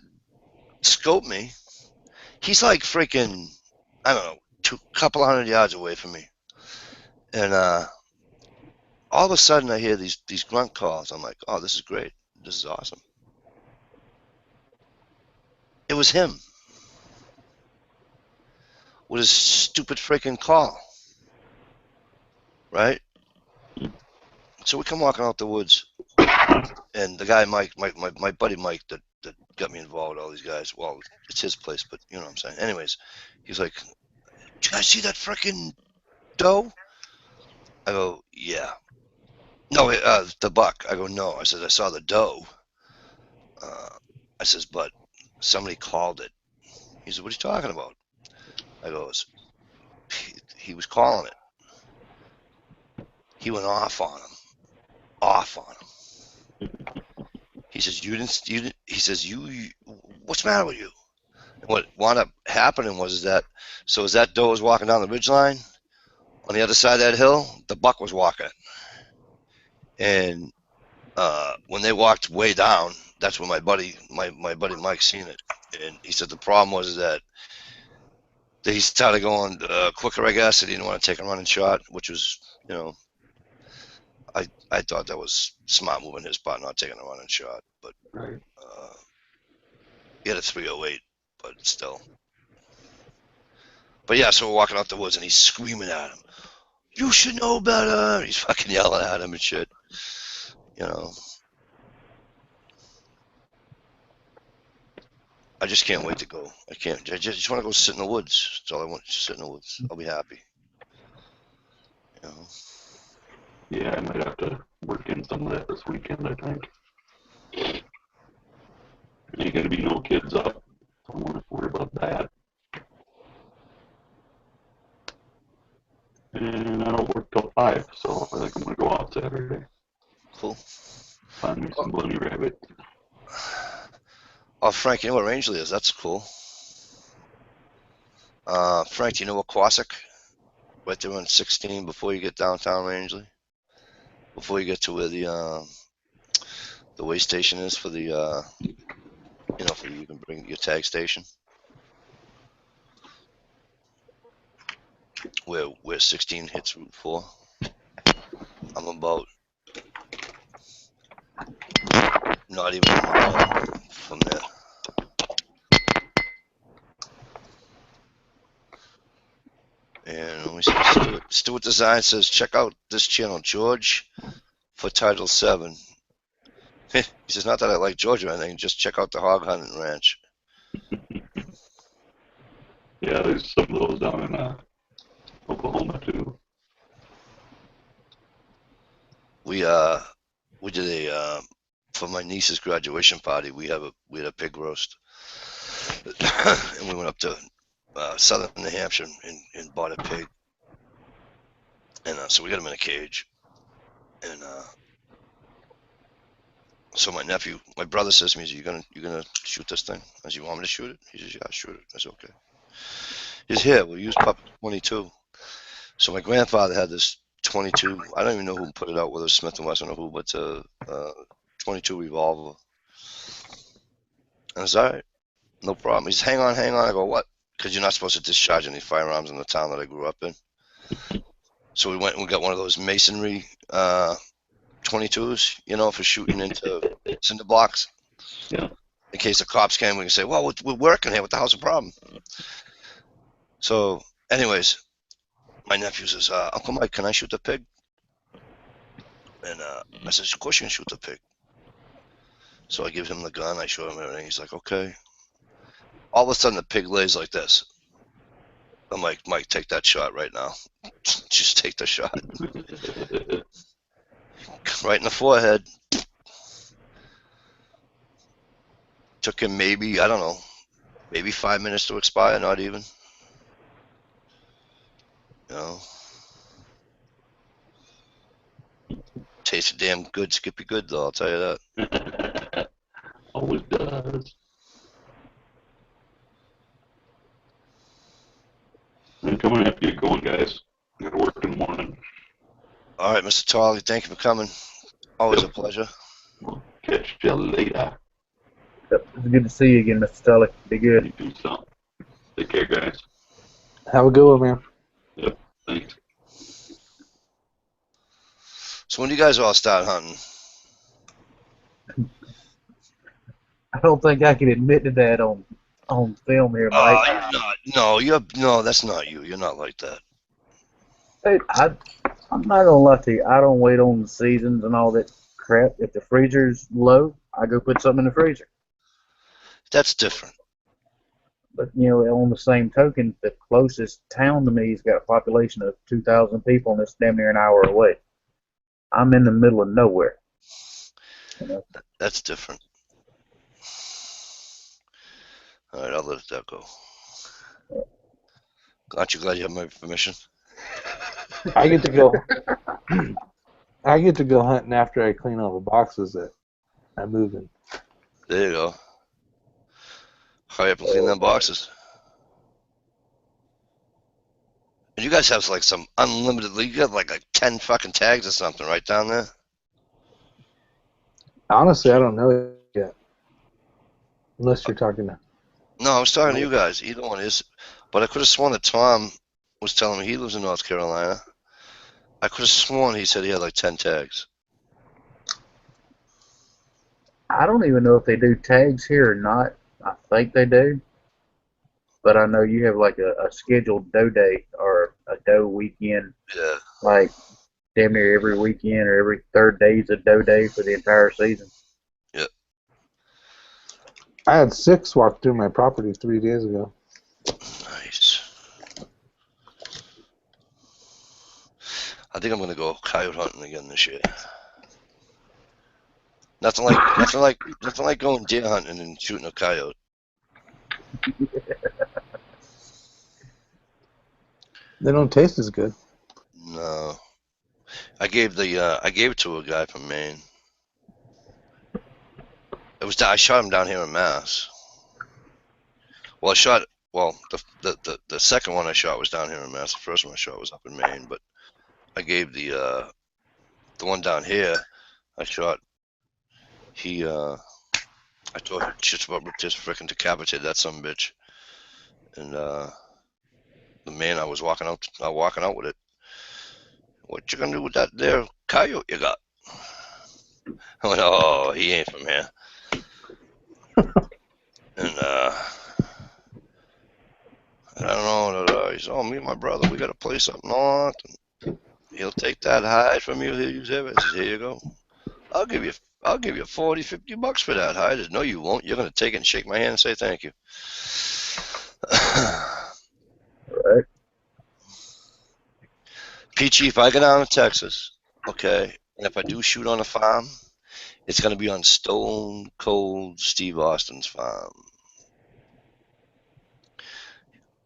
scoped me, he's like freaking, I don't know, couple hundred yards away from me, and all all of a sudden I hear these grunt calls. I'm like, oh, this is great. This is awesome. It was him with his stupid freaking call, right? So we come walking out the woods, and the guy Mike, my buddy Mike, that got me involved with all these guys. Well, it's his place, but you know what I'm saying. Anyways, he's like, "Did you guys see that freaking doe?" I go, "Yeah." No, the buck. I go, "No." I said, "I saw the doe." I says, "But somebody called it." He said, "What are you talking about?" I goes, he was calling it. He went off on him. He says, you didn't, he says, what's the matter with you? And what wound up happening was that, so as that doe was walking down the ridgeline, on the other side of that hill, the buck was walking. And when they walked way down, that's when my buddy Mike seen it. And he said the problem was that he started going quicker, I guess. He didn't want to take a running shot, which was, you know, I thought that was smart moving his part, not taking a running shot. But Right. he had a 308, but still. But yeah, so we're walking out the woods, and he's screaming at him. You should know better. He's fucking yelling at him and shit. You know. I just can't wait to go. I can't. I just want to go sit in the woods. That's all I want. Just sit in the woods. I'll be happy. You know. Yeah, I might have to work in some of that this weekend, I think. Ain't gonna be no kids up. Don't want to worry about that. And I don't work till 5, so I think I'm gonna go out Saturday. Cool. Find me some bunny rabbit. Oh, Frank, you know what Rangeley is? That's cool. Frank, do you know what Quasic? Right there on 16 before you get downtown Rangeley? Before you get to where the way station is for the, you know, for you can bring your tag station. Where 16 hits Route 4. I'm about not even a mile from there. And let me see. Stuart Design says, check out this channel, George, for Title 7. He says, not that I like George or anything, just check out the Hog Hunting Ranch. Yeah, there's some of those down in Oklahoma too. We did a for my niece's graduation party. We had a pig roast, and we went up to southern New Hampshire and bought a pig, and so we got him in a cage, and so my brother says to me, "You gonna shoot this thing?" I said, "You want me to shoot it?" He says, "Yeah, shoot it." I said, "Okay." He's here. We'll use Pup 22. So my grandfather had this 22. I don't even know who put it out, whether it was Smith & Wesson or who, but 22 revolver. And I said, all right, no problem. He says, hang on. I go, what? Because you're not supposed to discharge any firearms in the town that I grew up in. So we went and we got one of those masonry 22s, you know, for shooting into cinder blocks. Yeah. In case the cops came, we can say, well, we're working here. What the hell's the problem? So, anyways, my nephew says, Uncle Mike, can I shoot the pig? And I said, of course you can shoot the pig. So I give him the gun. I show him everything. He's like, okay. All of a sudden, the pig lays like this. I'm like, Mike, take that shot right now. Just take the shot. Right in the forehead. Took him maybe, I don't know, maybe 5 minutes to expire, not even. You know. Tasted damn good, Skippy good, though, I'll tell you that. Always does. I'm coming after you going, guys. I gotta work in the morning. All right, Mr. Tolley, thank you for coming. Always a pleasure. We'll catch you later. Yep, it's good to see you again, Mr. Tully. Be good. You do something. Take care, guys. Have a good one, man. Yep. Thanks. So when do you guys all start hunting? I don't think I can admit to that on film here, Mike. You're not. No, that's not you. You're not like that. Hey, I'm not gonna lie to you. I don't wait on the seasons and all that crap. If the freezer's low, I go put something in the freezer. That's different. But on the same token, the closest town to me has got a population of 2,000 people, and it's damn near an hour away. I'm in the middle of nowhere. That's different. All right, I'll let that go. Aren't you glad you have my permission? I get to go. I get to go hunting after I clean all the boxes that I move in. There you go. Hurry up and clean them boxes. And you guys have like some unlimited. You got like 10 fucking tags or something right down there. Honestly, I don't know yet. Unless you're talking to. No, I was talking to you guys. Either one is. But I could have sworn that Tom was telling me he lives in North Carolina. I could have sworn he said he had like 10 tags. I don't even know if they do tags here or not. I think they do. But I know you have like a scheduled doe day or a doe weekend. Yeah. Like damn near every weekend or every third day is a doe day for the entire season. Yep. I had 6 walk through my property 3 days ago. Nice. I think I'm gonna go coyote hunting again this year. Nothing like going deer hunting and shooting a coyote. They don't taste as good. No. I gave it to a guy from Maine. I shot him down here in Mass. Well, the second one I shot was down here in Mass. The first one I shot was up in Maine, but I gave the one down here I shot. I told him just about ripped his frickin' decapitated that son of a bitch. And the man I was walking out with it. What you gonna do with that there coyote you got? I went, oh, he ain't from here. And I don't know. He said, oh, me and my brother, we got a place up north. And he'll take that hide from you. He'll use it. I said, here you go. I'll give you $40-50 for that hide. I said, no, you won't. You're gonna take it and shake my hand and say thank you. Right. Peachy, if I go down to Texas, okay, and if I do shoot on a farm, it's gonna be on Stone Cold Steve Austin's farm.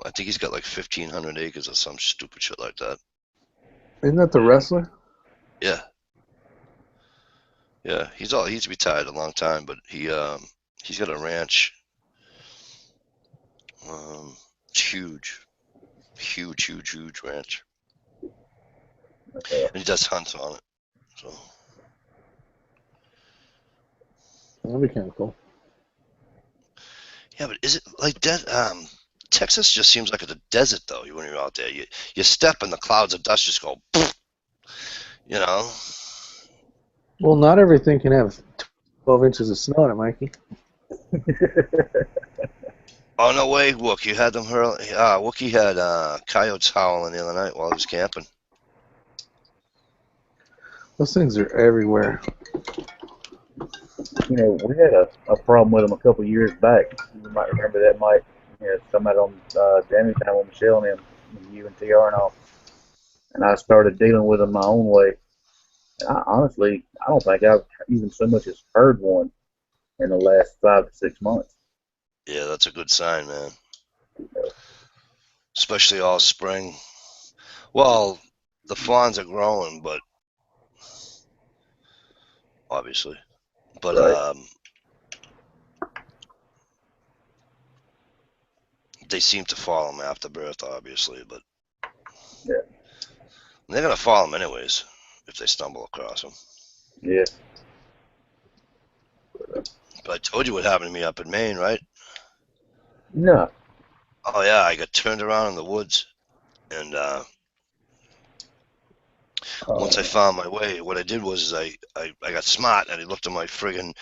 I think he's got like 1,500 acres or some stupid shit like that. Isn't that the wrestler? Yeah. Yeah, he's retired a long time, but he's got a ranch. It's huge ranch, and he does hunts on it. So That'd be kind of cool. yeah, but is it like that? Texas just seems like it's a desert, though. When you're out there, you step and the clouds of dust just go, you know. Well, not everything can have 12 inches of snow in it, Mikey. Oh, no way, Wookie had them hurl. Wookie had coyotes howling the other night while he was camping. Those things are everywhere. We had a problem with them a couple of years back. You might remember that, Mike. Somebody on Damage Time with Michelle and him, and you and TR and all. And I started dealing with them my own way. And honestly, I don't think I've even so much as heard one in the last 5 to 6 months. Yeah, that's a good sign, man. Especially all spring. Well, the fawns are growing, but obviously, but Right. They seem to follow them after birth, obviously, but Yeah. they're gonna follow them anyways if they stumble across them. Yeah. But I told you what happened to me up in Maine, right? No. Oh yeah, I got turned around in the woods, and Once I found my way, what I did was I got smart and I looked at my friggin'.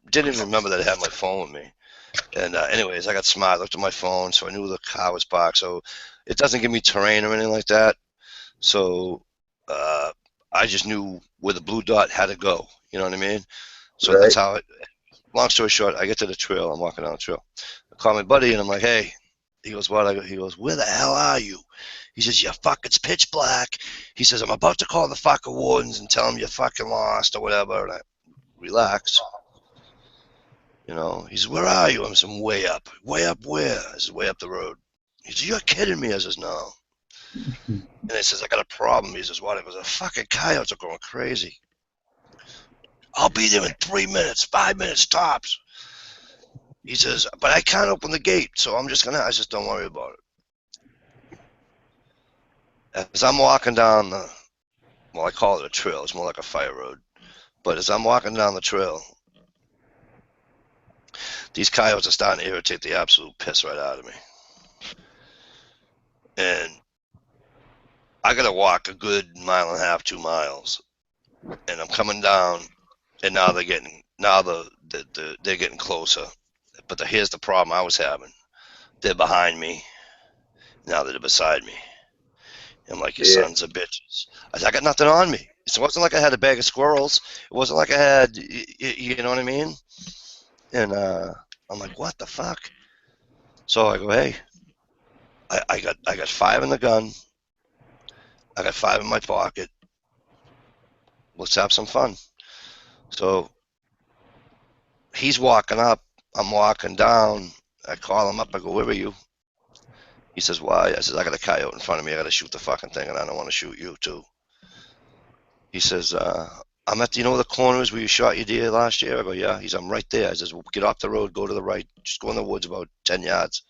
Didn't even remember that I had my phone with me. And anyways, I got smart, looked at my phone, so I knew the car was parked. So it doesn't give me terrain or anything like that. So I just knew where the blue dot had to go. You know what I mean? So that's Right. how it. Long story short, I get to the trail. I'm walking down the trail. I call my buddy and I'm like, "Hey." He goes, "What?" He goes, "Where the hell are you?" He says, "You fuck, it's pitch black." He says, "I'm about to call the fucking wardens and tell them you fucking lost or whatever." And I relax. You know, he says, "Where are you?" I said, "I'm way up." "Way up where?" I said, "Way up the road." He says, "You're kidding me." I says, "No." And he says, "I got a problem." He says, "What?" I goes, "The fucking coyotes are going crazy." "I'll be there in 3 minutes, 5 minutes tops." He says, "But I can't open the gate, so I'm just gonna." I says, "Don't worry about it." As I'm walking down well, I call it a trail. It's more like a fire road. But as I'm walking down the trail, these coyotes are starting to irritate the absolute piss right out of me. And I got to walk a good mile and a half, 2 miles. And I'm coming down, and now they're getting closer. But here's the problem I was having. They're behind me. Now they're beside me. I'm like, "You Yeah. sons of bitches." I said, "I got nothing on me." It wasn't like I had a bag of squirrels. It wasn't like I had, you know what I mean? And I'm like, "What the fuck?" So I go, "Hey, I got 5 in the gun. I got 5 in my pocket. Let's have some fun." So he's walking up. I'm walking down. I call him up. I go, "Where are you?" He says, "Why?" I says, "I got a coyote in front of me. I got to shoot the fucking thing, and I don't want to shoot you too." He says, "I'm at, the corners where you shot your deer last year?" I go, "Yeah." He says, "I'm right there." I says, "Well, get off the road, go to the right. Just go in the woods about 10 yards.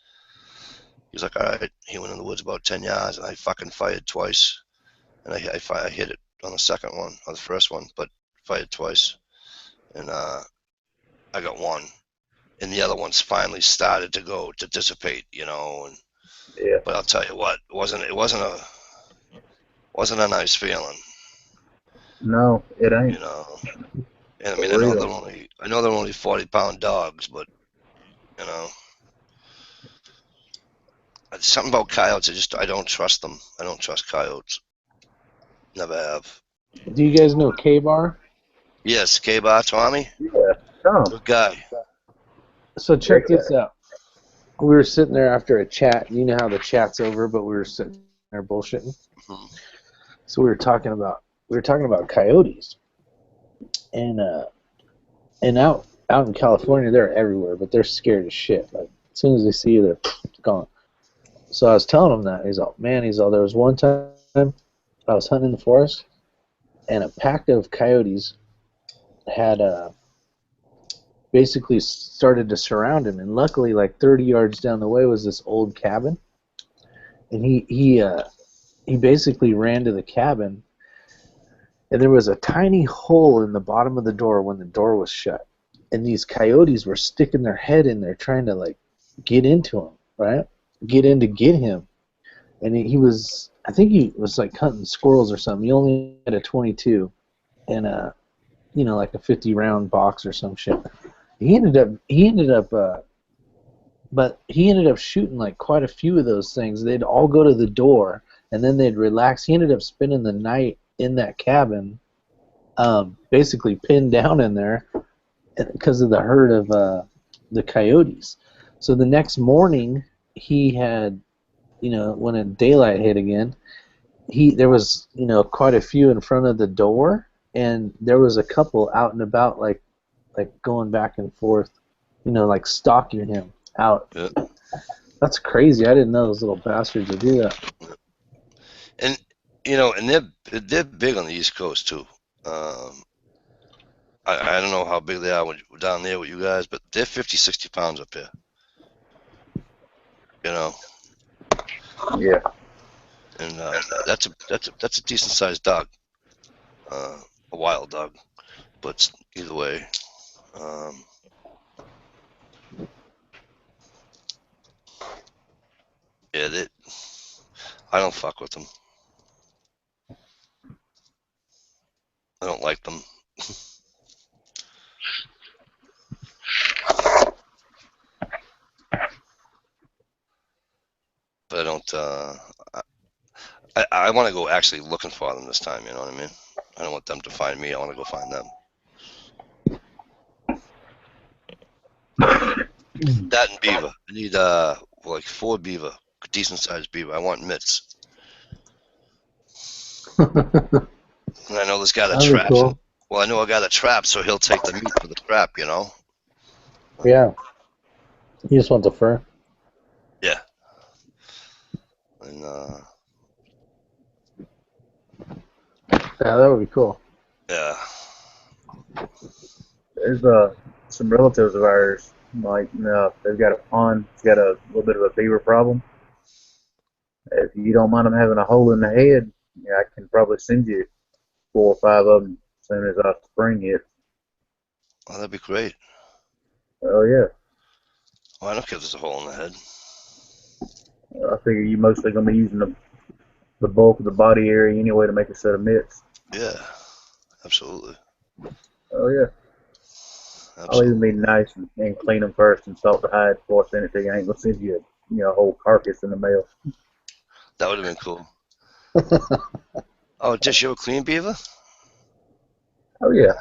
He's like, "All right." He went in the woods about 10 yards, and I fucking fired twice. And I hit it on the second one, or the first one, but fired twice. And I got one. And the other ones finally started to dissipate, And Yeah. but I'll tell you what, it wasn't a nice feeling, No, it ain't you know. And I mean, for real. I know they're only 40-pound dogs, but you know, something about coyotes. I don't trust them. I don't trust coyotes. Never have. Do you guys know K-Bar? Yes, K-Bar Tommy, Yeah. Tom. good guy. So Great check guy. this out. We were sitting there after a chat. You know how the chat's over, but we were sitting there bullshitting. Mhm. So we were talking about coyotes, and out in California they're everywhere, but they're scared as shit. Like as soon as they see you, they're gone. So I was telling him that. He's all, "Man," there was one time I was hunting in the forest, and a pack of coyotes had basically started to surround him. And luckily, like 30 yards down the way was this old cabin, and he basically ran to the cabin, and there was a tiny hole in the bottom of the door when the door was shut, and these coyotes were sticking their head in there trying to like get into him, right? Get in to get him, and he was, I think he was like hunting squirrels or something. He only had a 22 and like a 50 round box or some shit. He ended up shooting like quite a few of those things. They'd all go to the door and then they'd relax. He ended up spending the night in that cabin, basically pinned down in there because of the herd of the coyotes. So the next morning, he had, when daylight hit again, there was quite a few in front of the door, and there was a couple out and about, like going back and forth, like stalking him out. Yeah. That's crazy. I didn't know those little bastards would do that. And they're big on the East Coast too. I don't know how big they are down there with you guys, but they're 50, 60 pounds up here. You know, Yeah. and that's a decent sized dog, a wild dog. But either way, um, yeah, I don't fuck with them. I don't like them. But I don't. I want to go actually looking for them this time. You know what I mean? I don't want them to find me. I want to go find them. That and beaver. I need like 4 beaver, decent sized beaver. I want mitts. And I know this guy that That'd be traps. cool. Well, I know a guy that traps, so he'll take the meat for the trap. You know? Yeah. You just want the fur. Yeah. And Yeah, that would be cool. yeah. There's some relatives of ours, like, they've got a pond, it's got a little bit of a beaver problem. If you don't mind them having a hole in the head, yeah, I can probably send you 4 or 5 of them as soon as spring hits. Oh, that'd be great. Oh yeah. Well, I don't care if there's a hole in the head. I figure you mostly gonna be using the bulk of the body area anyway to make a set of mitts. Yeah. Absolutely. Oh yeah. I'll Absolutely. even be nice and clean them first and salt the hide before I send it to you. I ain't gonna send you a whole carcass in the mail. That would have been cool. Oh, just you a clean beaver? Oh yeah.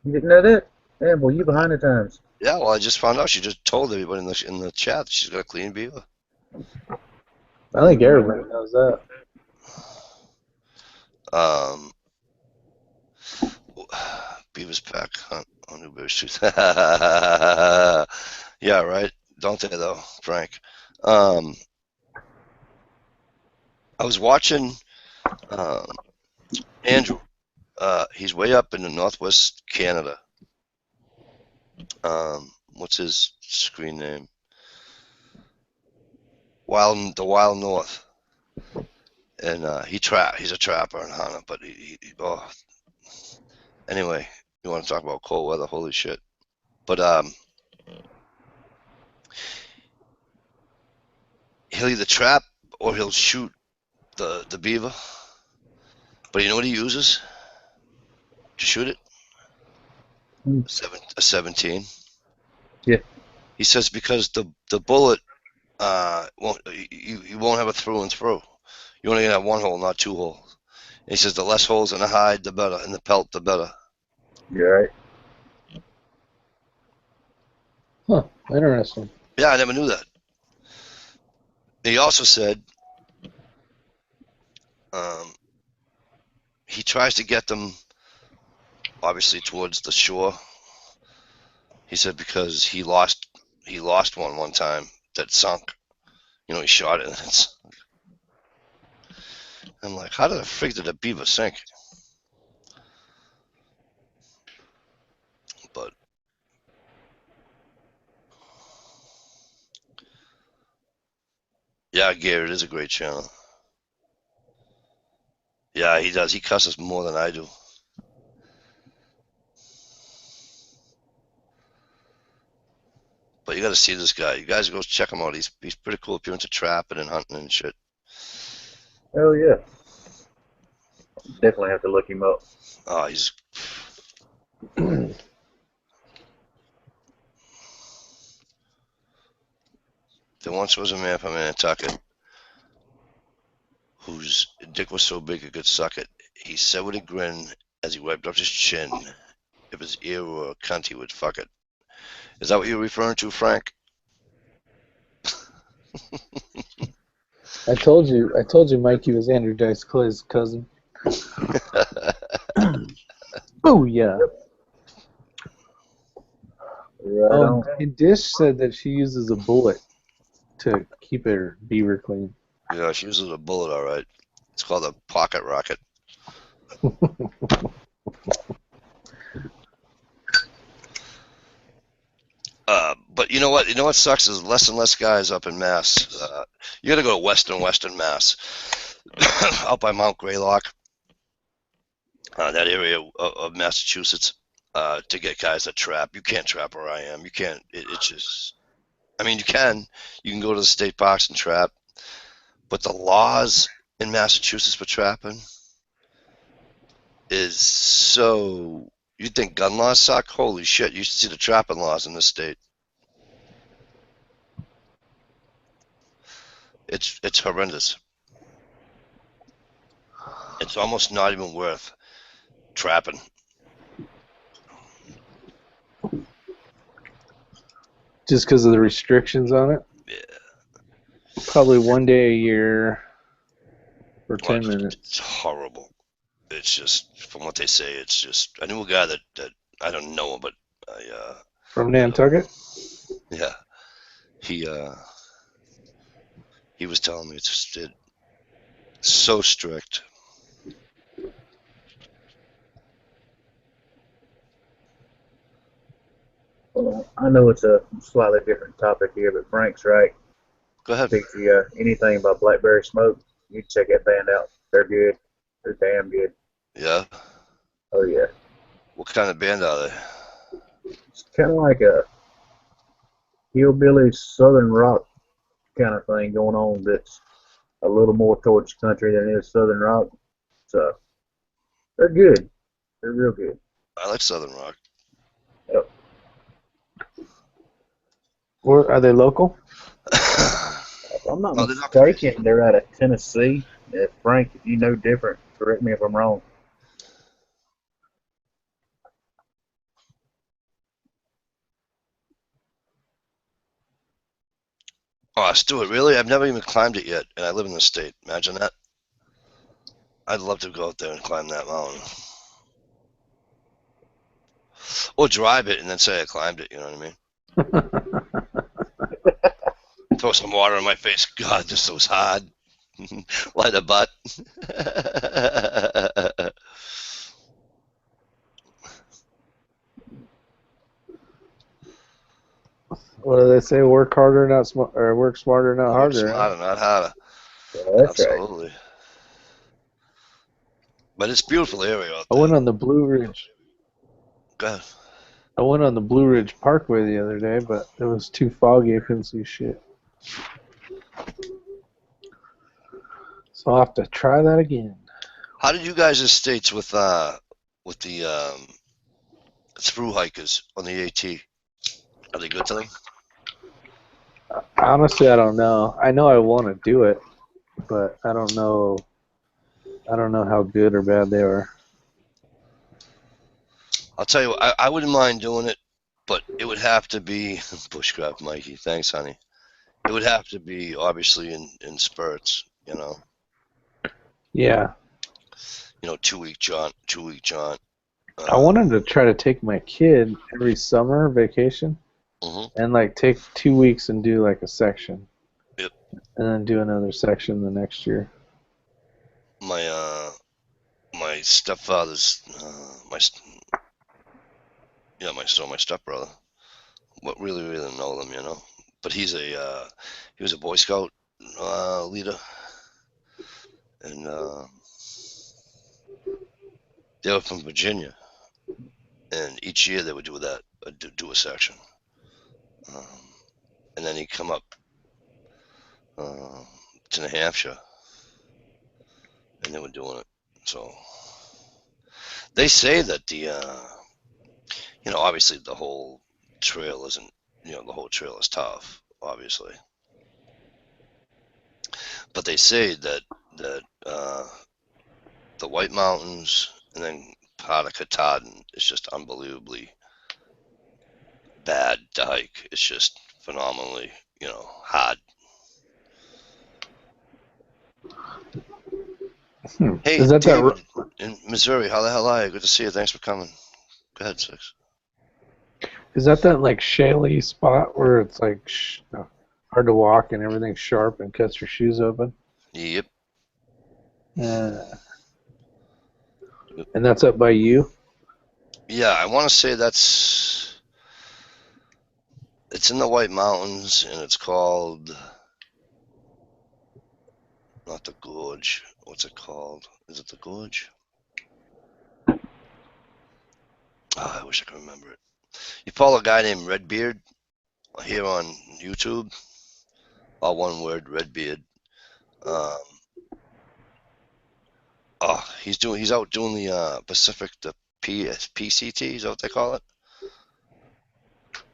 You didn't know that? Damn, well you behind the times. Yeah. Well, I just found out. She just told everybody in the chat that she's got a clean beaver. I think everybody knows that. Beaver's pack hunt on Newberry Street. Yeah, right. Don't they though, Frank? I was watching Andrew. He's way up in the northwest Canada. What's his screen name? The Wild North. And he's a trapper and hunter, but anyway, you want to talk about cold weather? Holy shit! But he'll either trap or he'll shoot the beaver. But you know what he uses to shoot it? A 17. Yeah. He says because the bullet you won't have a through and through. You only have one hole, not 2 holes. And he says the less holes in the hide, the better, and the pelt, the better. You're right. Huh. Interesting. Yeah, I never knew that. He also said he tries to get them obviously towards the shore. He said because he lost one time that sunk. You know, he shot it and it's. I'm like, how the frig did a beaver sink? But yeah, Garrett is a great channel. Yeah, he does. He cusses more than I do. But you got to see this guy. You guys go check him out. He's pretty cool if you're into trapping and hunting and shit. Oh yeah. Definitely have to look him up. Oh, he's. There once was a man from Nantucket whose dick was so big it could suck it. He said with a grin as he wiped off his chin, if his ear were a cunt, he would fuck it. Is that what you're referring to, Frank? I told you, Mikey was Andrew Dice Clay's cousin. Oh yeah. Right on. And Dish said that she uses a bullet to keep her beaver clean. Yeah, she uses a bullet, all right. It's called a pocket rocket. But you know what? You know what sucks is less and less guys up in Mass. You got to go to Western Mass, out by Mount Greylock, that area of Massachusetts, to get guys that trap. You can't trap where I am. You can't. It's just. I mean, you can. You can go to the state parks and trap, but the laws in Massachusetts for trapping is so. You think gun laws suck? Holy shit! You should see the trapping laws in this state. It's horrendous. It's almost not even worth trapping. Just because of the restrictions on it? Yeah. Probably one day a year for Well, 10 minutes. It's horrible. It's just, from what they say, it's just. I knew a guy that I don't know him, but From Nantucket? yeah, he was telling me it's so strict. Well, I know it's a slightly different topic here, but Frank's right. Go ahead. If you anything about Blackberry Smoke, you check that band out. They're good. They're damn good. Yeah. Oh yeah. What kind of band are they? It's kind of like a hillbilly southern rock kind of thing going on. That's a little more towards country than it is southern rock. So they're good. They're real good. I like Southern rock. Yep. Or are they local? If I'm not No, they're not mistaken, they're out of Tennessee. Frank, if you know different, correct me if I'm wrong. Oh, Stuart, really? I've never even climbed it yet, and I live in the state. Imagine that. I'd love to go out there and climb that mountain. Or drive it and then say I climbed it, you know what I mean? Throw some water in my face. God, this was hard. Light a butt. What do they say? Work harder, not smart, or work smarter, not Work harder. smarter, not harder. Yeah, that's Absolutely. right. But it's a beautiful area out I there. went on the Blue Ridge. Go ahead. I went on the Blue Ridge Parkway the other day, but it was too foggy. I couldn't see shit. So I'll have to try that again. How did you guys' estates with the through hikers on the AT? Are they good to them? Honestly, I don't know. I know I want to do it, but I don't know. I don't know how good or bad they are. I'll tell you what, I wouldn't mind doing it, but it would have to be bushcraft, Mikey. Thanks, honey. It would have to be obviously in spurts, you know. Yeah. You know, 2-week jaunt, 2-week jaunt. I wanted to try to take my kid every summer vacation and like take 2 weeks and do like a section. Yep. And then do another section the next year. My stepfather's my stepbrother. What really know them, you know. But he was a Boy Scout leader, and they were from Virginia, and each year they would do that, do a section, and then he'd come up to New Hampshire, and they were doing it. So they say that obviously the whole trail isn't, the whole trail is tough, obviously, but they say that the White Mountains and then part of Katahdin is just unbelievably bad to hike. It's just phenomenally, hard. Hey, is that David in Missouri, how the hell are you? Good to see you. Thanks for coming. Go ahead, Six. Is that like shaly spot where it's like hard to walk and everything's sharp and cuts your shoes open? Yep. And that's up by you? Yeah, I want to say it's in the White Mountains, and it's called, not the Gorge. What's it called? Is it the Gorge? I wish I could remember it. You follow a guy named Redbeard here on YouTube. All one word, Redbeard. Oh, he's out doing the Pacific, the PCT, is that what they call it?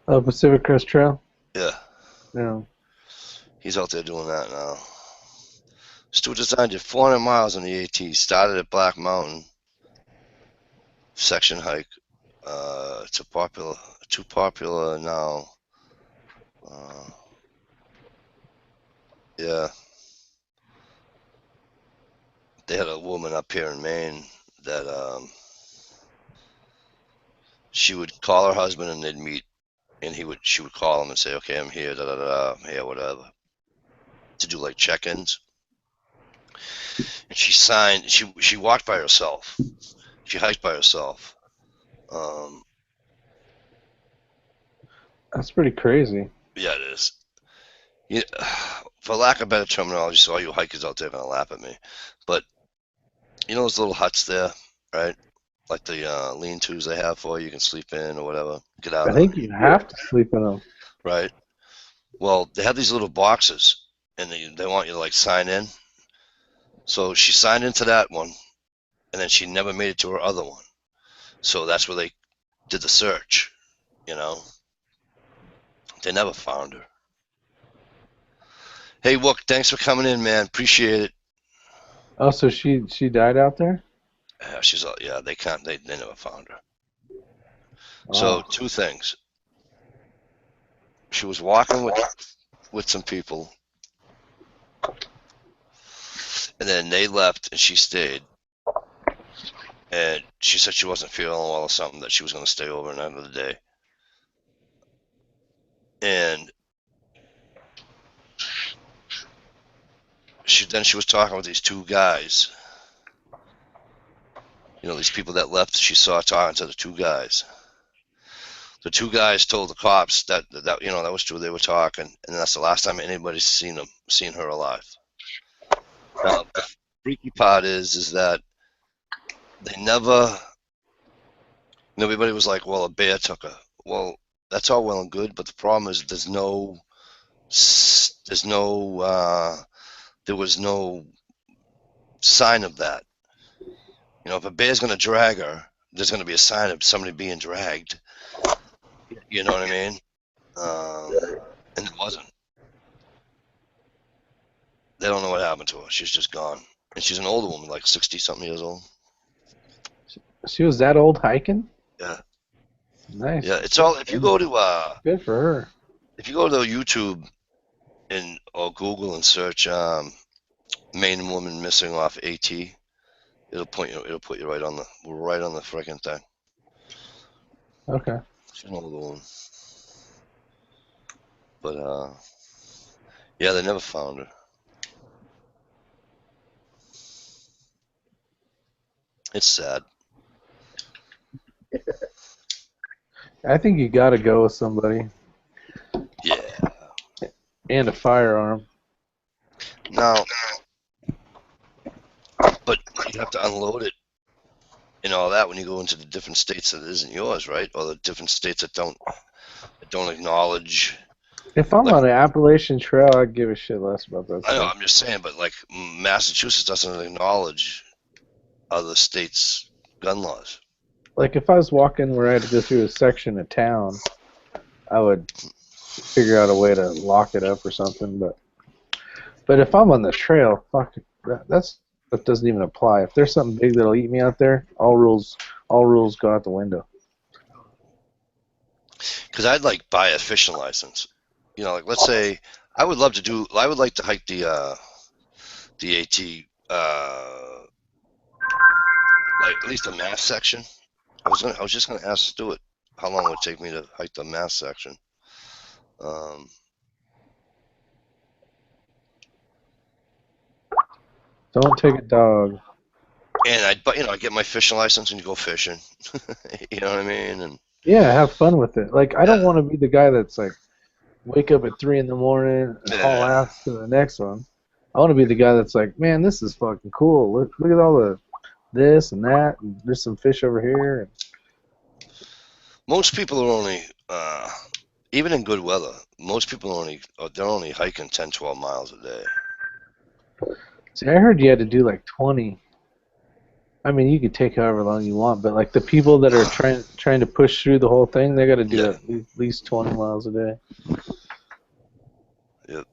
Oh, Pacific Crest Trail. Yeah, Yeah. he's out there doing that now. Stu Design did 400 miles on the AT. Started at Black Mountain section hike. It's too popular now. Yeah, they had a woman up here in Maine that she would call her husband and they'd meet, and she would call him and say, "Okay, I'm here, da da da, I'm here, whatever," to do like check-ins. And she signed. She walked by herself. She hiked by herself. Um, That's pretty crazy. yeah, it is. Yeah, for lack of better terminology, so all you hikers out there are gonna laugh at me, but you know those little huts there, right? Like the lean-tos they have for you can sleep in or whatever. Get out I of them, think you have to sleep in them. right? Well, they have these little boxes, and they want you to like sign in. So she signed into that one, and then she never made it to her other one. So that's where they did the search. You know, they never found her. Hey, Wook, thanks for coming in, man. Appreciate it. Oh, so she died out there? Yeah, they can't. They never found her. Wow. So two things. She was walking with some people, and then they left, and she stayed. And she said she wasn't feeling well or something, that she was going to stay over another day. And she was talking with these two guys. You know, these people that left, she saw talking to the two guys. The two guys told the cops that you know that was true. They were talking, and that's the last time anybody's seen her alive. Now, the freaky part is that they never. Everybody was like, "Well, a bear took her." Well, that's all well and good, but the problem is there was no sign of that. You know, if a bear's going to drag her, there's going to be a sign of somebody being dragged. You know what I mean? And it wasn't. They don't know what happened to her. She's just gone. And she's an older woman, like 60-something years old. She was that old hiking? Yeah. Nice. Yeah, it's all, if you go to, Good for her. if you go to YouTube or Google and search Maine woman missing off AT, it'll put you right on the freaking thing. Okay. She's an older woman. But, yeah, they never found her. It's sad. I think you got to go with somebody. Yeah. And a firearm. Now, but you have to unload it and all that when you go into the different states that isn't yours, right? Or the different states that don't acknowledge. If I'm on an Appalachian Trail, I'd give a shit less about that I know, stuff. I'm just saying, but like Massachusetts doesn't acknowledge other states' gun laws. Like if I was walking where I had to go through a section of town, I would figure out a way to lock it up or something. But if I'm on the trail, fuck, that doesn't even apply. If there's something big that'll eat me out there, all rules go out the window. Because I'd like buy a fishing license. You know, like let's say I would like to hike the AT, like at least the Mass section. I was just gonna ask Stuart how long it would take me to hike the Mass section. Don't take a dog. And I get my fishing license and go fishing. You know what I mean? And Yeah, have fun with it. Like I don't want to be the guy that's like wake up at 3 in the morning and haul ass to the next one. I want to be the guy that's like, man, this is fucking cool. Look at all the this and that, and there's some fish over here. most people are only, even in good weather, most people they're only hiking 10, 12 miles a day. See, I heard you had to do like 20. I mean, you could take however long you want, but like the people that are trying to push through the whole thing, they got to do Yeah. at least 20 miles a day. Yep.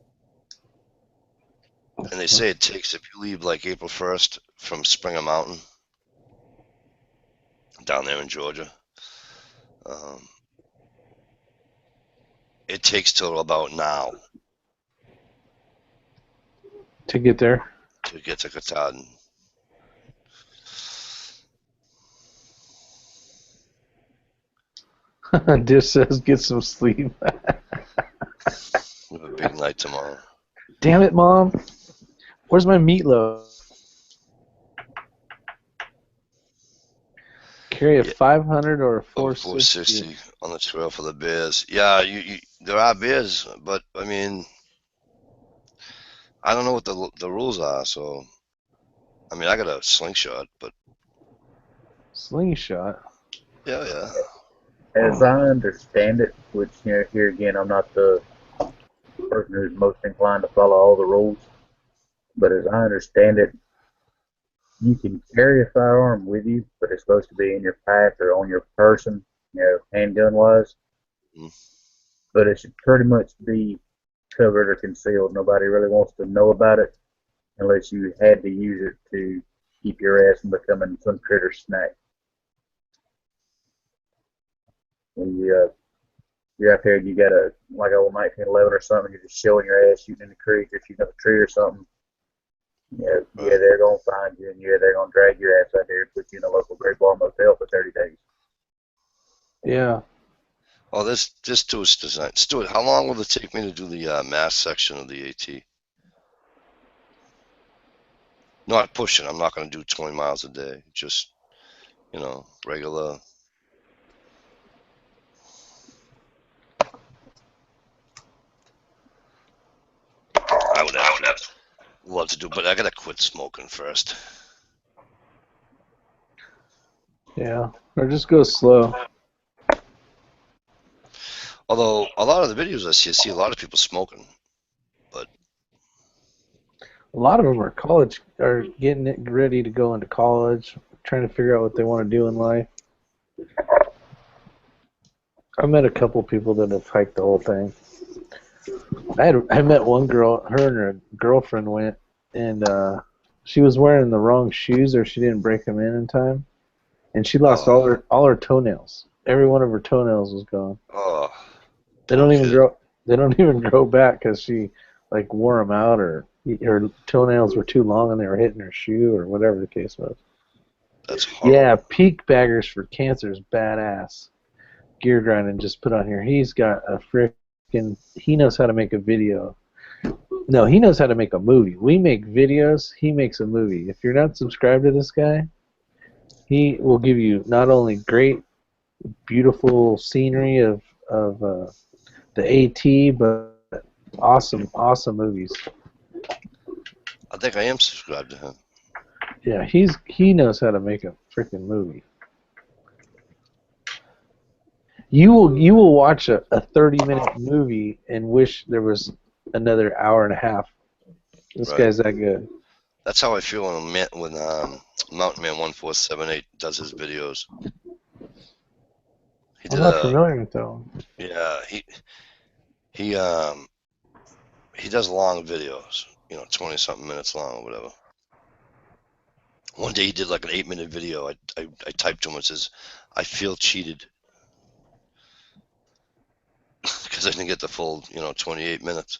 And they say it takes, if you leave like April 1st from Springer Mountain down there in Georgia, it takes till about now To get there. to get to Katahdin. Dish says get some sleep. We have a big night tomorrow. Damn it, Mom. Where's my meatloaf? Carry a 500 or a 460? 460 on the trail for the bears. Yeah, there are bears, but I mean, I don't know what the rules are. So, I mean, I got a slingshot, but Slingshot? yeah. As I understand it, which here again, I'm not the person who's most inclined to follow all the rules, but as I understand it, you can carry a firearm with you, but it's supposed to be in your pack or on your person, handgun wise. But it should pretty much be covered or concealed. Nobody really wants to know about it unless you had to use it to keep your ass from becoming some critter's snack. When you're out there, you got like a 1911 or something, you're just showing your ass shooting in the creek or shooting up a tree or something. Yeah, they're going to find you, and they're going to drag your ass out there and put you in a local Great Bar motel for 30 days. Yeah. Well, this tour's designed. Stuart, how long will it take me to do the mass section of the AT? Not pushing. I'm not going to do 20 miles a day. Just, regular. I would have love to do, but I got to quit smoking first. Yeah. Or just go slow. Although a lot of the videos I see a lot of people smoking, but a lot of them are getting ready to go into college, trying to figure out what they want to do in life. I met a couple people that have hiked the whole thing. I met one girl, her and her girlfriend went, and she was wearing the wrong shoes, or she didn't break them in time, and she lost all her toenails. Every one of her toenails was gone. Oh, they don't even grow. They don't even grow back because she wore them out, or her toenails were too long and they were hitting her shoe, or whatever the case was. That's horrible. Yeah, Peak Baggers for Cancer is badass. Gear Grinding just put on here. He's got a freaking. He knows how to make a video. No, he knows how to make a movie. We make videos. He makes a movie. If you're not subscribed to this guy, he will give you not only great, beautiful scenery of the AT, but awesome movies. I think I am subscribed to him. Yeah, he knows how to make a freaking movie. You will watch a 30-minute movie and wish there was another hour and a half. This guy's that good. That's how I feel when Mountain Man 1478 does his videos. I'm not familiar with that one. Yeah, he does long videos, 20-something minutes long or whatever. One day he did like an 8-minute video. I typed to him and says, "I feel cheated." Because I didn't get the full, 28 minutes.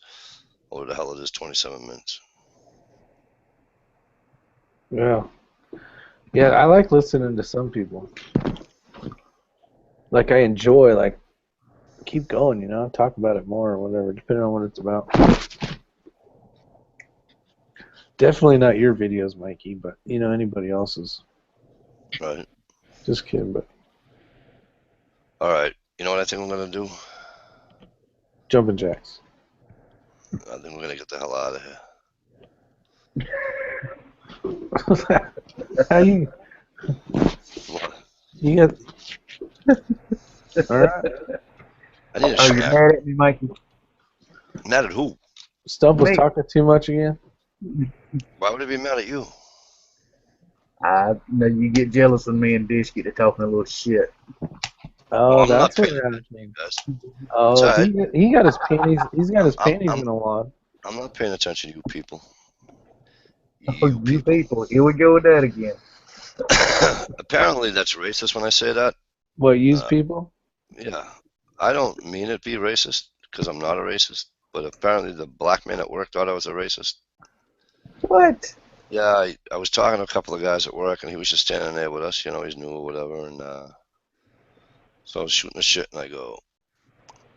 Or what the hell it is, 27 minutes. Yeah. Yeah, I like listening to some people. I enjoy, keep going, talk about it more or whatever, depending on what it's about. Definitely not your videos, Mikey, but, anybody else's. Right. Just kidding, but. All right. You know what I think I'm going to do? Jumping jacks. I think we're going to get the hell out of here. How you? What? You got. All right. I need a Are you mad at me, Mikey? Mad at who? Stump was talking too much again? Why would he be mad at you? You get jealous when me and Dish get to talking a little shit. Oh, Well, I'm not that's what paying happened. attention, guys. It's Oh, all right. he got his panties. He's got his I'm, panties I'm, in a wad. I'm not paying attention to you people. Oh, You you people. people, here we go with that again. Apparently, that's racist when I say that. What, use Uh, people? yeah, I don't mean it be racist because I'm not a racist. But apparently, the black man at work thought I was a racist. What? Yeah, I was talking to a couple of guys at work, and he was just standing there with us. You know, he's new or whatever. And so I was shooting the shit, and I go,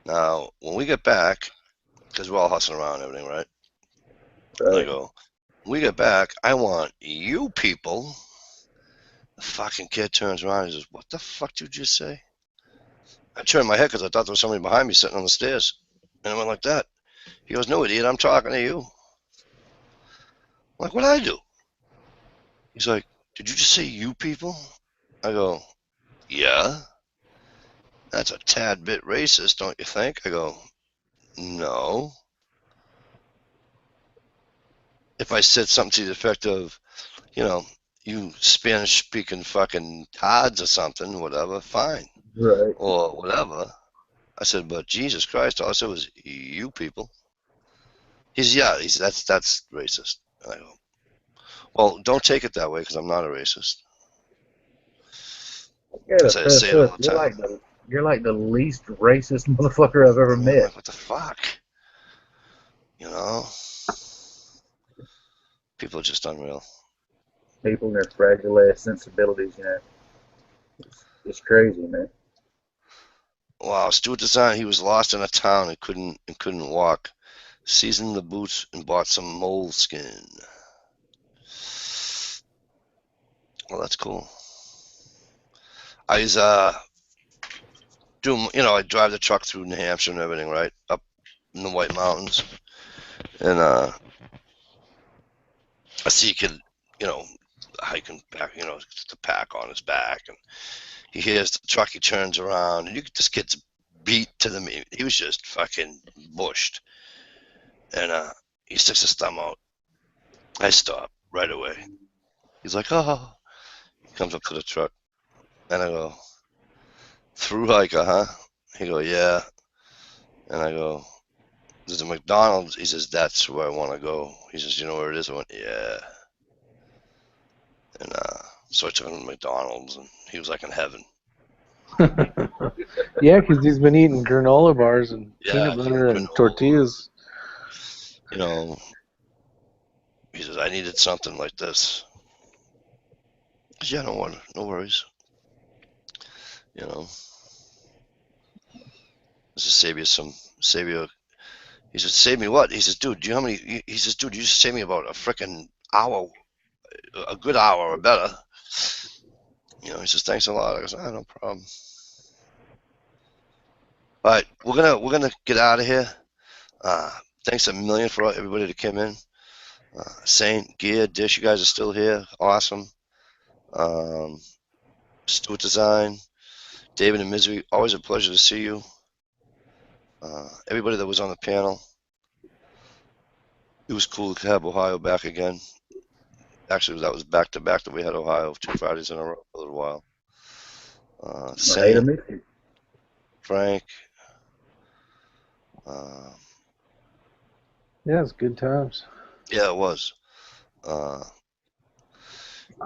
now, when we get back, because we're all hustling around and everything, right? And I Right. go, when we get back, I want you people. The fucking kid turns around and he says, what the fuck did you just say? I turned my head because I thought there was somebody behind me sitting on the stairs. And I went like that. He goes, no, idiot, I'm talking to you. I'm like, what'd I do? He's like, did you just say you people? I go, yeah. That's a tad bit racist, don't you think? I go, no. If I said something to the effect of, you know, you Spanish speaking fucking tards or something, whatever, fine. Right. Or whatever. I said, but Jesus Christ, all I said was you people. That's racist. And I go, well, don't take it that way because I'm not a racist. I gotta I say fess it all up. the time. You're like the least racist motherfucker I've ever I'm met. like, what the fuck? You know? People are just unreal. People and their fragile ass sensibilities, you know. It's crazy, man. Wow, Stuart Design, he was lost in a town and couldn't walk. Seasoned the boots and bought some moleskin. Well, that's cool. I was doing, I drive the truck through New Hampshire and everything, right? Up in the White Mountains. And I see a kid, hiking back, the pack on his back, and he hears the truck, he turns around, and this kid's beat to the meat. He was just fucking bushed. And he sticks his thumb out. I stop right away. He's like, oh. He comes up to the truck, and I go, through hiker, huh? He go, yeah. And I go, there's a McDonald's. He says, that's where I want to go. He says, you know where it is? I went, yeah. And so I took him to McDonald's, and he was like in heaven. Yeah, because he's been eating granola bars and Yeah, peanut butter and tortillas. He says, I needed something like this. Yeah, no worries. Just save you. He says, save me what? He says, dude, do you know how many? He says, dude, you just saved me about a freaking hour, a good hour or better. He says, thanks a lot. I go, no problem. All right, we're gonna get out of here. Thanks a million for everybody that came in. Saint, Gear, Dish, you guys are still here. Awesome. Stuart Design, David and Misery, always a pleasure to see you. Everybody that was on the panel. It was cool to have Ohio back again. Actually, that was back to back that we had Ohio 2 Fridays in a row for a little while. Saint, Frank. Yeah, it's good times. Yeah, it was.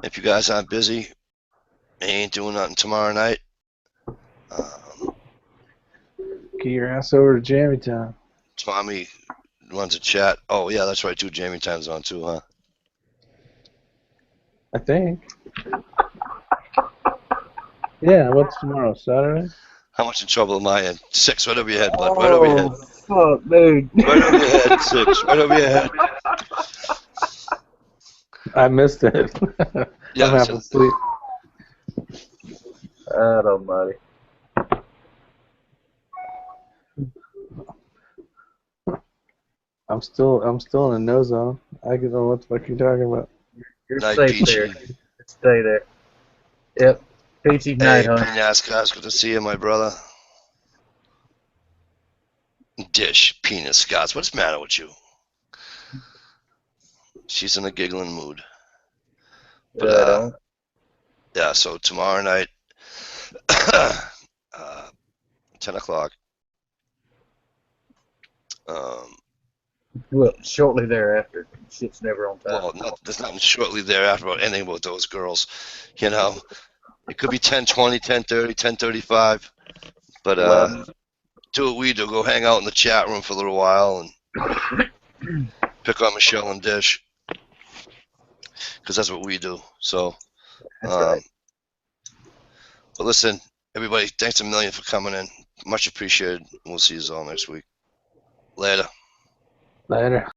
If you guys aren't busy, and ain't doing nothing tomorrow night. Get your ass over to Jammy Town. Tommy runs a chat. Oh, yeah, that's right, too. Jamie Time's on, too, huh? I think. Yeah, what's tomorrow? Saturday? How much in trouble am I in? 6, right over your head, bud. Right over your head. Oh, fuck, dude. Right over your head, 6. Right over your head. I missed it. Yeah, I'm half asleep. God almighty. I'm still in a no zone. I don't know what the fuck you're talking about. You're Night, safe Peachy. there. Stay there. Yep. Peachy night, huh? NASCAR, it's good to see you, my brother. Dish, penis, Scots. What's the matter with you? She's in a giggling mood. But Yeah, so tomorrow night, 10 o'clock. Well, shortly thereafter, shit's never on time. Well, there's nothing shortly thereafter about anything about those girls. You know, it could be 10:20, 10:30, 10:35. But do what we do. Go hang out in the chat room for a little while and pick on Michelle and Dish, because that's what we do. So, That's right. But listen, everybody, thanks a million for coming in. Much appreciated. We'll see you all next week. Later. Later.